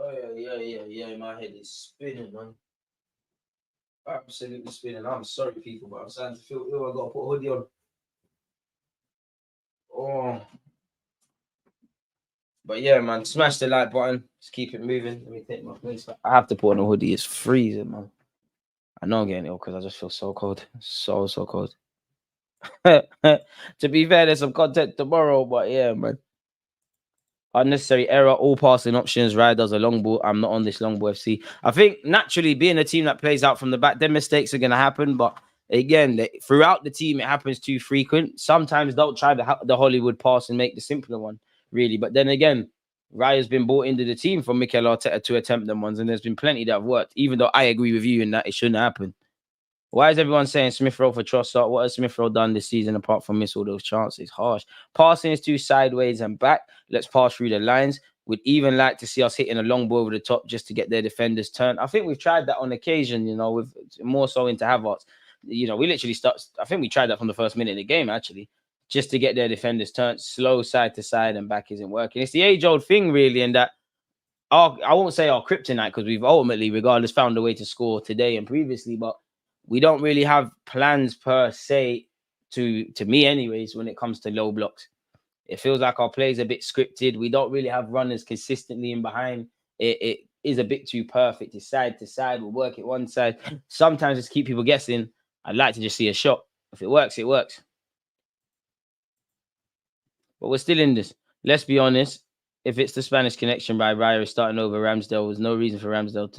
Oh, yeah. My head is spinning, man. Absolutely spinning. I'm sorry, people, but I'm starting to feel ill. I got to put a hoodie on. Oh. But yeah, man, smash the like button. Just keep it moving. Let me take my place. I have to put on a hoodie. It's freezing, man. I know I'm getting ill because I just feel so cold. So cold. To be fair, there's some content tomorrow, but yeah, man. Unnecessary error, all passing options. Raya does a long ball. I'm not on this long ball FC. I think naturally, being a team that plays out from the back, their mistakes are going to happen. But again, throughout the team, it happens too frequent. Sometimes don't try the Hollywood pass and make the simpler one, really. But then again, Raya's been brought into the team from Mikel Arteta to attempt them ones, and there's been plenty that have worked, even though I agree with you in that it shouldn't happen. Why is everyone saying Smith Rowe for Trossard? What has Smith Rowe done this season apart from miss all those chances? Harsh. Passing is too sideways and back. Let's pass through the lines. would even like to see us hitting a long ball over the top just to get their defenders turned. I think we've tried that on occasion, you know, with more so into Havertz. You know, we literally I think we tried that from the first minute of the game, actually, just to get their defenders turned slow side to side and back isn't working. It's the age-old thing, really, and that I won't say our kryptonite because we've ultimately, regardless, found a way to score today and previously, but we don't really have plans per se to me anyways when it comes to low blocks. It feels like our play is a bit scripted. We don't really have runners consistently in behind. It is a bit too perfect. It's side to side. We'll work it one side. Sometimes just keep people guessing. I'd like to just see a shot. If it works, it works. But we're still in this. Let's be honest. If it's the Spanish connection by Raya starting over Ramsdale, there's no reason for Ramsdale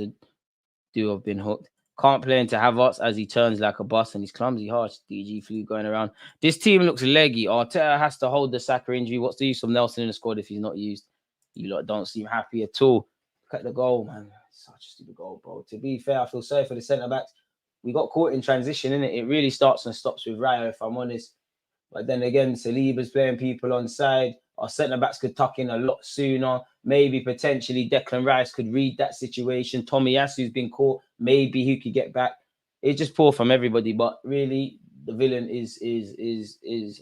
to have been hooked. Can't play into Havertz as he turns like a bus and he's clumsy, harsh. DG flu going around. This team looks leggy. Arteta has to hold the Saka injury. What's the use of Nelson in the squad if he's not used? You lot don't seem happy at all. Look at the goal, man. Such a stupid goal, bro. To be fair, I feel sorry for the centre-backs. We got caught in transition, innit? It really starts and stops with Raya, if I'm honest. But then again, Saliba's playing people on side. Our centre-backs could tuck in a lot sooner. Maybe potentially Declan Rice could read that situation. Tomiyasu's been caught. Maybe he could get back. It's just poor from everybody. But really, the villain is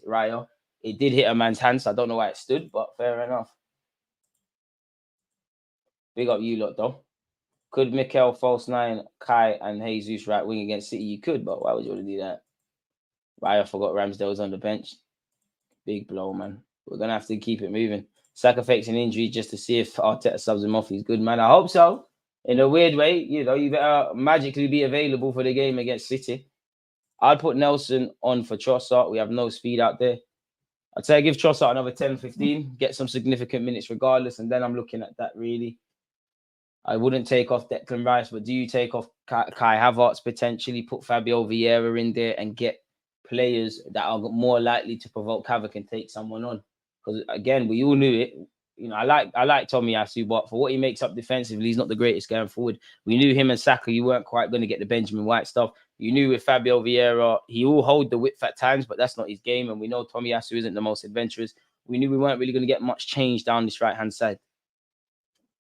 Raya. It did hit a man's hand, so I don't know why it stood, but fair enough. Big up you lot, though. Could Mikel, false nine, Kai, and Jesus right wing against City? You could, but why would you want to do that? Raya forgot Ramsdale was on the bench. Big blow, man. We're going to have to keep it moving. Saka fakes an injury just to see if Arteta subs him off. He's good, man. I hope so. In a weird way, you know, you better magically be available for the game against City. I'd put Nelson on for Trossard. We have no speed out there. I'd say give Trossard another 10, 15, get some significant minutes regardless, and then I'm looking at that, really. I wouldn't take off Declan Rice, but do you take off Kai Havertz potentially, put Fabio Vieira in there and get players that are more likely to provoke havoc and take someone on? Because again, we all knew it. You know, I like Tomiyasu, but for what he makes up defensively, he's not the greatest going forward. We knew him and Saka, you weren't quite going to get the Benjamin White stuff. You knew with Fabio Vieira, he will hold the width at times, but that's not his game. And we know Tomiyasu isn't the most adventurous. We knew we weren't really going to get much change down this right-hand side.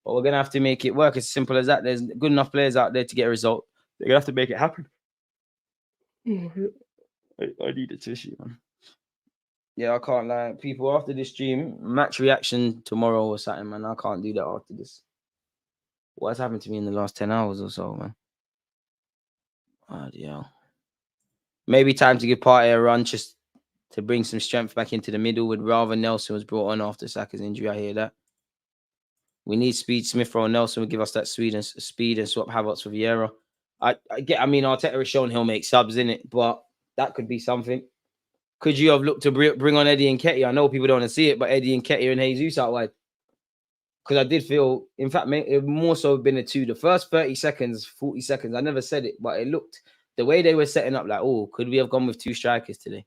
But we're going to have to make it work. As simple as that. There's good enough players out there to get a result. They're going to have to make it happen. I need a tissue, man. Yeah, I can't lie. People, after this stream, match reaction tomorrow or something, man. I can't do that after this. What's happened to me in the last 10 hours or so, man? Oh, yeah. Maybe time to give Partey a run just to bring some strength back into the middle. Would rather Nelson was brought on after Saka's injury. I hear that. We need speed. Smith Rowe Nelson would give us that speed and swap Havertz for Vieira. I mean, Arteta has shown he'll make subs in it, but that could be something. Could you have looked to bring on Eddie and Nketiah? I know people don't want to see it, but Eddie and Nketiah and Jesus out wide. Because I did feel, in fact, it more so been a two. The first 30 seconds, 40 seconds, I never said it, but it looked, the way they were setting up, like, oh, could we have gone with two strikers today?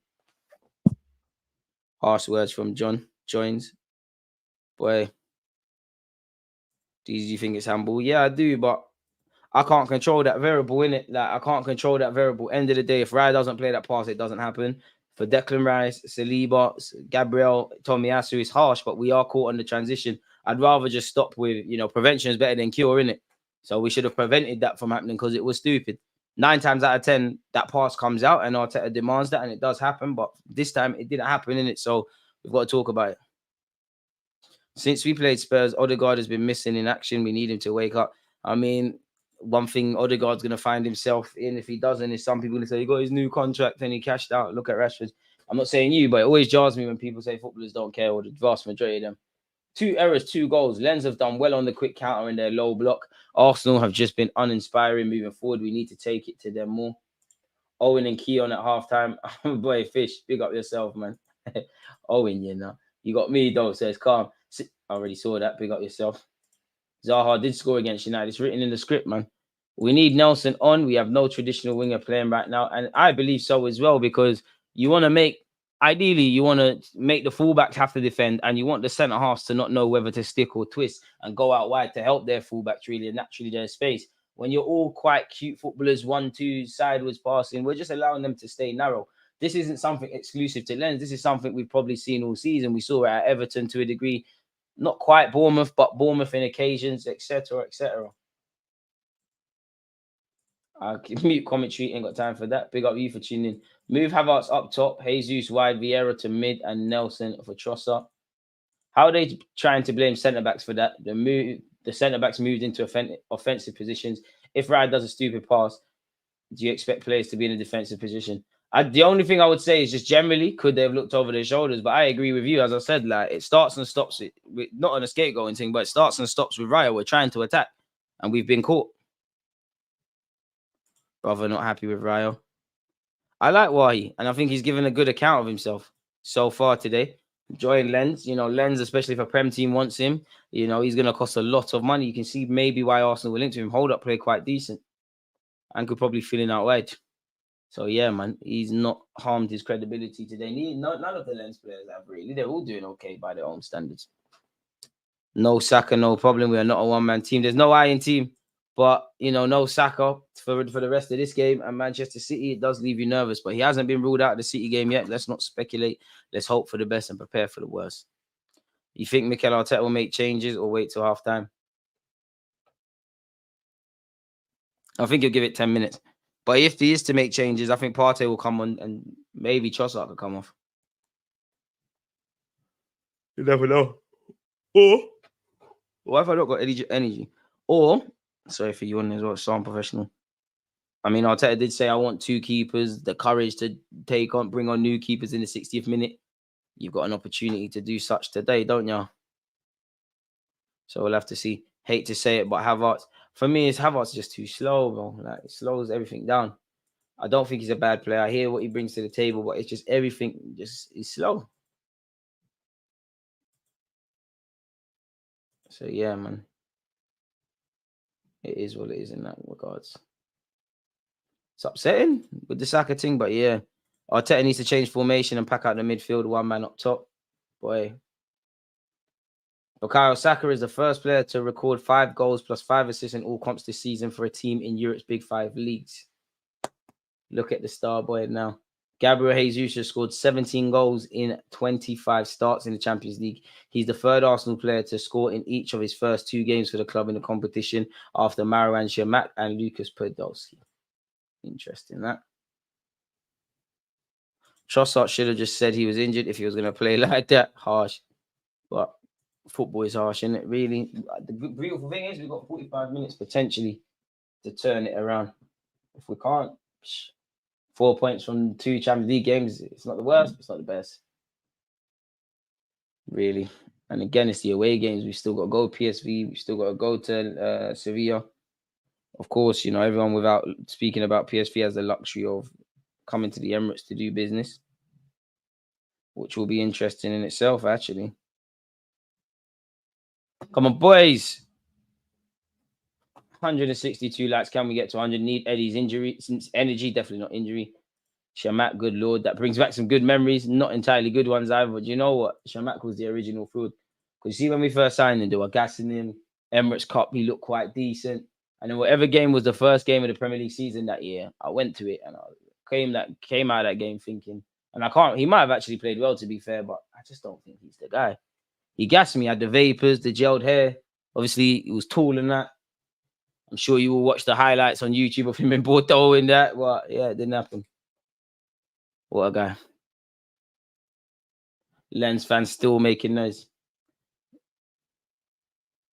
Harsh words from John Joins. Boy, do you think it's handball? Yeah, I do, but I can't control that variable, innit? Like, I can't control that variable. End of the day, if Raya doesn't play that pass, it doesn't happen. For Declan Rice, Saliba, Gabriel, Tomiyasu, is harsh, but we are caught on the transition. I'd rather just stop with, you know, prevention is better than cure, innit? So we should have prevented that from happening because it was stupid. 9 times out of 10, that pass comes out and Arteta demands that, and it does happen. But this time, it didn't happen, innit? So we've got to talk about it. Since we played Spurs, Odegaard has been missing in action. We need him to wake up. I mean, one thing Odegaard's going to find himself in if he doesn't is some people say he got his new contract and he cashed out. Look at Rashford. I'm not saying you, but it always jars me when people say footballers don't care, or the vast majority of them. 2 errors, 2 goals. Lens have done well on the quick counter in their low block. Arsenal have just been uninspiring moving forward. We need to take it to them more. Owen and Keon at halftime. Boy, Fish, big up yourself, man. Owen, you know. You got me, though, so it's calm. I already saw that. Big up yourself. Zaha did score against United. It's written in the script, man. We need Nelson on. We have no traditional winger playing right now. And I believe so as well, because you want to make, ideally, you want to make the fullbacks have to defend, and you want the centre halves to not know whether to stick or twist and go out wide to help their fullbacks really, and naturally their space. When you're all quite cute footballers, 1-2, sideways passing, we're just allowing them to stay narrow. This isn't something exclusive to Lens. This is something we've probably seen all season. We saw it at Everton to a degree. Not quite Bournemouth, but Bournemouth in occasions, etc., etc. Mute commentary, ain't got time for that. Big up you for tuning in. Move Havertz up top, Jesus wide, Vieira to mid, and Nelson for Trossard. How are they trying to blame centre backs for that? The centre backs moved into offensive positions. If Ryan does a stupid pass, do you expect players to be in a defensive position? The only thing I would say is just generally, could they have looked over their shoulders? But I agree with you. As I said, like it starts and stops with not an scapegoating thing, but it starts and stops with Raya. We're trying to attack, and we've been caught. Brother, not happy with Raya. I like Wahi, and I think he's given a good account of himself so far today. Enjoying Lens, Lens, especially if a Prem team wants him, he's going to cost a lot of money. You can see maybe why Arsenal will link to him. Hold up play quite decent, and could probably fill in out wide. So yeah, man, he's not harmed his credibility today. None of the Lens players have really. They're all doing okay by their own standards. No Saka, no problem. We are not a one-man team. There's no iron team. But, no Saka for the rest of this game. And Manchester City, it does leave you nervous. But he hasn't been ruled out of the City game yet. Let's not speculate. Let's hope for the best and prepare for the worst. You think Mikel Arteta will make changes or wait till half-time? I think he'll give it 10 minutes. But if he is to make changes, I think Partey will come on and maybe Trossard could come off. You never know. Or what if I don't got energy? Or, sorry for yawning as well, so I'm professional. I mean, Arteta did say, I want 2 keepers, the courage to bring on new keepers in the 60th minute. You've got an opportunity to do such today, don't you? So we'll have to see. Hate to say it, but Havertz, for me, Havertz just too slow, bro. Like, it slows everything down. I don't think he's a bad player. I hear what he brings to the table, but it's just everything is slow. So, yeah, man. It is what it is in that regards. It's upsetting with the Saka thing, but yeah. Arteta needs to change formation and pack out the midfield, 1 man up top. Boy. Bukayo Saka is the first player to record 5 goals plus 5 assists in all comps this season for a team in Europe's Big 5 leagues. Look at the star boy now. Gabriel Jesus has scored 17 goals in 25 starts in the Champions League. He's the 3rd Arsenal player to score in each of his first 2 games for the club in the competition after Marouane Chamakh and Lucas Podolski. Interesting, that. Trossard should have just said he was injured if he was going to play like that. Harsh. But football is harsh, isn't it? Really. The beautiful thing is we've got 45 minutes potentially to turn it around. If we can't, 4 points from 2 Champions League games, it's not the worst, but it's not the best. Really. And again, it's the away games. We've still got to go PSV. We've still got to go to Sevilla. Of course, everyone without speaking about PSV has the luxury of coming to the Emirates to do business, which will be interesting in itself, actually. Come on, boys. 162 likes. Can we get to 100? Need Eddie's energy, definitely not injury. Chamakh, good lord. That brings back some good memories. Not entirely good ones either, but you know what? Chamakh was the original fraud. Because you see, when we first signed him, they were gassing him. Emirates Cup, he looked quite decent. And then whatever game was the first game of the Premier League season that year, I went to it and I came out of that game thinking, and he might have actually played well, to be fair, but I just don't think he's the guy. He gassed me. Had the vapors, the gelled hair. Obviously, he was tall and that. I'm sure you will watch the highlights on YouTube of him in Bordeaux and that. Well, yeah, it didn't happen. What a guy. Lens fans still making noise.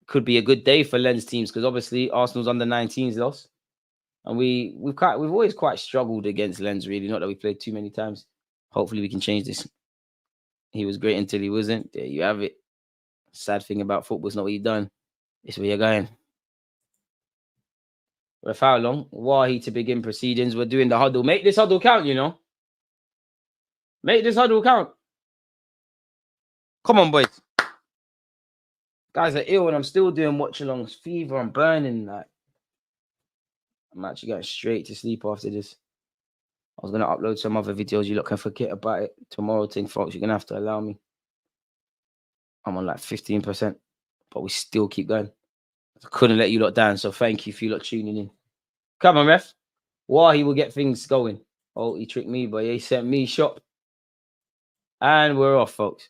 Could be a good day for Lens teams because obviously Arsenal's under 19s lost. And we've always quite struggled against Lens, really. Not that we played too many times. Hopefully we can change this. He was great until he wasn't. There you have it. Sad thing about football is not what you've done. It's where you're going. Ref, how long? Wahi to begin proceedings. We're doing the huddle. Make this huddle count, Make this huddle count. Come on, boys. Guys are ill and I'm still doing watchalongs. Fever, I'm burning. Like, I'm actually going straight to sleep after this. I was going to upload some other videos. You lot can forget about it. Tomorrow thing, folks. You're going to have to allow me. I'm on like 15%. But we still keep going. I couldn't let you lot down. So thank you for you lot tuning in. Come on, ref. He will get things going. Oh, he tricked me, but he sent me shop. And we're off, folks.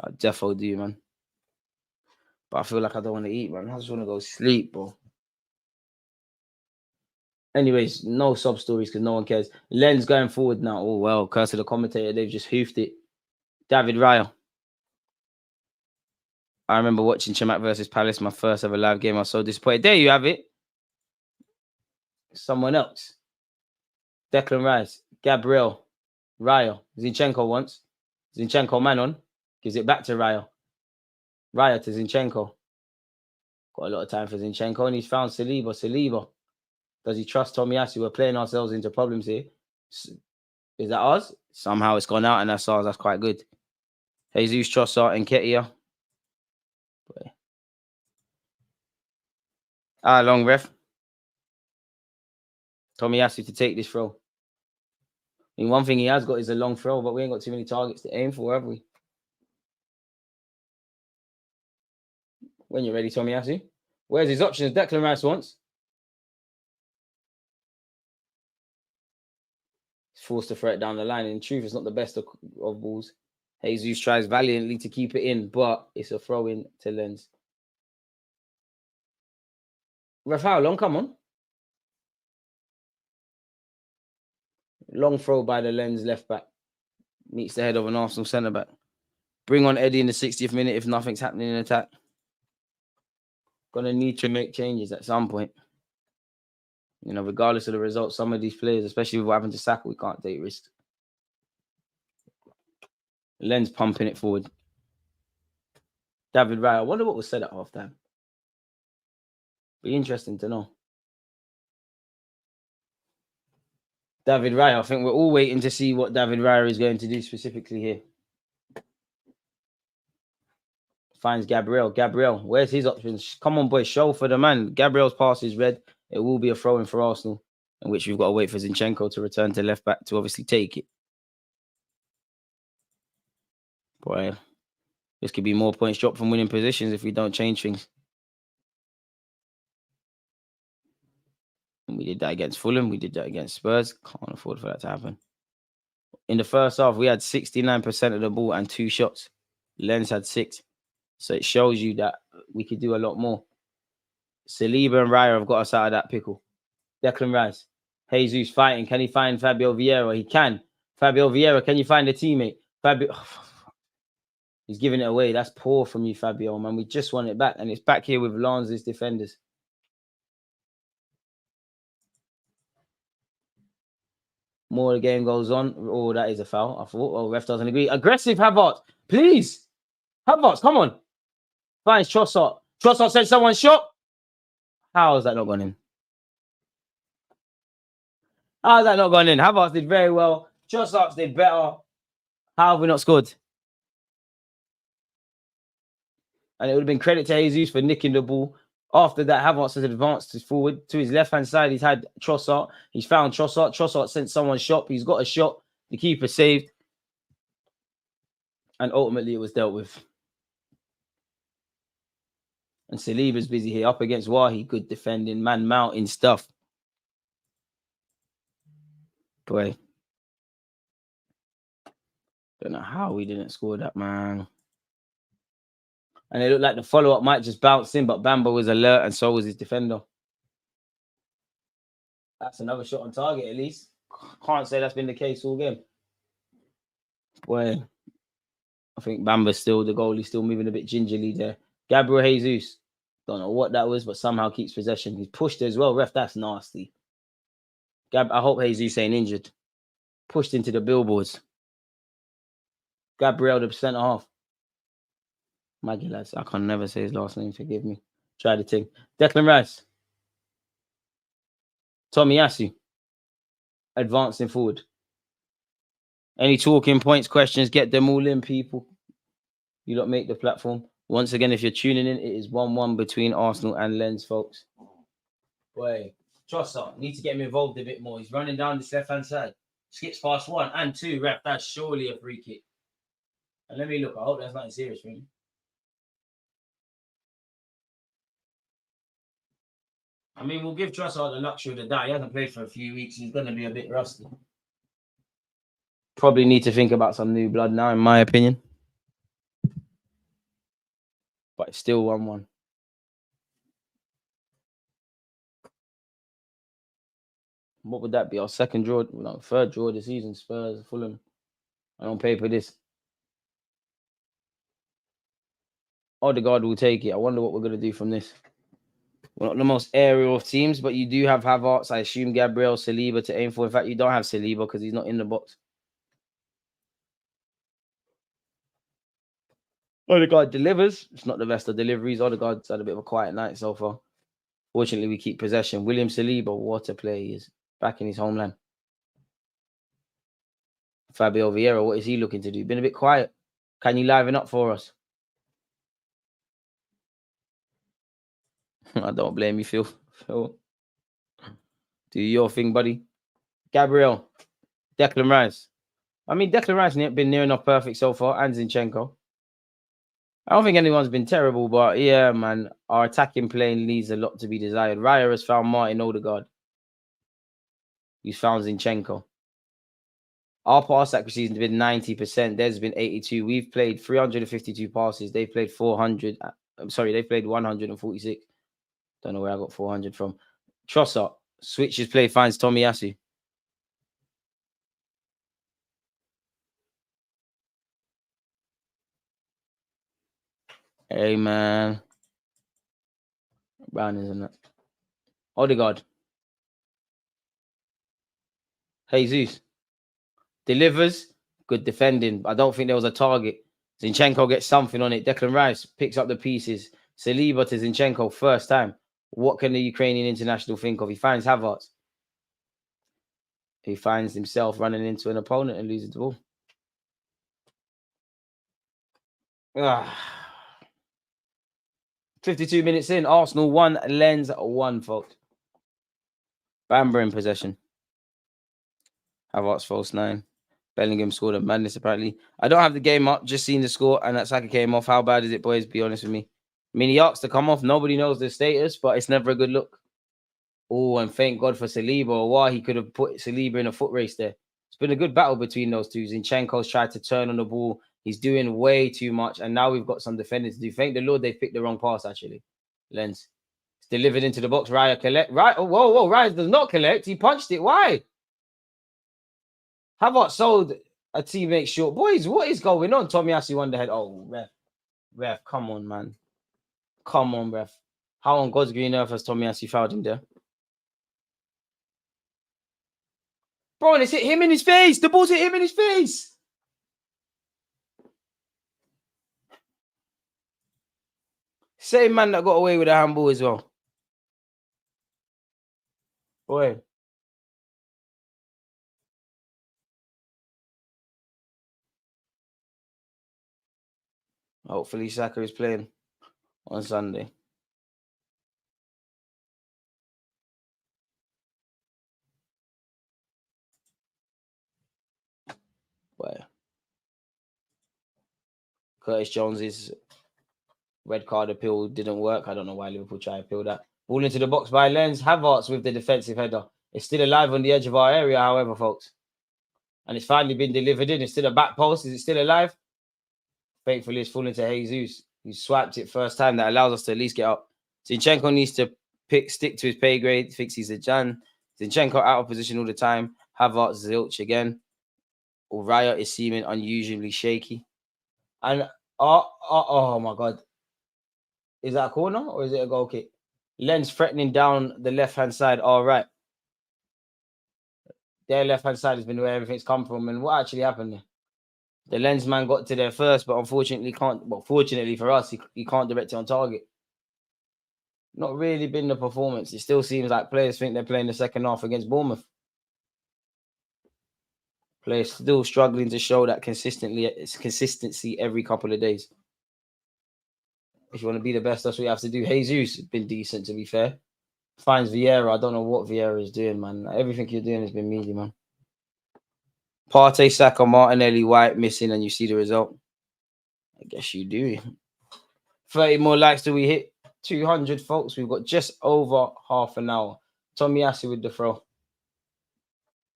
I'll defo do, man. But I feel like I don't want to eat, man. I just want to go sleep, bro. Anyways, no sub stories because no one cares. Lens going forward now. Oh, well, curse of the commentator. They've just hoofed it. David Raya. I remember watching Chamak versus Palace, my first ever live game. I was so disappointed. There you have it. Someone else. Declan Rice. Gabriel. Raya. Zinchenko once. Zinchenko man on. Gives it back to Raya. Raya to Zinchenko. Got a lot of time for Zinchenko. And he's found Saliba. Saliba. Does he trust Tomiyasu? We're playing ourselves into problems here. Is that ours? Somehow it's gone out and that's ours. That's quite good. Jesus, Trossard, and Ketia. Long ref. Tomiyasu to take this throw. I mean, one thing he has got is a long throw, but we ain't got too many targets to aim for, have we? When you're ready, Tomiyasu. Where's his options? Declan Rice wants. He's forced to throw it down the line. In truth, it's not the best of balls. Jesus tries valiantly to keep it in, but it's a throw in to Lens. Ref, how long? Come on. Long throw by the Lens left back. Meets the head of an Arsenal centre back. Bring on Eddie in the 60th minute if nothing's happening in attack. Gonna need to make changes at some point. You know, regardless of the results, some of these players, especially with what happened to Saka, we can't take risks. Lens pumping it forward. David Raya. I wonder what was said at halftime. Be interesting to know. David Raya. I think we're all waiting to see what David Raya is going to do specifically here. Finds Gabriel. Gabriel, where's his options? Come on, boy, show for the man. Gabriel's pass is red. It will be a throw-in for Arsenal, in which we've got to wait for Zinchenko to return to left back to obviously take it. Boy, this could be more points dropped from winning positions if we don't change things. We did that against Fulham. We did that against Spurs. Can't afford for that to happen. In the first half, we had 69% of the ball and 2 shots. Lens had 6. So it shows you that we could do a lot more. Saliba and Raya have got us out of that pickle. Declan Rice. Jesus fighting. Can he find Fabio Vieira? He can. Fabio Vieira, can you find a teammate? Fabio... He's giving it away. That's poor from you, Fabio, man. We just want it back. And it's back here with Lance's defenders. More the game goes on. Oh, that is a foul. I thought, well, ref doesn't agree. Aggressive, Havertz. Please. Havertz, come on. Finds Trossard. Trossard said someone shot. How has that not gone in? How has that not gone in? Havertz did very well. Trossard did better. How have we not scored? And it would have been credit to Jesus for nicking the ball. After that, Havertz has advanced forward to his left-hand side. He's had Trossard. He's found Trossard. Trossard sent someone shot. He's got a shot. The keeper saved. And ultimately, it was dealt with. And Saliba's busy here up against Wahi. Good defending, man mounting stuff. Boy. Don't know how we didn't score that, man. And it looked like the follow-up might just bounce in, but Bamba was alert and so was his defender. That's another shot on target, at least. Can't say that's been the case all game. Boy, I think Bamba's still, the goalie's still moving a bit gingerly there. Gabriel Jesus. Don't know what that was, but somehow keeps possession. He's pushed as well. Ref, that's nasty. I hope Jesus ain't injured. Pushed into the billboards. Gabriel, the centre half. Maggie, lads, I can never say his last name. Forgive me. Try the thing. Declan Rice. Tomiyasu. Advancing forward. Any talking points, questions, get them all in, people. You lot make the platform. Once again, if you're tuning in, it is 1-1 between Arsenal and Lens, folks. Boy, Trossard, need to get him involved a bit more. He's running down this left-hand side. Skips past 1 and 2. Ref, that's surely a free kick. And let me look. I hope that's nothing serious for him. I mean, we'll give Trossard the luxury of the doubt. He hasn't played for a few weeks. He's going to be a bit rusty. Probably need to think about some new blood now, in my opinion. but it's still 1-1. What would that be? Our second draw, no, third draw of the season. Spurs, Fulham. And on paper, this. Odegaard will take it. I wonder what we're going to do from this. We're not the most aerial of teams, but you do have Havertz. I assume Gabriel, Saliba to aim for. In fact, you don't have Saliba because he's not in the box. Odegaard delivers. It's not the best of deliveries. Odegaard's had a bit of a quiet night so far. Fortunately, we keep possession. William Saliba, what a play he is. Back in his homeland. Fabio Vieira, what is he looking to do? Been a bit quiet. Can you liven up for us? I don't blame you, Phil. Do your thing, buddy. Gabriel. Declan Rice. I mean, Declan Rice has been near enough perfect so far. And Zinchenko. I don't think anyone's been terrible, but yeah, man, our attacking play leaves a lot to be desired. Raya has found Martin Odegaard. He's found Zinchenko. Our pass accuracy has been 90%. There's been 82. We've played 352 passes. They've played 400. I'm sorry, they played 146. Don't know where I got 400 from. Trossard switches play, finds Tomiyasu. Hey, man. Brown, isn't it? Odegaard. Jesus. Delivers. Good defending. I don't think there was a target. Zinchenko gets something on it. Declan Rice picks up the pieces. Saliba to Zinchenko, first time. What can the Ukrainian international think of? He finds Havertz. He finds himself running into an opponent and loses the ball. 52 minutes in. Arsenal 1, Lens 1, folks. Bamber in possession. Havertz false 9. Bellingham scored a madness, apparently. I don't have the game up, just seen the score, and that Saka came off. How bad is it, boys? Be honest with me. I mean, he asked to come off. Nobody knows the status, but it's never a good look. Oh, and thank God for Saliba, or why he could have put Saliba in a foot race there. It's been a good battle between those two. Zinchenko's tried to turn on the ball. He's doing way too much, and now we've got some defending to do. Thank the Lord they picked the wrong pass, actually. Lens. It's delivered into the box. Raya collect. Right. Oh, whoa. Raya does not collect. He punched it. Why? Havertz sold a teammate short. Boys, what is going on? Tomiyasu won the head. Oh, ref, come on, man. Come on, ref. How on God's green earth has Tomiyasu fouled him there? Bro, and it's hit him in his face. The ball's hit him in his face. Same man that got away with a handball as well. Boy. Hopefully Saka is playing on Sunday. Boy. Curtis Jones's red card appeal didn't work. I don't know why Liverpool tried to appeal that. Ball into the box by Lens. Havertz with the defensive header. It's still alive on the edge of our area, however, folks. And it's finally been delivered in. It's still a back post. Is it still alive? Thankfully, it's falling to Jesus. He swiped it first time. That allows us to at least get up. Zinchenko needs to stick to his pay grade. Thinks he's a Jan. Zinchenko out of position all the time. Havertz zilch again. Raya is seeming unusually shaky. And oh my God. Is that a corner or is it a goal kick? Lens threatening down the left-hand side. All right. Their left-hand side has been where everything's come from. And what actually happened there? The Lens man got to there first, but unfortunately can't. Well, fortunately for us, he can't direct it on target. Not really been the performance. It still seems like players think they're playing the second half against Bournemouth. Players still struggling to show that consistency every couple of days. If you want to be the best, that's what you have to do. Jesus has been decent, to be fair. Finds Vieira. I don't know what Vieira is doing, man. Everything you're doing has been meaty, man. Partey, Saka, Martinelli, White missing, and you see the result. I guess you do. 30 more likes till we hit 200, folks. We've got just over half an hour. Tomiyasu with the throw.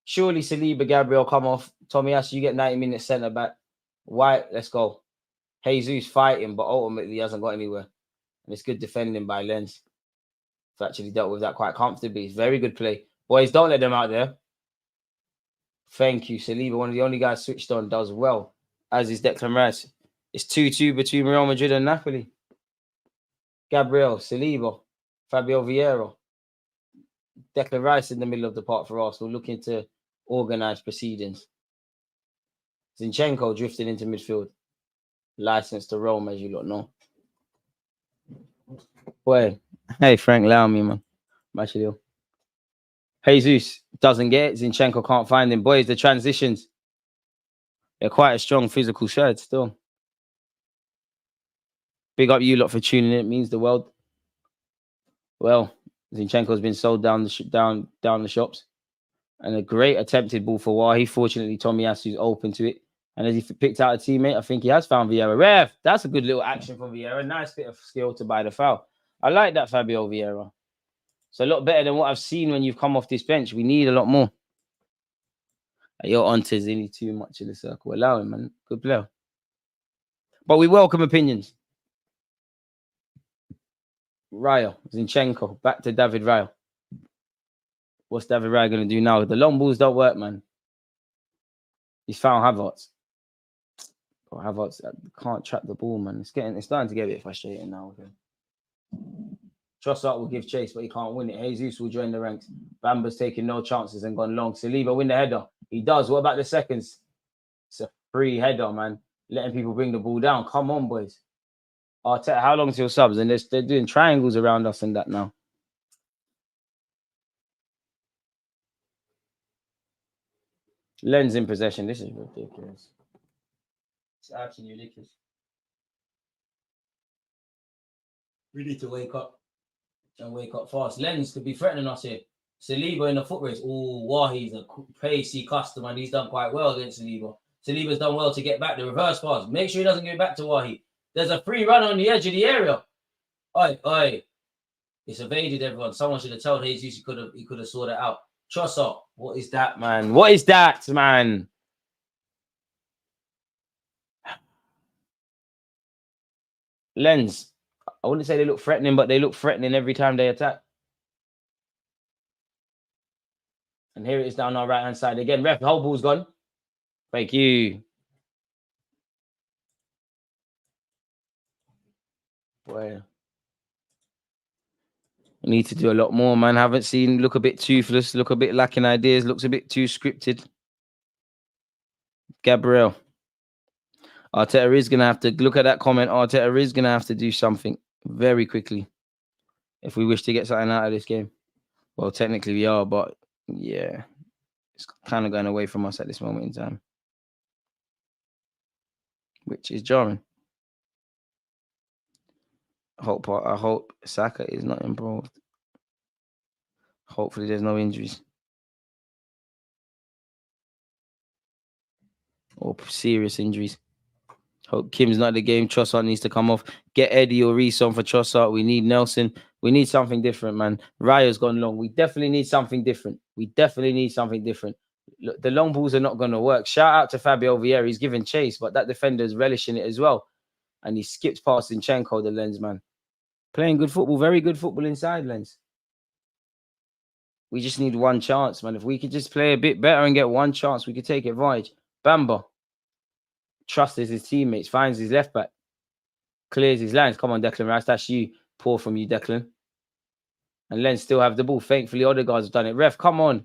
Surely Saliba, Gabriel come off. Tomiyasu, you get 90 minutes centre back. White, let's go. Jesus fighting, but ultimately he hasn't got anywhere. And it's good defending by Lens. He's actually dealt with that quite comfortably. It's very good play. Boys, don't let them out there. Thank you. Saliba, one of the only guys switched on, does well, as is Declan Rice. It's 2-2 between Real Madrid and Napoli. Gabriel, Saliba, Fabio Vieira, Declan Rice in the middle of the park for Arsenal, looking to organise proceedings. Zinchenko drifting into midfield. License to roam, as you lot know. Boy, hey, Frank, allow me, man. Machilio. Jesus doesn't get it. Zinchenko can't find him. Boys, the transitions. They're quite a strong physical side still. Big up you lot for tuning in. It means the world. Well, Zinchenko's been sold down the shops. And a great attempted ball for Wahi. Fortunately, Tomiyasu's open to it. And as he picked out a teammate, I think he has found Vieira. Ref, that's a good little action from Vieira. Nice bit of skill to buy the foul. I like that, Fabio Vieira. It's a lot better than what I've seen when you've come off this bench. We need a lot more. You're on to Zini too much in the circle. Allow him, man. Good player. But we welcome opinions. Raya, Zinchenko, back to David Raya. What's David Raya going to do now? The long balls don't work, man. He's found Havertz. Oh, Havertz can't trap the ball, man. It's starting to get a bit frustrating now with him. Trossard will give chase, but he can't win it. Jesus will join the ranks. Bamba's taking no chances and gone long. Saliba win the header. He does. What about the seconds? It's a free header, man. Letting people bring the ball down. Come on, boys. Arteta, how long's your subs? And they're doing triangles around us and that now. Lens in possession. This is ridiculous. It's absolutely ridiculous. We need to wake up and wake up fast. Lens could be threatening us here. Saliba in the foot race. Oh, Wahi's a pacey customer and he's done quite well against Saliba. Saliba's done well to get back the reverse pass. Make sure he doesn't give it back to Wahi. There's a free run on the edge of the area. Oi. It's evaded everyone. Someone should have told Jesus he could have sorted it out. Trossard. What is that, man? What is that, man? Lens. I wouldn't say they look threatening, but they look threatening every time they attack. And here it is down our right-hand side. Again, ref, the whole ball's gone. Thank you. Boy. We need to do a lot more, man. Haven't seen, look a bit toothless, look a bit lacking ideas, looks a bit too scripted. Gabriel. Arteta is going to have to, look at that comment, Arteta is going to have to do something very quickly if we wish to get something out of this game. Well, technically we are, but yeah, it's kind of going away from us at this moment in time, which is jarring. I hope Saka is not involved. Hopefully there's no injuries or serious injuries. Hope Kim's not the game. Trossard needs to come off. Get Eddie or Reece on for Trossard. We need Nelson. We need something different, man. Raya's gone long. We definitely need something different. Look, the long balls are not going to work. Shout out to Fabio Vieira. He's giving chase, but that defender is relishing it as well. And he skips past Zinchenko, the Lens, man. Playing good football, very good football inside, Lens. We just need one chance, man. If we could just play a bit better and get one chance, we could take advantage. Bamba. Trusts his teammates, finds his left back, clears his lines. Come on, Declan Rice, that's you. Poor from you, Declan. And Lens still have the ball. Thankfully, other guys have done it. Ref, come on.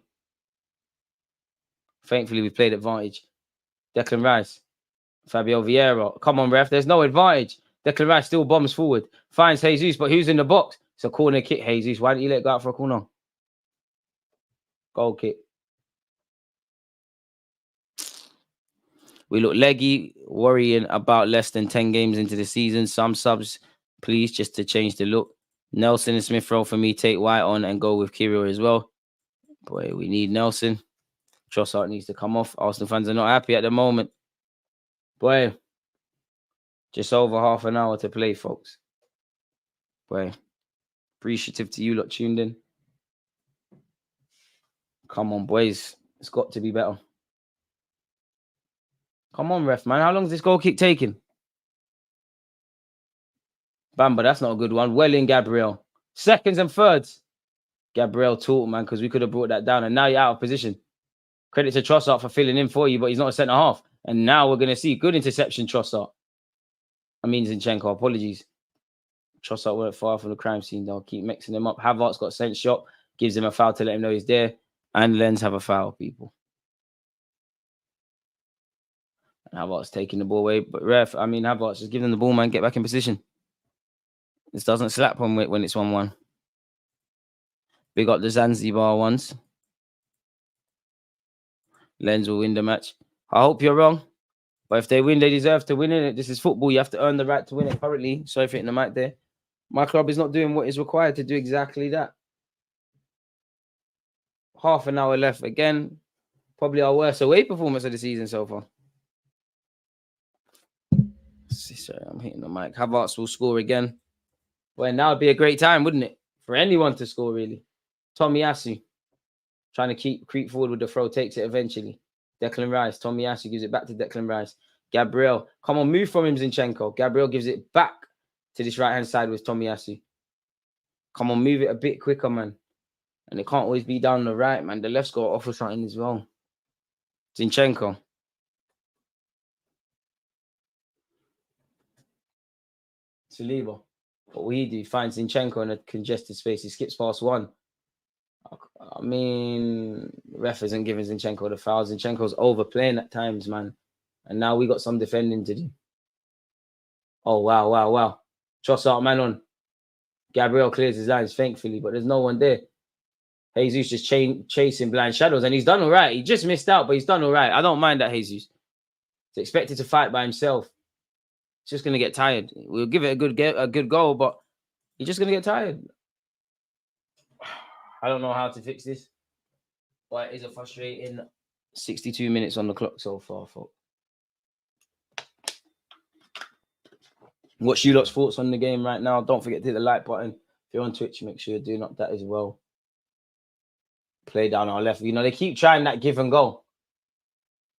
Thankfully, we played advantage. Declan Rice, Fabio Vieira. Come on, ref. There's no advantage. Declan Rice still bombs forward. Finds Jesus, but who's in the box? It's a corner kick, Jesus. Why don't you let it go out for a corner? Goal kick. We look leggy, worrying about less than 10 games into the season. Some subs, please, just to change the look. Nelson and Smith Rowe for me. Take White on and go with Kirill as well. Boy, we need Nelson. Trossard needs to come off. Arsenal fans are not happy at the moment. Boy, just over half an hour to play, folks. Boy, appreciative to you lot tuned in. Come on, boys. It's got to be better. Come on, ref, man. How long is this goal kick taking? Bamba, that's not a good one. Well in, Gabriel. Seconds and thirds. Gabriel taught, man, because we could have brought that down. And now you're out of position. Credit to Trossard for filling in for you, but he's not a centre half. And now we're going to see good interception, Trossard. I mean, Zinchenko, apologies. Trossard weren't far from the crime scene. They'll keep mixing them up. Havertz got sent shot, gives him a foul to let him know he's there. And Lens have a foul, people. And Havertz taking the ball away. But Havertz, just give them the ball, man. Get back in position. This doesn't slap on when it's 1-1. We got the Zanzibar ones. Lens will win the match. I hope you're wrong. But if they win, they deserve to win it. This is football. You have to earn the right to win it currently. Sorry for hitting the mic there. My club is not doing what is required to do exactly that. Half an hour left. Again, probably our worst away performance of the season so far. Sorry, I'm hitting the mic. Havertz will score again. Well, now would be a great time, wouldn't it? For anyone to score, really. Tomiyasu trying to creep forward with the throw, takes it eventually. Declan Rice. Tomiyasu gives it back to Declan Rice. Gabriel. Come on, move from him, Zinchenko. Gabriel gives it back to this right-hand side with Tomiyasu. Come on, move it a bit quicker, man. And it can't always be down the right, man. The left's got to offer something as well. Zinchenko. Saliba. What will he do? Finds Zinchenko in a congested space. He skips past one. I mean, ref isn't giving Zinchenko the foul. Zinchenko's overplaying at times, man. And now we got some defending to do. Oh, wow. Trossard, man on. Gabriel clears his lines, thankfully, but there's no one there. Jesus just chasing blind shadows, and he's done all right. He just missed out, but he's done all right. I don't mind that, Jesus. He's expected to fight by himself. He's just going to get tired. We'll give it a good goal, but he's just going to get tired. I don't know how to fix this, but it is a frustrating 62 minutes on the clock so far, folks. What's you lot's thoughts on the game right now? Don't forget to hit the like button. If you're on Twitch, make sure you're doing up that as well. Play down our left. You know, they keep trying that give and go.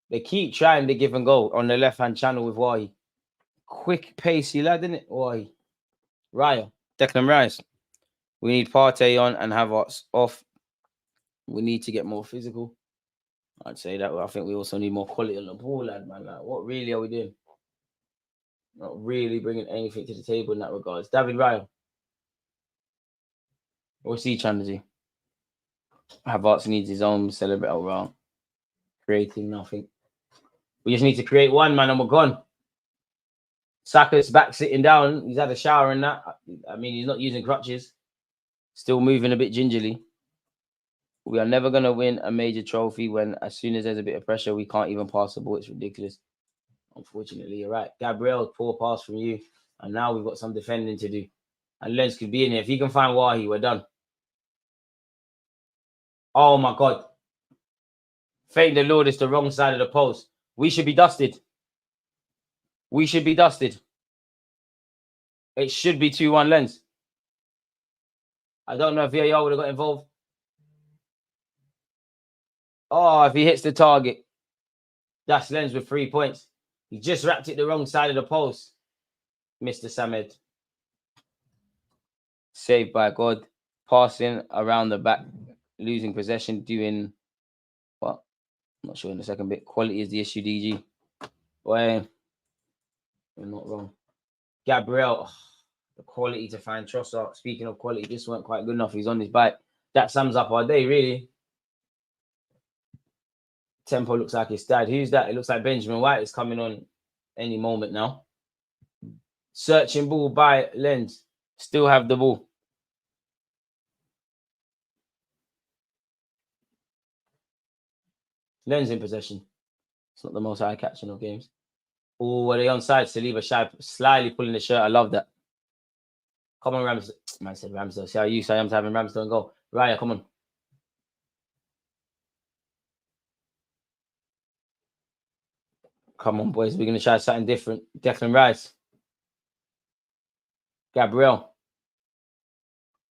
They keep trying the give and go on the left-hand channel with Wahi. Quick, pacey lad, isn't it? Wahi. Raya. Declan Rice. We need Partey on and Havertz off. We need to get more physical. I'd say that. I think we also need more quality on the ball, lad, man. Like, what really are we doing? Not really bringing anything to the table in that regards. David Raya. What's he trying to do? Havertz needs his own celebrate around. Creating nothing. We just need to create one, man, and we're gone. Saka's back sitting down. He's had a shower and that. I mean, he's not using crutches. Still moving a bit gingerly. We are never going to win a major trophy when as soon as there's a bit of pressure, we can't even pass the ball. It's ridiculous. Unfortunately, you're right. Gabriel, poor pass from you. And now we've got some defending to do. And Lens could be in here. If he can find Wahi, we're done. Oh, my God. Thank the Lord, it's the wrong side of the post. We should be dusted. We should be dusted. It should be 2-1 Lens. I don't know if VAR would have got involved. Oh, if he hits the target. That's Lens with 3 points. He just wrapped it the wrong side of the post. Mr. Samed. Saved by God. Passing around the back. Losing possession. Doing what? I'm not sure in the second bit. Quality is the issue, DG. Well, we're not wrong. Gabriel. The quality to find Trossard. Speaking of quality, this weren't quite good enough. He's on his bike. That sums up our day, really. Tempo looks like it's died. Who's that? It looks like Benjamin White is coming on any moment now. Searching ball by Lens. Still have the ball. Lens in possession. It's not the most eye-catching of games. Oh, are they onside? Saliba slyly pulling the shirt. I love that. Come on, Ramsdale. Man said Ramsdale. See how used I am to having Ramsdale and go. Raya, come on. Come on, boys. We're going to try something different. Declan Rice. Gabriel.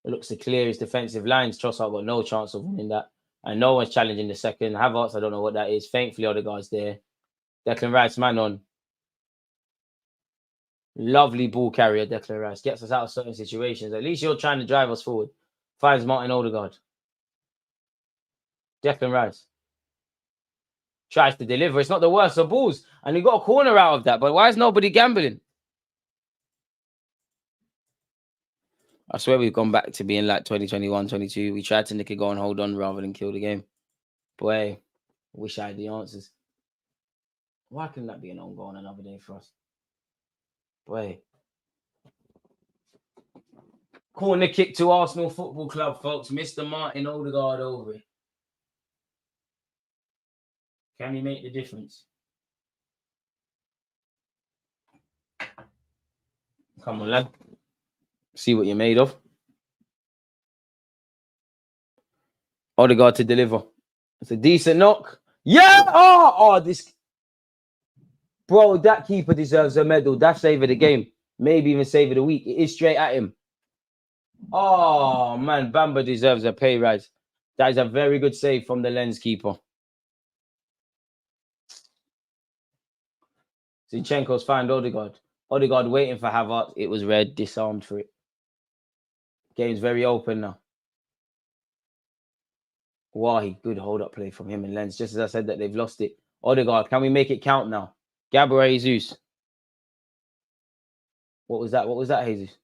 It looks to clear his defensive lines. Trossard got no chance of winning that. And no one's challenging the second. Havertz, I don't know what that is. Thankfully, Odegaard's there. Declan Rice, man on. Lovely ball carrier, Declan Rice. Gets us out of certain situations. At least you're trying to drive us forward. Finds Martin Odegaard. Declan Rice. Tries to deliver. It's not the worst of balls. And he got a corner out of that. But why is nobody gambling? I swear we've gone back to being like 2021, 22. We tried to nick a goal and hold on rather than kill the game. Boy, I wish I had the answers. Why couldn't that be an own goal on another day for us? Boy. Corner kick to Arsenal Football Club, folks. Mr. Martin Odegaard over it. Can he make the difference? Come on, lad. See what you're made of. Odegaard to deliver. It's a decent knock. Yeah! Oh, this... Bro, that keeper deserves a medal. That save of the game. Maybe even save of the week. It is straight at him. Oh, man. Bamba deserves a pay rise. That is a very good save from the Lens keeper. Zinchenko's found Odegaard. Odegaard waiting for Havertz. It was red. Disarmed for it. Game's very open now. Wahi, good hold-up play from him and Lens. Just as I said that they've lost it. Odegaard, can we make it count now? Gabriel Jesus. What was that? What was that, Jesus?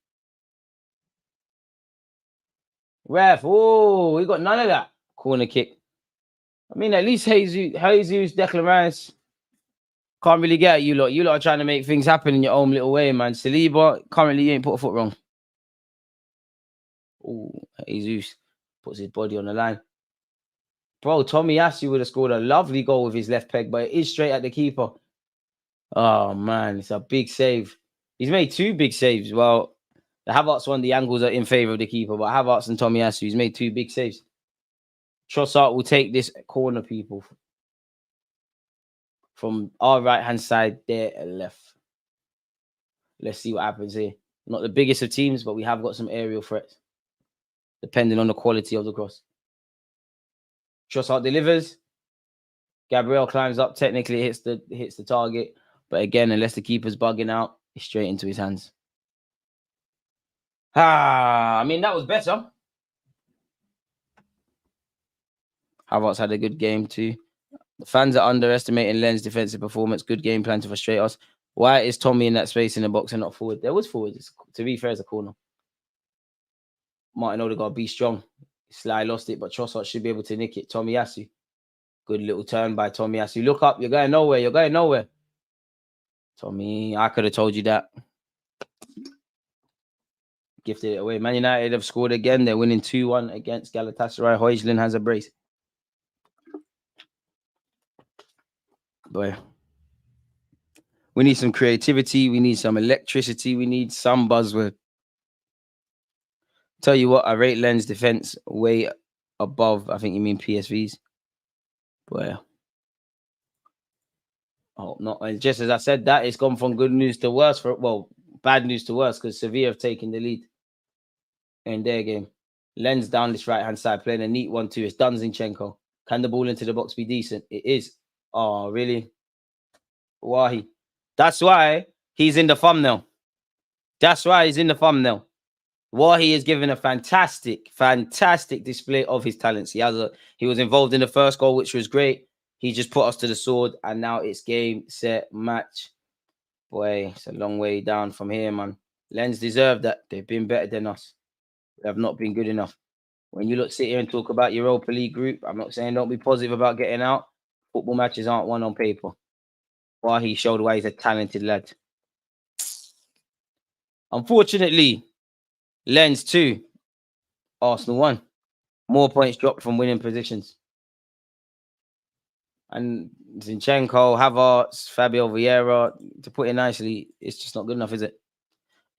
Ref. Oh, we got none of that. Corner kick. I mean, at least Jesus, Declan Rice. Can't really get at you lot. You lot are trying to make things happen in your own little way, man. Saliba, currently you ain't put a foot wrong. Oh, Jesus puts his body on the line. Bro, Tomiyasu would have scored a lovely goal with his left peg, but it is straight at the keeper. Oh, man, it's a big save. He's made two big saves. Well, the Havertz one, the angles are in favour of the keeper, but Havertz and Tomiyasu, he's made two big saves. Trossard will take this corner, people. From our right-hand side, there and left. Let's see what happens here. Not the biggest of teams, but we have got some aerial threats, depending on the quality of the cross. Trossard delivers. Gabriel climbs up. Technically, hits the target. But again, unless the keeper's bugging out, it's straight into his hands. I mean, that was better. Havertz had a good game too. The fans are underestimating Lens' defensive performance. Good game plan to frustrate us. Why is Tommy in that space in the box and not forward? There was forward. To be fair, it's a corner. Martin Odegaard, be strong. Sly lost it, but Trossard should be able to nick it. Tomiyasu. Good little turn by Tomiyasu. Look up. You're going nowhere. You're going nowhere. Tommy, I could have told you that. Gifted it away. Man United have scored again. They're winning 2-1 against Galatasaray. Højlund has a brace. Boy. We need some creativity. We need some electricity. We need some buzzword. Tell you what, I rate Lens defense way above, I think you mean PSVs. Boy. Oh, no. And just as I said that, it's gone from good news to worse. Bad news to worse because Sevilla have taken the lead in their game. Lens down this right-hand side, playing a neat 1-2. It's done, Zinchenko. Can the ball into the box be decent? It is. Oh, really? Wahi. That's why he's in the thumbnail. That's why he's in the thumbnail. Wahi is giving a fantastic display of his talents. He was involved in the first goal, which was great. He just put us to the sword, and now it's game, set, match. Boy, it's a long way down from here, man. Lens deserve that. They've been better than us. They have not been good enough. When you sit here and talk about Europa League group, I'm not saying don't be positive about getting out. Football matches aren't won on paper. Wahi showed why he's a talented lad. Unfortunately, Lens 2, Arsenal 1. More points dropped from winning positions. And Zinchenko, Havertz, Fabio Vieira, to put it nicely, it's just not good enough, is it?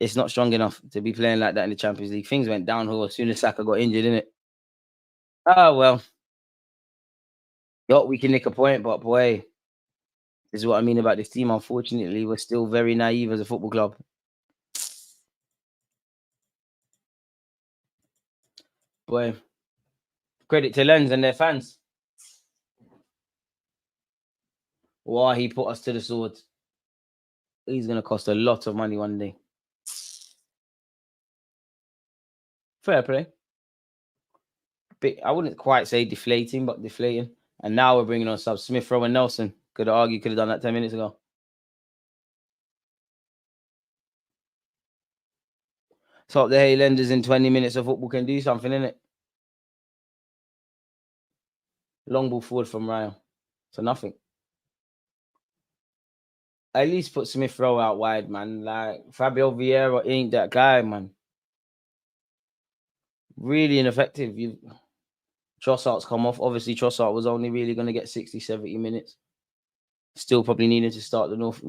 It's not strong enough to be playing like that in the Champions League. Things went downhill as soon as Saka got injured, innit? Oh, well. We can nick a point, but boy, this is what I mean about this team. Unfortunately, we're still very naive as a football club. Boy, credit to Lens and their fans. Why he put us to the sword. He's going to cost a lot of money one day. Fair play. I wouldn't quite say deflating, but deflating. And now we're bringing on subs. Smith Rowe and Nelson. Could have argued, could have done that 10 minutes ago. So the Hey Lenders in 20 minutes of football can do something, innit? Long ball forward from Ryan. So nothing. At least put Smith Rowe out wide, man. Like, Fabio Vieira ain't that guy, man. Really ineffective. Trossard's come off. Obviously, Trossard was only really going to get 60, 70 minutes. Still probably needed to start the North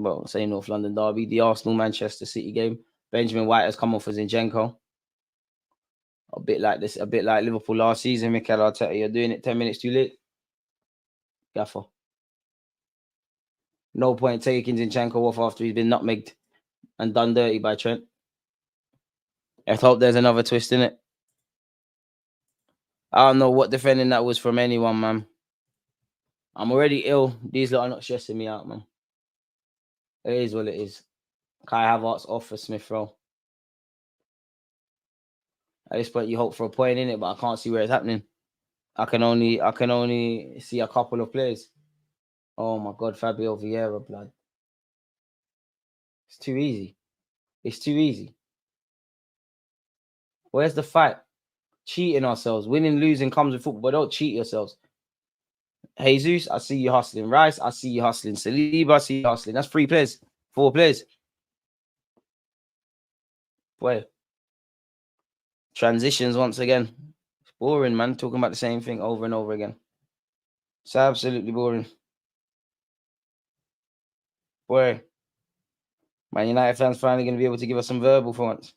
London derby, the Arsenal-Manchester City game. Benjamin White has come off for Zinchenko. A bit like Liverpool last season. Mikel Arteta, you're doing it 10 minutes too late. Gaffer. No point taking Zinchenko off after he's been nutmegged and done dirty by Trent. I hope there's another twist in it. I don't know what defending that was from anyone, man. I'm already ill. These lot are not stressing me out, man. It is what it is. Kai Havertz off for Smith Rowe. At this point, you hope for a point in it, but I can't see where it's happening. I can only see a couple of players. Oh my God, Fabio Vieira, blood. It's too easy. It's too easy. Where's the fight? Cheating ourselves. Winning, losing comes with football, but don't cheat yourselves. Jesus, I see you hustling. Rice, I see you hustling. Saliba, I see you hustling. That's 3 players. 4 players. Boy. Transitions once again. It's boring, man. Talking about the same thing over and over again. It's absolutely boring. Boy. Man United fans finally going to be able to give us some verbal for once.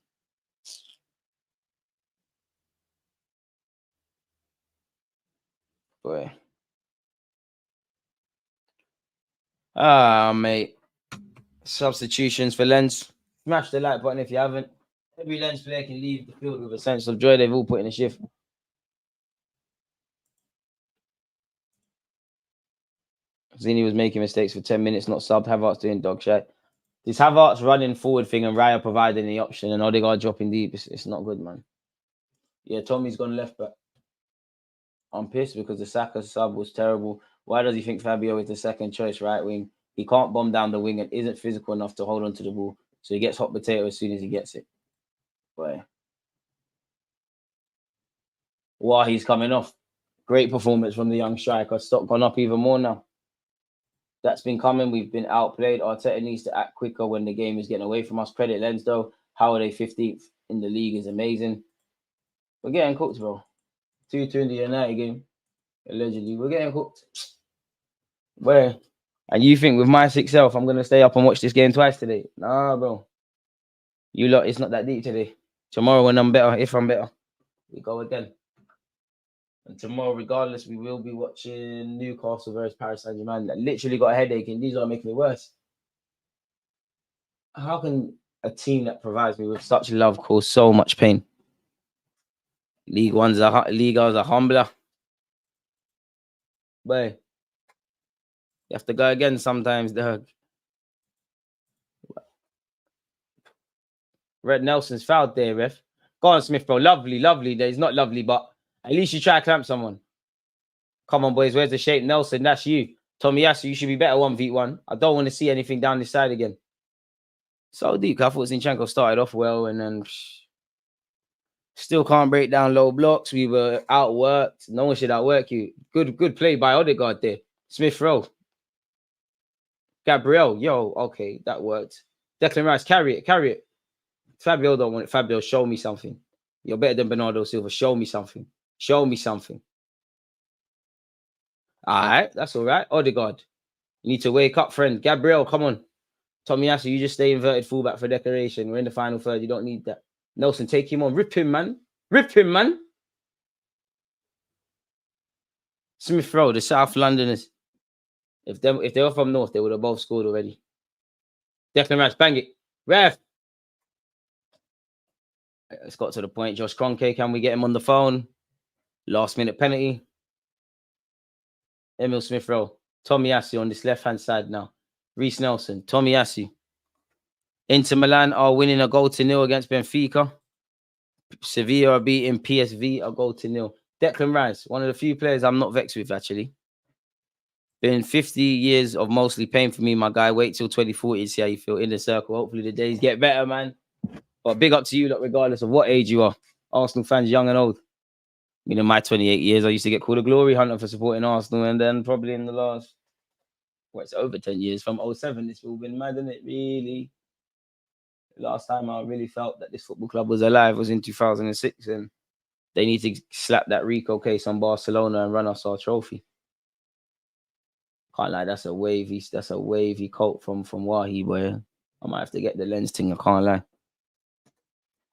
Boy. Ah, mate. Substitutions for Lens. Smash the like button if you haven't. Every Lens player can leave the field with a sense of joy. They've all put in a shift. Zini was making mistakes for 10 minutes, not subbed. Havertz doing dog shit. This Havertz running forward thing and Raya providing the option and Odegaard dropping deep. It's not good, man. Yeah, Tommy's gone left back. I'm pissed because the Saka sub was terrible. Why does he think Fabio is the second choice right wing? He can't bomb down the wing and isn't physical enough to hold on to the ball. So he gets hot potato as soon as he gets it. Boy. While he's coming off. Great performance from the young striker. Stock gone up even more now. That's been coming. We've been outplayed. Arteta needs to act quicker when the game is getting away from us. Credit Lens, though. How are they 15th in the league is amazing. We're getting cooked, bro. 2-2 in the United game. Allegedly. We're getting cooked. Where? And you think with my sick self, I'm going to stay up and watch this game twice today? Nah, bro. You lot, it's not that deep today. Tomorrow when I'm better, if I'm better, we go again. And tomorrow, regardless, we will be watching Newcastle versus Paris Saint-Germain. I literally got a headache, and these are making me worse. How can a team that provides me with such love cause so much pain? League One's a humbler. But you have to go again sometimes, dog. Red Nelson's fouled there, ref. Go on, Smith, bro. Lovely. It's not lovely, but at least you try to clamp someone. Come on, boys. Where's the shape? Nelson, that's you. Tomiyasu, you should be better 1v1. I don't want to see anything down this side again. So deep. I thought Zinchenko started off well and then still can't break down low blocks. We were outworked. No one should outwork you. Good play by Odegaard there. Smith Rowe. Gabriel. Yo, okay, that worked. Declan Rice, carry it. Fabio don't want it. Fabio, show me something. You're better than Bernardo Silva. Show me something. All right, that's all right. Odegaard, you need to wake up, friend. Gabriel, come on. Tomiyasu, you just stay inverted fullback for decoration. We're in the final third. You don't need that. Nelson, take him on. Rip him, man. Smith Rowe, the South Londoners. If they were from North, they would have both scored already. Declan Rice, bang it. Ref. It's got to the point. Josh Kroenke, can we get him on the phone? Last minute penalty. Emil Smith Rowe. Tomiyasu on this left-hand side now. Reece Nelson. Tomiyasu. Inter Milan are winning a 0-0 against Benfica. Sevilla are beating PSV a 0-0. Declan Rice, one of the few players I'm not vexed with, actually. Been 50 years of mostly pain for me, my guy. Wait till 2040 to see how you feel in the circle. Hopefully the days get better, man. But big up to you, look, regardless of what age you are. Arsenal fans, young and old. You know, my 28 years, I used to get called a glory hunter for supporting Arsenal. And then probably in the last, it's over 10 years, from 07, it's all been mad, isn't it? Really. The last time I really felt that this football club was alive was in 2006. And they need to slap that Rico case on Barcelona and run us our trophy. Can't lie, that's a wavy coat from Wahi, boy. I might have to get the lens thing, I can't lie.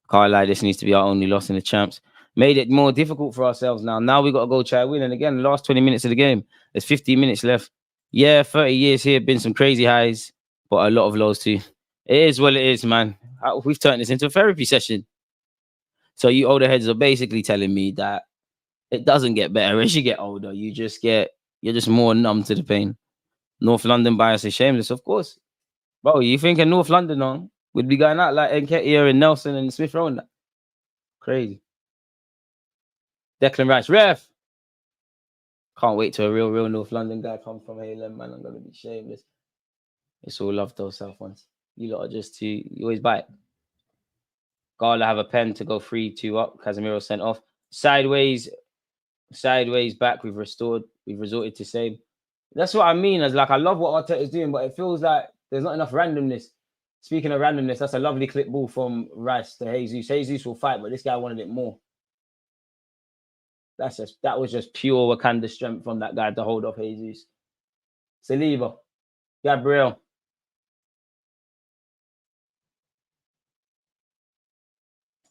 Can't lie, this needs to be our only loss in the champs. Made it more difficult for ourselves now. Now we got to go try win. And again, the last 20 minutes of the game, there's 15 minutes left. Yeah, 30 years here, been some crazy highs, but a lot of lows too. It is what it is, man. We've turned this into a therapy session. So you older heads are basically telling me that it doesn't get better as you get older. You're just more numb to the pain. North London bias is shameless, of course. Bro, you thinking North London would be going out like Nketiah and Nelson and Smith Rowe? Crazy. Declan Rice, ref. Can't wait till a real North London guy come from Halen, man. I'm gonna be shameless. It's all love those South ones. You lot are just you always bite. Gala have a pen to go 3-2 up. Casemiro sent off. Sideways back. We've resorted to save. That's what I mean. As like, I love what Arteta is doing, but it feels like there's not enough randomness. Speaking of randomness, that's a lovely clip ball from Rice to Jesus. Jesus will fight, but this guy wanted it more. That was just pure Wakanda strength from that guy to hold off Jesus. Saliba, Gabriel.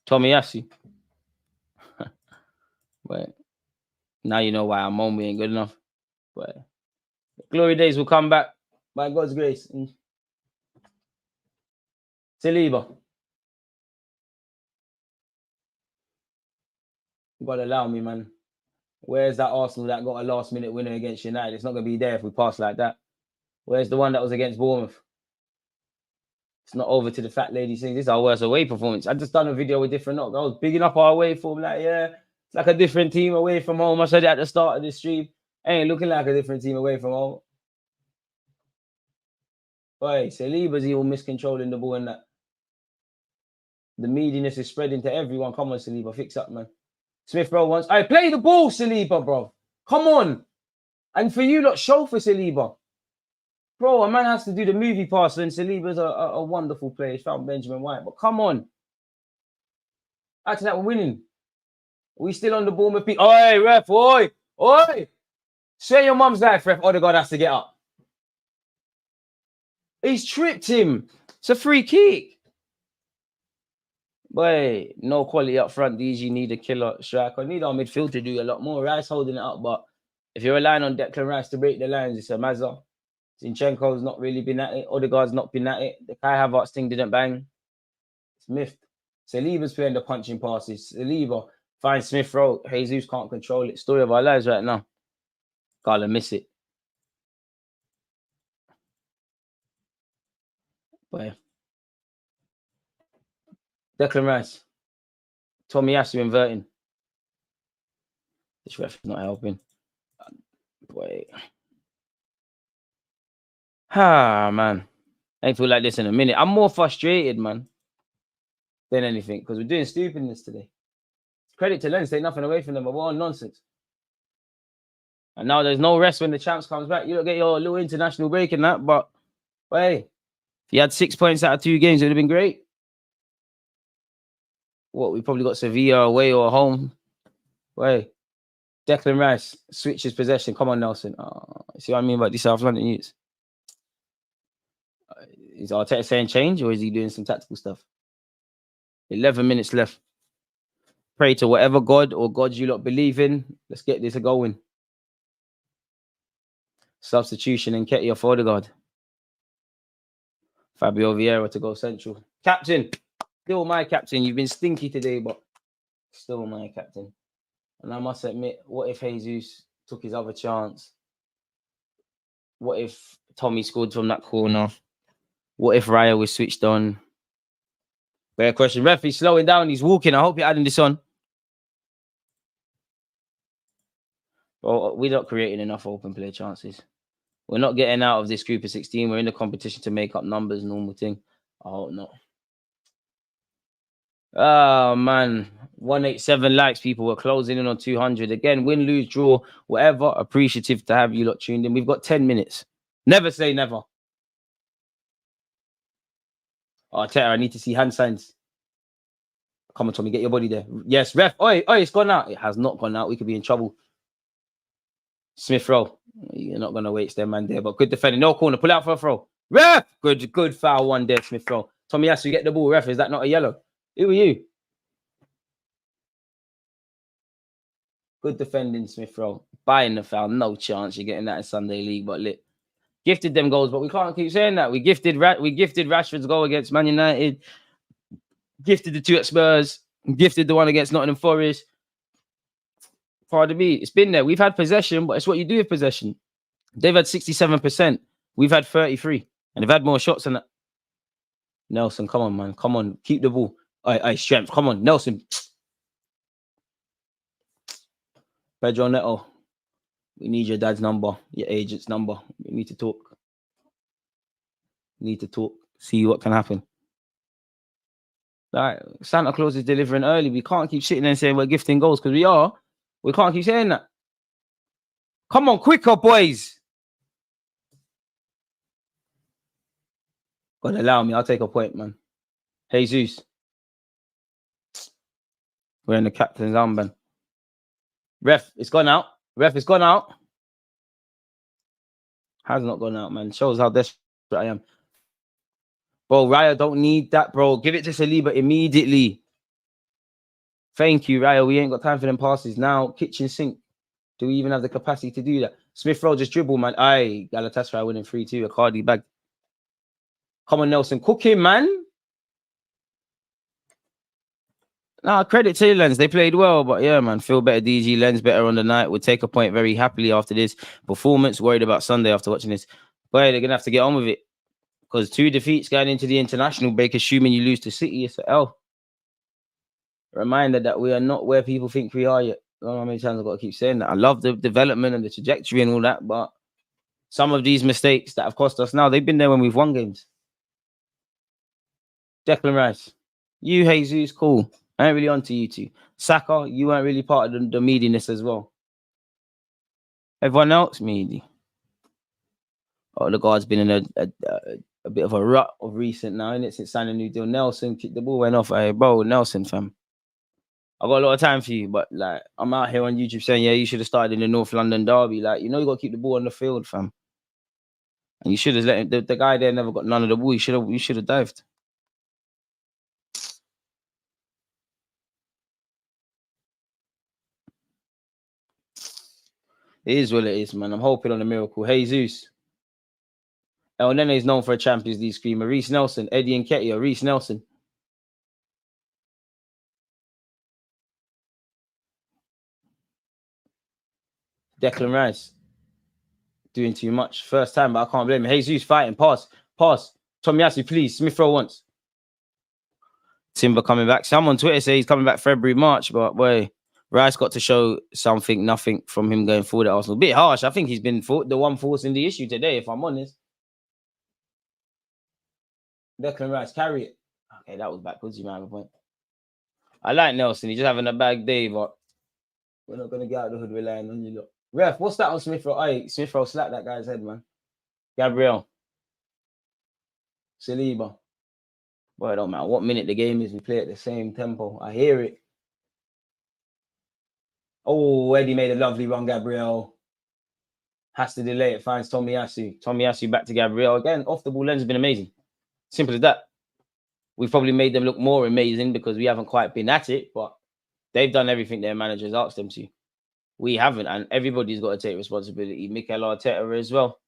Tomiyasu. But now you know why our Momi ain't good enough. But glory days will come back by God's grace. Saliba. You gotta allow me, man. Where's that Arsenal that got a last-minute winner against United? It's not gonna be there if we pass like that. Where's the one that was against Bournemouth? It's not over to the fat lady saying this is our worst away performance. I just done a video with different knock. I was bigging up our away form, like, yeah, it's like a different team away from home. I said it at the start of the stream. Ain't looking like a different team away from home. Boy, Saliba's all miscontrolling the ball and that. The meatiness is spreading to everyone. Come on, Saliba, fix up, man. Smith Rowe wants, I play the ball, Saliba, bro. Come on. And for you lot, show for Saliba. Bro, a man has to do the movie pass, and Saliba's a wonderful player. He's found Benjamin White, but come on. After that, we're winning. Are we still on the ball with people? Oi, ref, oi. Swear your mum's life, ref. Odegaard has to get up. He's tripped him. It's a free kick. Boy, no quality up front. DG need a killer striker. Need our midfield to do a lot more. Rice holding it up, but if you're relying on Declan Rice to break the lines, it's a mazza. Zinchenko's not really been at it. Odegaard's not been at it. The Kai Havertz thing didn't bang. Smith. Saliba's playing the punching passes. Saliba finds Smith Rowe. Jesus can't control it. Story of our lives right now. Gotta miss it. Boy. Declan Rice. Tomiyasu inverting. This ref is not helping. Boy. Man. I ain't feel like this in a minute. I'm more frustrated, man, than anything, because we're doing stupidness today. Credit to Lens, take nothing away from them, but we're on nonsense. And now there's no rest when the champs comes back. You don't get your little international break in that, but hey, if you had 6 points out of 2 games, it would have been great. What, we probably got Sevilla away or home. Wait, Declan Rice switches possession. Come on, Nelson. See what I mean about these South London youths? Is Arteta saying change, or is he doing some tactical stuff? 11 minutes left. Pray to whatever God or gods you lot believe in. Let's get this going. Substitution and Nketiah for Odegaard. Fabio Vieira to go central. Captain. Still my captain. You've been stinky today, but still my captain. And I must admit, what if Jesus took his other chance? What if Tommy scored from that corner? What if Raya was switched on? Fair question. Ref, he's slowing down. He's walking. I hope you're adding this on. Well, we're not creating enough open play chances. We're not getting out of this group of 16. We're in the competition to make up numbers, normal thing. I hope not. Oh, man. 187 likes, people. We're closing in on 200. Again, win, lose, draw, whatever. Appreciative to have you lot tuned in. We've got 10 minutes. Never say never. Oh, Teta, I need to see hand signs. Come on, Tommy, get your body there. Yes, ref. Oi, it's gone out. It has not gone out. We could be in trouble. Smith Rowe. You're not going to waste their man there, but good defending. No corner. Pull out for a throw. Ref! Good foul one there, Smith Rowe. Tommy has to get the ball. Ref, is that not a yellow? Who are you? Good defending, Smith Rowe. Buying the foul. No chance you're getting that in Sunday League, but lit. Gifted them goals, but we can't keep saying that. We gifted Rashford's goal against Man United. Gifted the two at Spurs. Gifted the one against Nottingham Forest. Pardon me. It's been there. We've had possession, but it's what you do with possession. They've had 67%. We've had 33. And they've had more shots than that. Nelson, come on, man. Come on. Keep the ball. Aye, strength. Come on, Nelson. Pedro Neto. We need your dad's number, your agent's number. We need to talk. See what can happen. Like, Santa Claus is delivering early. We can't keep sitting there and saying we're gifting goals because we are. We can't keep saying that. Come on, quicker, boys. God, allow me. I'll take a point, man. Jesus. We're in the captain's armband. Ref, it's gone out. It's gone out. Has not gone out, man. Shows how desperate I am. Bro, Raya don't need that, bro. Give it to Saliba immediately. Thank you, Raya. We ain't got time for them passes now. Kitchen sink. Do we even have the capacity to do that? Smith Rowe just dribble, man. Aye, Galatasaray winning 3-2. A Cardi bag. Come on, Nelson. Cook him, man. Nah, credit to Lens. They played well, but yeah, man. Feel better, DG. Lens better on the night. Would take a point very happily after this performance. Worried about Sunday after watching this. But they're going to have to get on with it. Because 2 defeats going into the international break, assuming you lose to City, it's an L. Reminder that we are not where people think we are yet. I don't know how many times I've got to keep saying that. I love the development and the trajectory and all that, but some of these mistakes that have cost us now, they've been there when we've won games. Declan Rice. You, Jesus, cool. I ain't really on to you two. Saka, you weren't really part of the meatiness as well. Everyone else, meaty. Oh, the guard's been in a bit of a rut of recent now, innit? Since signing a new deal. Nelson kicked the ball, went off. Hey, bro, Nelson, fam. I got a lot of time for you, but like I'm out here on YouTube saying, yeah, you should have started in the North London derby. Like, you know, you got to keep the ball on the field, fam. And you should have let him, the guy there never got none of the ball. You should have dived. It is what it is, man. I'm hoping on a miracle. Jesus. El Nene is known for a Champions League screamer. Reece Nelson, Eddie Nketiah, Reece Nelson. Declan Rice. Doing too much. First time, but I can't blame him. Jesus fighting. Pass. Tomiyasu, please. Smith Rowe once. Timber coming back. Some on Twitter say he's coming back February, March, but boy, Rice got to show nothing from him going forward at Arsenal. A bit harsh. I think he's been the one forcing the issue today, if I'm honest. Declan Rice, carry it. Okay, that was backwards. You might have a point. I like Nelson. He's just having a bad day, but we're not going to get out of the hood relying on you. Look. Ref, what's that on Smith Rowe? Hey, Smith Rowe slapped that guy's head, man. Gabriel. Saliba. Boy, it don't matter what minute the game is. We play at the same tempo. I hear it. Oh, Eddie made a lovely run, Gabriel. Has to delay it. Finds Tomiyasu. Tomiyasu back to Gabriel. Again, off the ball lens has been amazing. Simple as that. We've probably made them look more amazing because we haven't quite been at it, but they've done everything their managers asked them to. We haven't, and everybody's got to take responsibility. Mikel Arteta as well.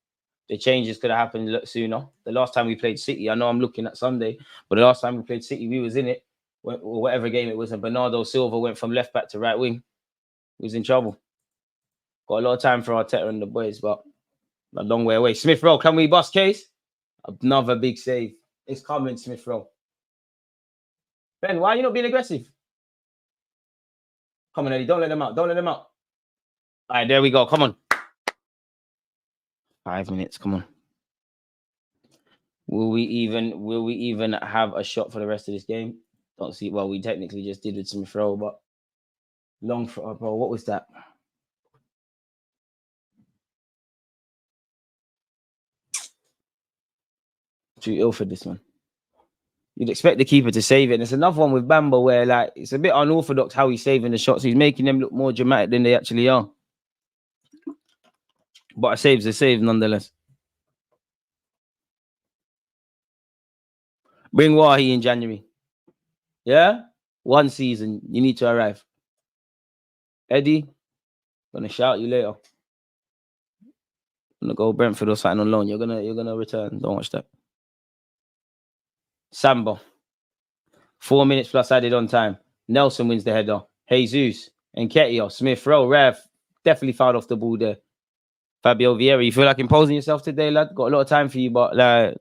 The changes could have happened sooner. The last time we played City, I know I'm looking at Sunday, but the last time we played City, we was in it, or whatever game it was, and Bernardo Silva went from left back to right wing. He was in trouble. Got a lot of time for Arteta and the boys, but a long way away. Smith Rowe, can we bust case? Another big save. It's coming, Smith Rowe. Ben, why are you not being aggressive? Come on, Eddie. Don't let them out. Don't let them out. All right, there we go. Come on. 5 minutes. Come on. Will we even have a shot for the rest of this game? Don't see. Well, we technically just did some throw, but long throw, bro. What was that? Too ill for this one. You'd expect the keeper to save it. And it's another one with Bamba where, like, it's a bit unorthodox how he's saving the shots. He's making them look more dramatic than they actually are. But a save's a save nonetheless. Bring Wahi in January. Yeah? 1 season. You need to arrive. Eddie, gonna shout you later. Gonna go Brentford or something on loan. You're gonna return. Don't watch that. Samba. 4 minutes plus added on time. Nelson wins the header. Jesus. Nketiah. Smith Rowe. Rev. Definitely fouled off the ball there. Fabio Vieira. You feel like imposing yourself today, lad? Got a lot of time for you, but have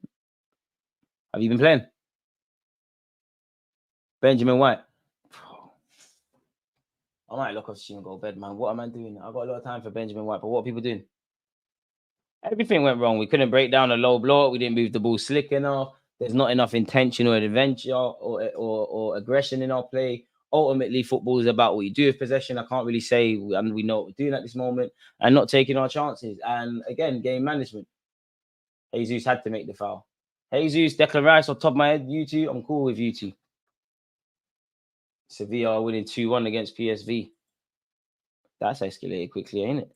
you been playing? Benjamin White. I might look off the and go bed, man. What am I doing? I got a lot of time for Benjamin White, but what are people doing? Everything went wrong. We couldn't break down a low block. We didn't move the ball slick enough. There's not enough intention or adventure or aggression in our play. Ultimately, football is about what you do with possession. I can't really say, and we know what we're doing at this moment, and not taking our chances. And again, game management. Jesus had to make the foul. Jesus, Declan Rice, on top of my head, you two, I'm cool with you two. Sevilla are winning 2-1 against PSV. That's escalated quickly, ain't it?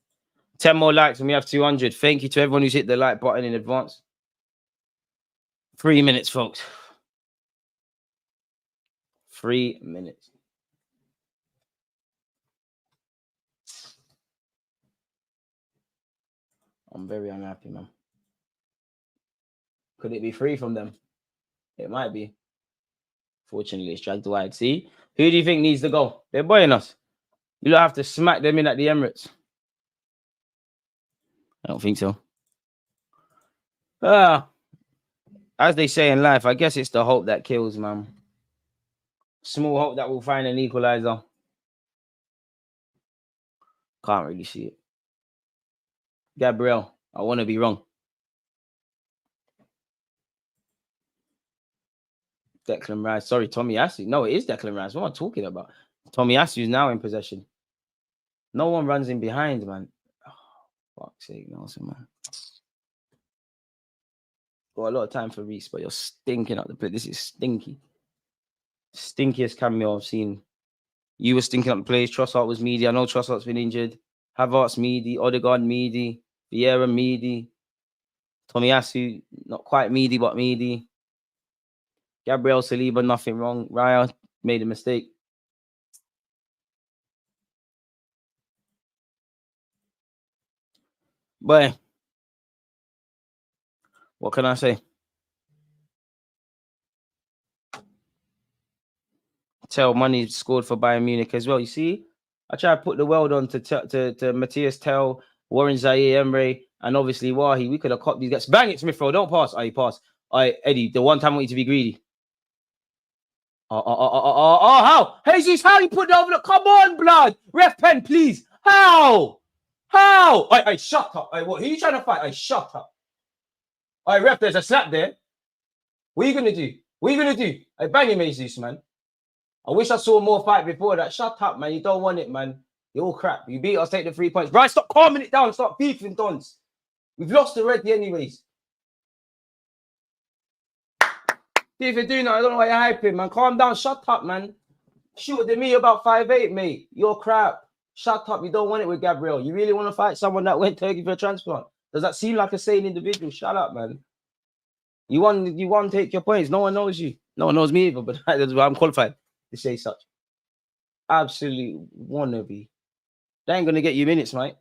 10 more likes and we have 200. Thank you to everyone who's hit the like button in advance. 3 minutes, folks. 3 minutes. I'm very unhappy, man. Could it be free from them? It might be. Fortunately, it's dragged wide. See? Who do you think needs the goal? They're boying us. You don't have to smack them in at the Emirates. I don't think so. As they say in life, I guess it's the hope that kills, man. Small hope that we'll find an equalizer. Can't really see it. Gabriel, I want to be wrong. Declan Rice. Sorry, Tommy Asu. No, it is Declan Rice. What am I talking about? Tommy Asu is now in possession. No one runs in behind, man. Oh, fuck's sake, Nelson, man. Got a lot of time for Reese, but you're stinking up the play. This is stinky. Stinkiest cameo I've seen. You were stinking up the place. Trossard was meaty. I know Trossard's been injured. Havertz meaty. Odegaard meaty. Vieira meaty. Tommy Asu, not quite meaty, but meaty. Gabriel Saliba, nothing wrong. Raya made a mistake. But what can I say? Tell Money scored for Bayern Munich as well. You see, I try to put the world on to Matthias Tell, Warren Zaire Emery, and obviously Wahi. We could have caught these guys. Bang it, Smith Rowe. Don't pass. Oh, you pass. All right, Eddie, the one time I want you to be greedy. How? Jesus, how you put it over? Come on, blood. Ref pen, please. How? I shut up. What? Who are you trying to fight? Shut up. All right, ref, there's a slap there. What are you going to do? Bang him, Jesus, man. I wish I saw more fight before that. Shut up, man. You don't want it, man. You're all crap. You beat us, take the 3 points. Right, stop calming it down. Stop beefing, Dons. We've lost already anyways. See, if you're doing that, I don't know why you're hyping, man. Calm down. Shut up, man. Shorter than me, about 5'8", mate. You're crap. Shut up. You don't want it with Gabriel. You really want to fight someone that went Turkey for a transplant? Does that seem like a sane individual? Shut up, man. You want to take your points. No one knows you. No one knows me either, but that's why I'm qualified to say such. Absolute wannabe. They ain't going to get you minutes, mate.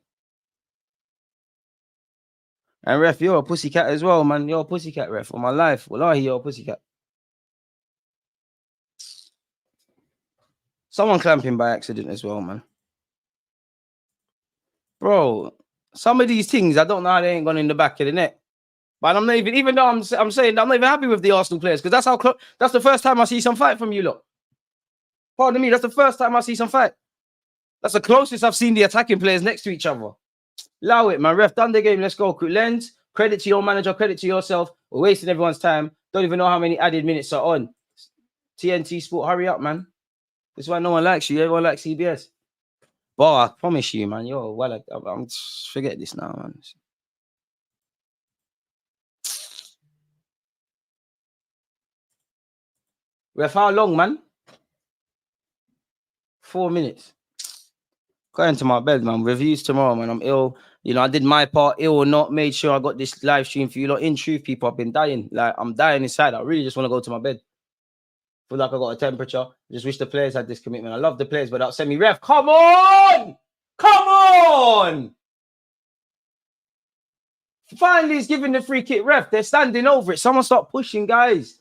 And ref, you're a pussycat as well, man. You're a pussycat, ref. On my life. Wallahi, you're a pussycat. Someone clamping by accident as well, man. Bro, some of these things, I don't know how they ain't gone in the back of the net. But I'm not even though I'm saying I'm not even happy with the Arsenal players, because that's the first time I see some fight from you lot. Pardon me, that's the first time I see some fight. That's the closest I've seen the attacking players next to each other. Allow it, man. Ref, done the game. Let's go. Lens, credit to your manager, credit to yourself. We're wasting everyone's time. Don't even know how many added minutes are on. TNT Sport, hurry up, man. This is why no one likes you. Everyone likes CBS. But I promise you, man. Yo, well, I'm forget this now, man. Ref, how long, man? 4 minutes. Going to my bed, man. Reviews tomorrow, man. I'm ill. You know, I did my part, ill or not. Made sure I got this live stream for you lot. In truth, people, I've been dying. Like, I'm dying inside. I really just want to go to my bed. Feel like I got a temperature. Just wish the players had this commitment. I love the players, but that semi-ref. Come on! Come on! Finally, he's giving the free kick ref. They're standing over it. Someone start pushing, guys.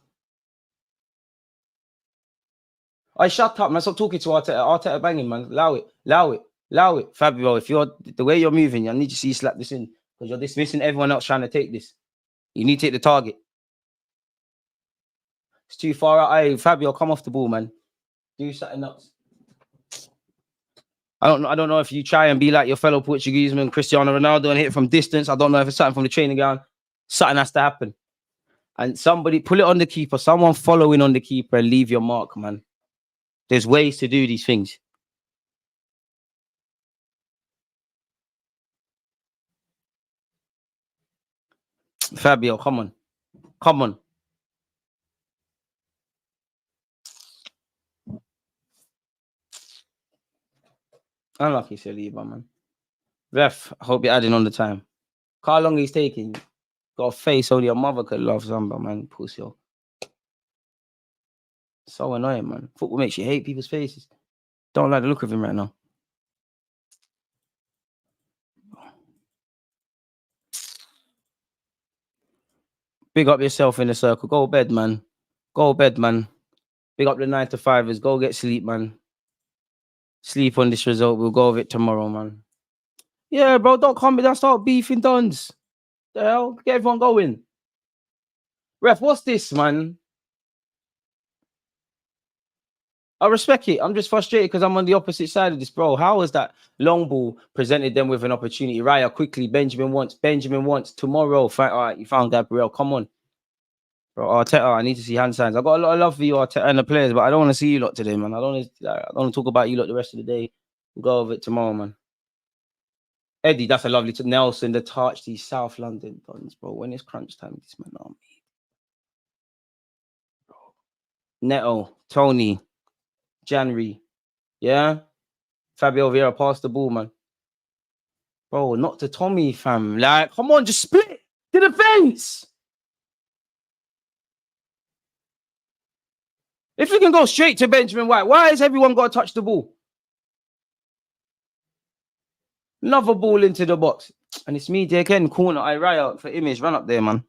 I shut up, man. Stop talking to Arteta. Arteta banging, man. Allow it. Allow it. Allow it. Fabio, if you're the way you're moving, I need to see you slap this in because you're dismissing everyone else trying to take this. You need to hit the target. It's too far out. Hey, Fabio, come off the ball, man. Do something else. I don't know if you try and be like your fellow Portuguese man, Cristiano Ronaldo, and hit it from distance. I don't know if it's something from the training ground. Something has to happen. And somebody pull it on the keeper. Someone following on the keeper and leave your mark, man. There's ways to do these things. Fabio, come on. Come on. Unlucky Saliba, man. Ref, I hope you're adding on the time. How long he's taking? Got a face only your mother could love, Zamba, man. Pussy. So annoying, man. Football makes you hate people's faces. Don't like the look of him right now. Big up yourself in the circle. Go to bed, man. Go to bed, man. Big up the 9 to 5ers. Go get sleep, man. Sleep on this result. We'll go over it tomorrow, man. Yeah, bro. Don't come and start beefing dons. The hell? Get everyone going. Ref, what's this, man? I respect it. I'm just frustrated because I'm on the opposite side of this, bro. How is that long ball presented them with an opportunity? Raya, quickly. Benjamin wants. Tomorrow. All right, you found Gabriel. Come on. Bro, Arteta, I need to see hand signs. I got a lot of love for you, Arteta, and the players, but I don't want to see you lot today, man. I don't want to talk about you lot the rest of the day. We'll go over it tomorrow, man. Eddie, that's a lovely Nelson, the touch, these South London dons, bro. When it's crunch time, this man on me. Neto, Tony, January, yeah? Fabio Vieira, pass the ball, man. Bro, not to Tommy, fam. Like, come on, just split the defense. If you can go straight to Benjamin White, why has everyone got to touch the ball? Another ball into the box. And it's me, again, corner. I right out for image. Run up there, man.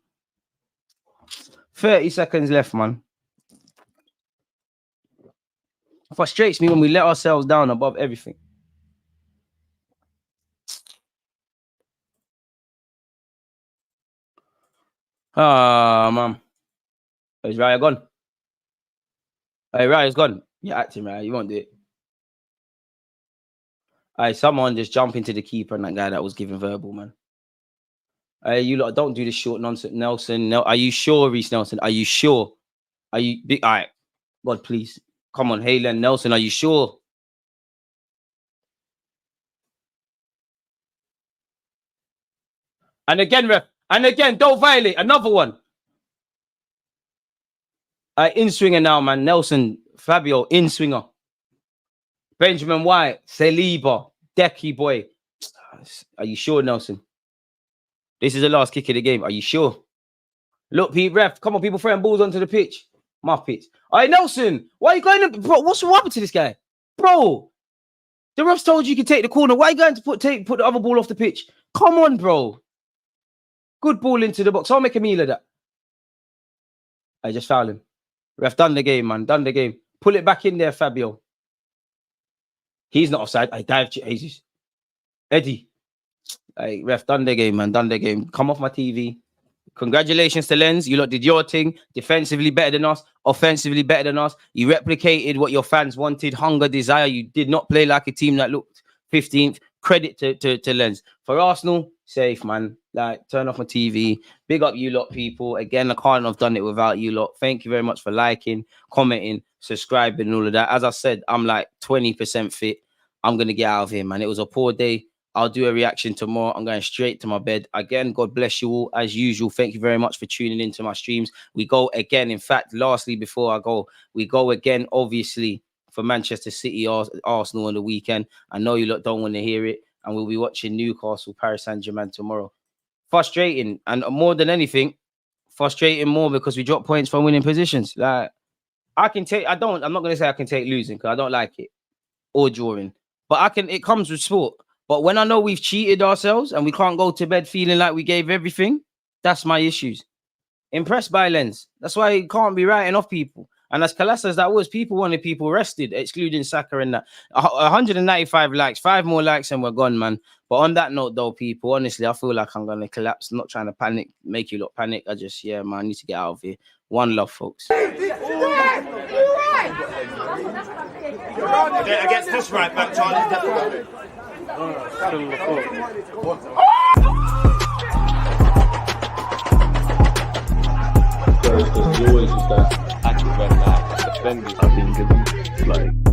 30 seconds left, man. It frustrates me when we let ourselves down above everything. Ah, man. Is Raya gone? Hey, Raya's gone. You're acting, Raya. You won't do it. Hey, someone just jump into the keeper and that guy that was giving verbal, man. Hey, you lot, don't do this short nonsense, Nelson. No, are you sure, Reece Nelson? Are you sure? Are you big? All right, God, please, come on, Halen Nelson. Are you sure? And again, ref. And again, don't violate. Another one. In swinger now, man. Nelson, Fabio, in swinger. Benjamin White, Saliba, Decky boy. Are you sure, Nelson? This is the last kick of the game. Are you sure? Look, Pete, ref. Come on, people throwing balls onto the pitch. Muppets. All right, Nelson. Why are you going to... Bro, what's happened to this guy? Bro, the refs told you could take the corner. Why are you going to put the other ball off the pitch? Come on, bro. Good ball into the box. I'll make a meal of that. I just fouled him. Ref, done the game, man. Done the game. Pull it back in there, Fabio. He's not offside. I dived Jesus. Eddie. Hey, ref, done the game, man. Done the game. Come off my TV. Congratulations to Lens. You lot did your thing. Defensively better than us. Offensively better than us. You replicated what your fans wanted. Hunger, desire. You did not play like a team that looked 15th. Credit to Lens. For Arsenal, safe, man. Like, turn off my TV. Big up you lot, people. Again, I can't have done it without you lot. Thank you very much for liking, commenting, subscribing, and all of that. As I said, I'm like 20% fit. I'm going to get out of here, man. It was a poor day. I'll do a reaction tomorrow. I'm going straight to my bed. Again, God bless you all. As usual, thank you very much for tuning into my streams. We go again. In fact, lastly, before I go, we go again, obviously, for Manchester City, Arsenal on the weekend. I know you lot don't want to hear it. And we'll be watching Newcastle, Paris Saint-Germain tomorrow. Frustrating. And more than anything, frustrating more because we drop points from winning positions. Like, I'm not going to say I can take losing because I don't like it. Or drawing. But it comes with sport. But when I know we've cheated ourselves and we can't go to bed feeling like we gave everything, that's my issues. Impressed by Lens. That's why it can't be writing off people. And as colossal as that was, people wanted people rested, excluding Saka and that. 195 likes, 5 more likes and we're gone, man. But on that note, though, people, honestly, I feel like I'm going to collapse. I'm not trying to panic, make you lot panic. I just, man, I need to get out of here. One love, folks. Against this right back, Charlie. There's always just that active red flag. Defenders, I think, is like